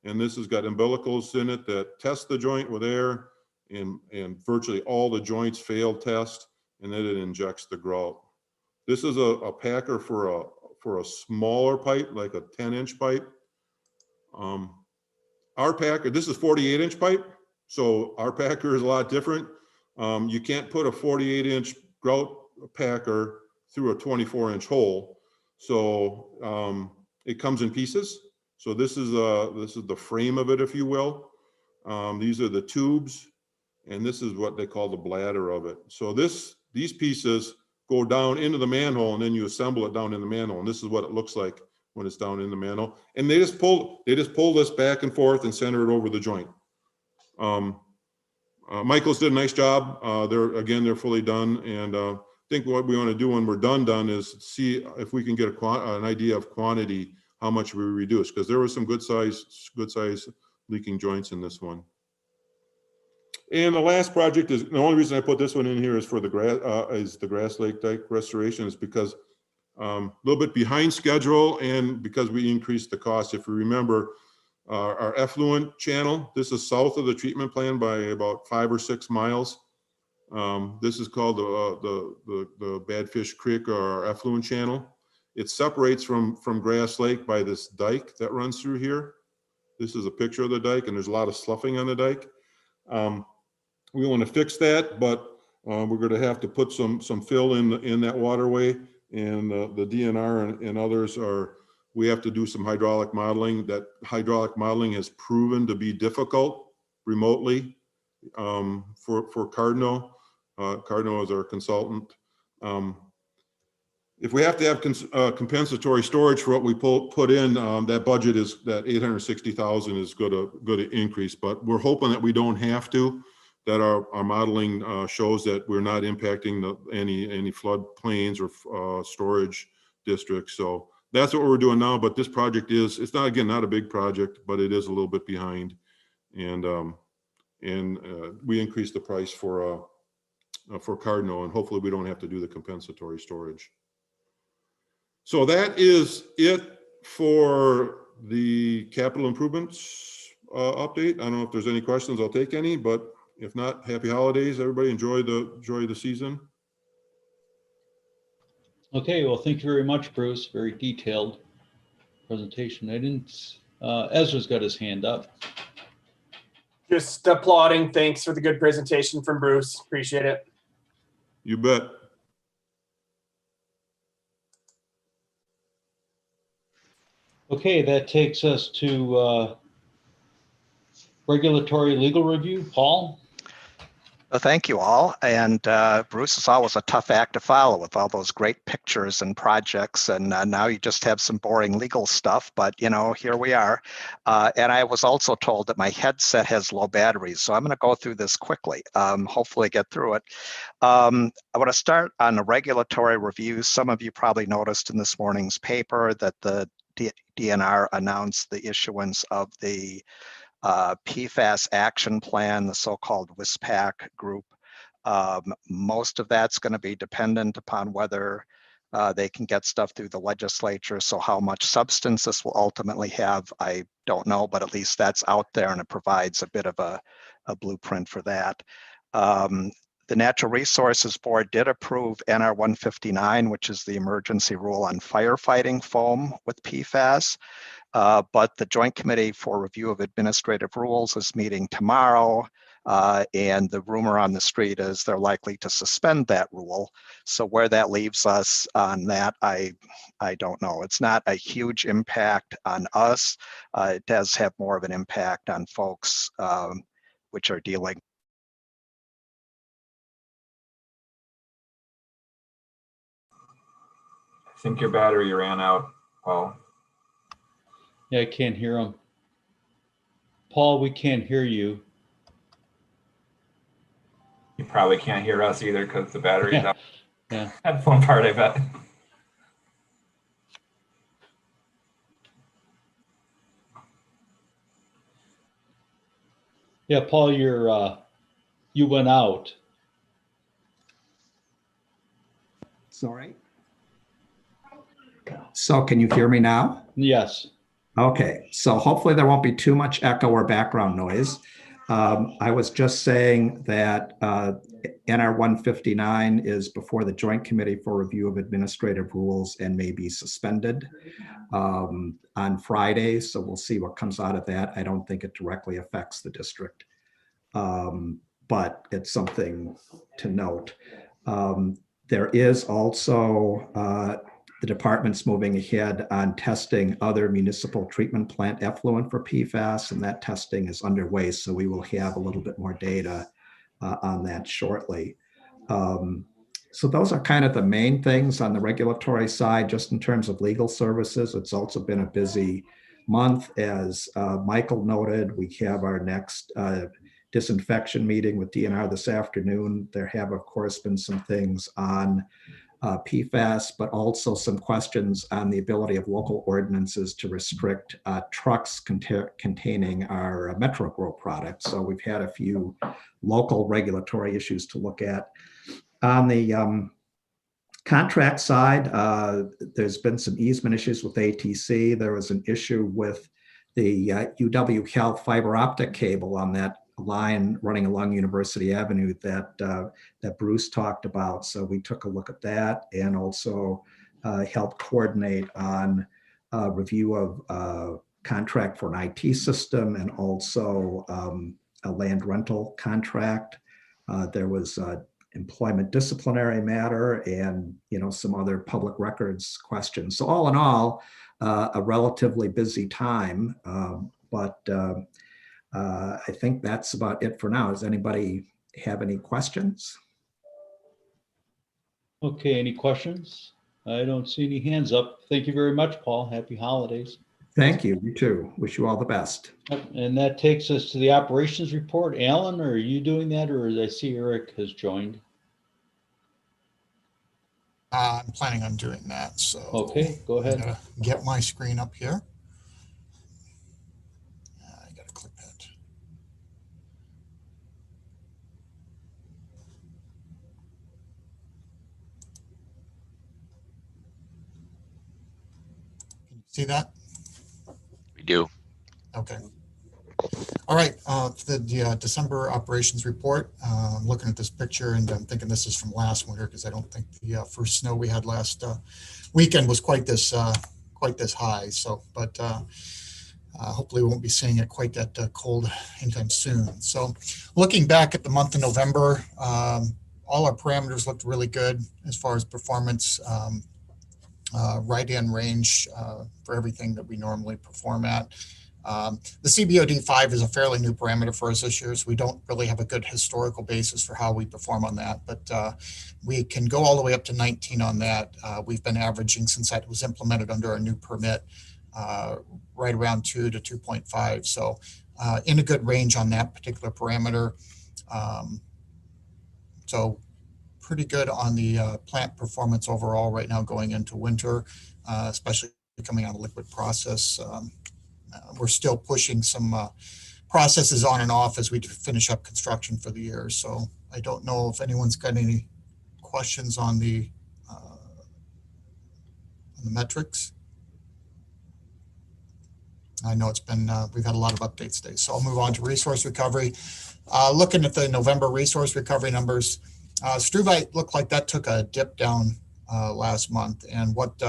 And this has got umbilicals in it that test the joint with air, and virtually all the joints fail test, and then it injects the grout. This is a packer for a smaller pipe, like a 10-inch pipe. Our packer, this is 48-inch pipe, so our packer is a lot different. You can't put a 48-inch grout packer through a 24-inch hole, so it comes in pieces. So this is the frame of it, if you will. These are the tubes, and this is what they call the bladder of it. So these pieces go down into the manhole, and then you assemble it down in the manhole, and this is what it looks like when it's down in the manhole. And they just pull this back and forth and center it over the joint. Michael's did a nice job. They're fully done, and I think what we want to do when we're done is see if we can get an idea of quantity, how much we reduce, because there were some good size leaking joints in this one. And the last project is, the only reason I put this one in here is for the Grass Lake Dike restoration, is because a little bit behind schedule, and because we increased the cost. If you remember, our effluent channel, this is south of the treatment plant by about 5 or 6 miles. This is called the Badfish Creek, or our effluent channel. It separates from Grass Lake by this dike that runs through here. This is a picture of the dike, and there's a lot of sloughing on the dike. We want to fix that, but we're going to have to put some fill in that waterway, and the DNR and others we have to do some hydraulic modeling. That hydraulic modeling has proven to be difficult remotely for Cardinal. Cardinal is our consultant. If we have to have compensatory storage for what we put in, that budget is that 860,000 is going to increase, but we're hoping that we don't have to. That our modeling shows that we're not impacting any flood plains or storage districts. So that's what we're doing now. But this project it's not a big project, but it is a little bit behind, and we increased the price for Cardinal, and hopefully we don't have to do the compensatory storage. So that is it for the capital improvements update. I don't know if there's any questions. I'll take any, but if not, happy holidays. Everybody enjoy the season. Okay, well, thank you very much, Bruce. Very detailed presentation. I didn't, Ezra's got his hand up. Just applauding. Thanks for the good presentation from Bruce. Appreciate it. You bet. Okay, that takes us to regulatory legal review. Paul? Well, thank you all. And Bruce is always a tough act to follow with all those great pictures and projects. And now you just have some boring legal stuff, but you know, here we are. And I was also told that my headset has low batteries. So I'm going to go through this quickly, hopefully get through it. I want to start on the regulatory review. Some of you probably noticed in this morning's paper that the DNR announced the issuance of the PFAS action plan, the so-called WISPAC group. Most of that's going to be dependent upon whether they can get stuff through the legislature. So how much substance this will ultimately have, I don't know, but at least that's out there and it provides a bit of a blueprint for that. The Natural Resources Board did approve NR 159, which is the emergency rule on firefighting foam with PFAS. But the Joint Committee for Review of Administrative Rules is meeting tomorrow, and the rumor on the street is they're likely to suspend that rule. So where that leaves us on that, I don't know. It's not a huge impact on us. It does have more of an impact on folks which are dealing. I think your battery ran out, Paul. Yeah, I can't hear him. Paul, we can't hear you. You probably can't hear us either because the battery's out. Yeah. Headphone part, I bet. Yeah, Paul, you went out. It's all right. So can you hear me now? Yes. Okay, so hopefully there won't be too much echo or background noise. I was just saying that NR 159 is before the Joint Committee for Review of Administrative Rules and may be suspended on Friday. So we'll see what comes out of that. I don't think it directly affects the district, but it's something to note. There is also the department's moving ahead on testing other municipal treatment plant effluent for PFAS, and that testing is underway. So we will have a little bit more data on that shortly. So those are kind of the main things on the regulatory side. Just in terms of legal services, it's also been a busy month. As Michael noted, we have our next disinfection meeting with DNR this afternoon. There have, of course, been some things on PFAS, but also some questions on the ability of local ordinances to restrict trucks containing our Metro-Gro products. So we've had a few local regulatory issues to look at. On the contract side, there's been some easement issues with ATC. There was an issue with the UW Health fiber optic cable on that line running along University Avenue that Bruce talked about. So we took a look at that and also helped coordinate on review of contract for an IT system and also a land rental contract. There was employment disciplinary matter and some other public records questions. So all in all, a relatively busy time, but I think that's about it for now. Does anybody have any questions? Okay, any questions? I don't see any hands up. Thank you very much, Paul. Happy holidays. Thank you. You too. Wish you all the best. And that takes us to the operations report. Alan, are you doing that, or I see Eric has joined? I'm planning on doing that. So okay, go ahead. I'm gonna get my screen up here. I gotta click that. Can you see that? We Okay. All right, the December operations report. I'm looking at this picture and I'm thinking this is from last winter because I don't think the first snow we had last weekend was quite this high. So, but hopefully we won't be seeing it quite that cold anytime soon. So, looking back at the month of November, all our parameters looked really good as far as performance. Right in range for everything that we normally perform at. The CBOD5 is a fairly new parameter for us this year, so we don't really have a good historical basis for how we perform on that, but we can go all the way up to 19 on that. We've been averaging since that was implemented under our new permit, right around 2 to 2.5. So in a good range on that particular parameter. So pretty good on the plant performance overall right now going into winter, especially coming out of liquid process. We're still pushing some processes on and off as we finish up construction for the year. So I don't know if anyone's got any questions on the metrics. I know it's been, we've had a lot of updates today. So I'll move on to resource recovery. Looking at the November resource recovery numbers, struvite looked like that took a dip down last month. And what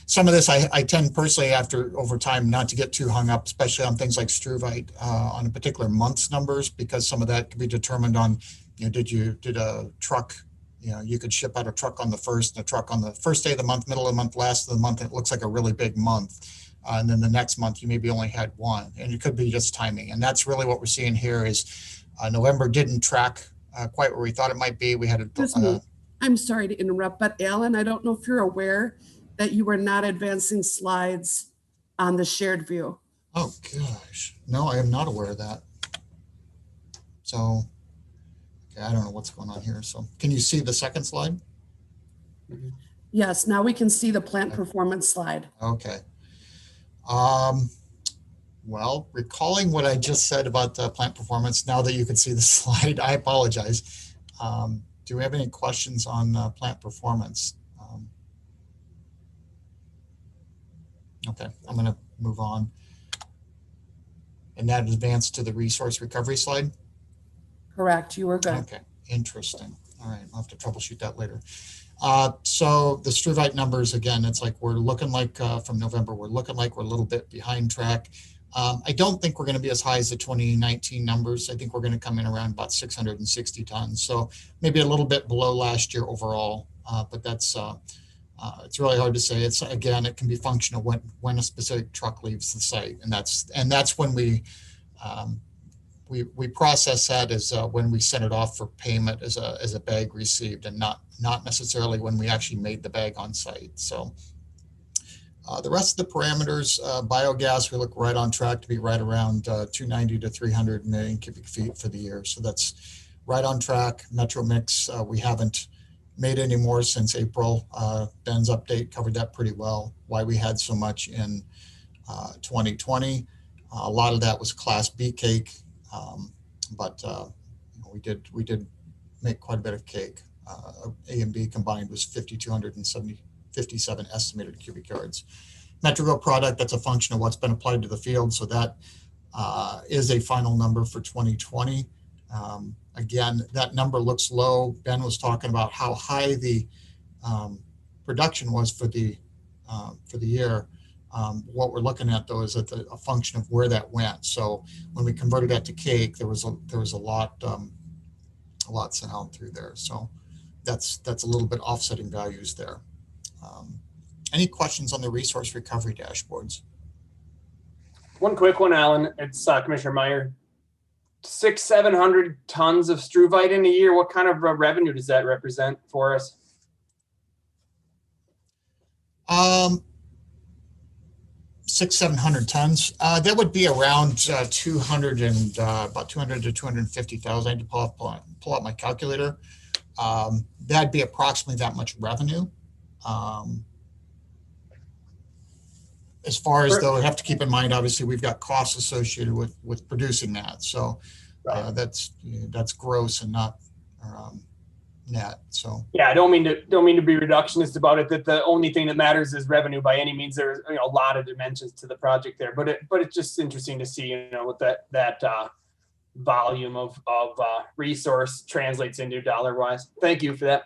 some of this, I tend personally over time not to get too hung up, especially on things like struvite on a particular month's numbers, because some of that can be determined on, did a truck, you could ship out a truck on the first, and a truck on the first day of the month, middle of the month, last of the month, it looks like a really big month. And then the next month you maybe only had one, and it could be just timing. And that's really what we're seeing here is November didn't track quite where we thought it might be. We had a I'm sorry to interrupt, but Alan, I don't know if you're aware that you were not advancing slides on the shared view. Oh gosh, no, I am not aware of that. So, okay, I don't know what's going on here. So can you see the second slide? Yes, now we can see the plant performance slide. Okay. Well, recalling what I just said about plant performance, now that you can see the slide, I apologize. Do we have any questions on plant performance? Okay, I'm going to move on. And that advanced to the resource recovery slide? Correct, you were good. Okay, interesting. All right, I'll have to troubleshoot that later. So the struvite numbers, again, it's like we're looking like from November, we're looking like we're a little bit behind track. I don't think we're going to be as high as the 2019 numbers. I think we're going to come in around about 660 tons. So maybe a little bit below last year overall, but that's it's really hard to say. It's again, it can be functional when a specific truck leaves the site, and that's when we process that as when we send it off for payment as a bag received, and not necessarily when we actually made the bag on site. So. The rest of the parameters, biogas, we look right on track to be right around 290 to 300 million cubic feet for the year. So that's right on track. Metro mix, we haven't made any more since April. Ben's update covered that pretty well, why we had so much in 2020. A lot of that was Class B cake, but we did make quite a bit of cake. A and B combined was 5,257 estimated cubic yards. Metrogo product, that's a function of what's been applied to the field. So that is a final number for 2020. Again, that number looks low. Ben was talking about how high the production was for the year. What we're looking at though is a function of where that went. So when we converted that to cake, there was a lot sent out through there. So that's a little bit offsetting values there. Any questions on the resource recovery dashboards? One quick one, Alan. It's Commissioner Meyer. 600-700 tons of struvite in a year. What kind of revenue does that represent for us? 600-700 tons. That would be around 200 about 200 to 250,000. I had to pull out my calculator. That'd be approximately that much revenue. As far as though, we have to keep in mind, obviously, we've got costs associated with producing that. So that's gross and not net. So yeah, I don't mean to be reductionist about it, that the only thing that matters is revenue by any means. There's a lot of dimensions to the project there, but it's just interesting to see, what that volume of resource translates into dollar wise. Thank you for that.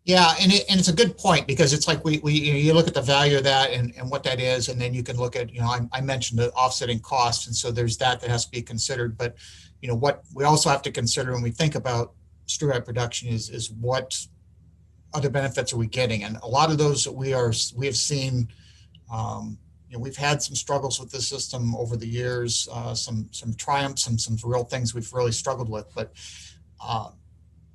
yeah, and it's a good point, because it's like you look at the value of that and what that is, and then you can look at, I mentioned the offsetting costs, and so there's that has to be considered. But what we also have to consider when we think about screw pipe production is what other benefits are we getting, and a lot of those that we have seen. We've had some struggles with the system over the years, some triumphs and some real things we've really struggled with, but.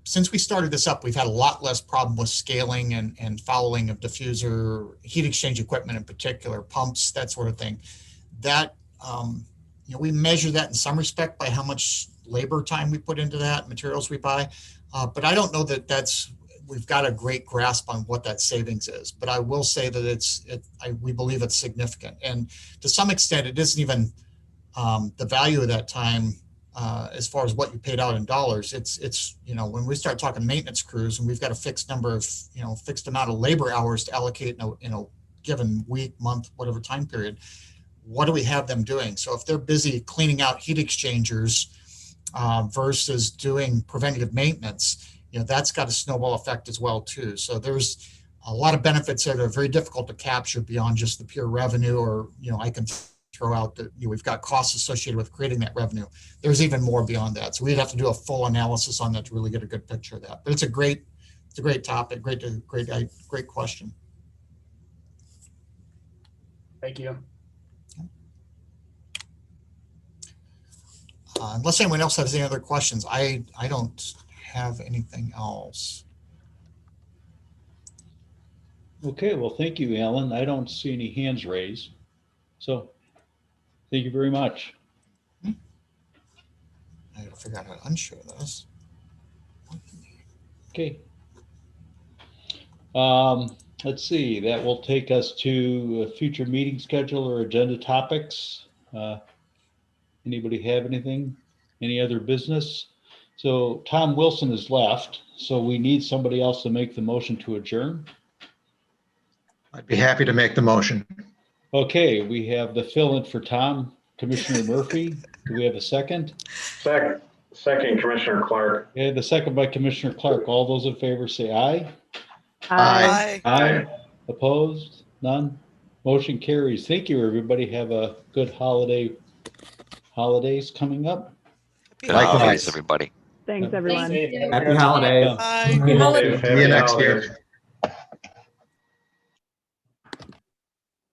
Since we started this up, we've had a lot less problem with scaling and fouling of diffuser, heat exchange equipment in particular, pumps, that sort of thing. That, we measure that in some respect by how much labor time we put into that, materials we buy. But I don't know that we've got a great grasp on what that savings is. But I will say that we believe it's significant. And to some extent, it isn't even the value of that time. As far as what you paid out in dollars, it's when we start talking maintenance crews and we've got a fixed number of fixed amount of labor hours to allocate in a given week, month, whatever time period, what do we have them doing? So if they're busy cleaning out heat exchangers versus doing preventative maintenance, that's got a snowball effect as well too. So there's a lot of benefits that are very difficult to capture beyond just the pure revenue, or I can throw out that we've got costs associated with creating that revenue. There's even more beyond that. So we'd have to do a full analysis on that to really get a good picture of that. But it's a great topic, great question. Thank you. Unless anyone else has any other questions, I don't have anything else. Okay, well, thank you, Alan. I don't see any hands raised. So thank you very much. I gotta figure out how to unshow this. Okay. Let's see, that will take us to a future meeting schedule or agenda topics. Anybody have anything? Any other business? So Tom Wilson is left, so we need somebody else to make the motion to adjourn. I'd be happy to make the motion. Okay, we have the fill-in for Tom, Commissioner Murphy. Do we have a second? Second, Commissioner Clark. Yeah, the second by Commissioner Clark. All those in favor say aye. Aye. Aye. Opposed? None? Motion carries. Thank you, everybody. Have a good holidays coming up. Good holidays, everybody. Thanks, everyone. Happy holidays. See you next year.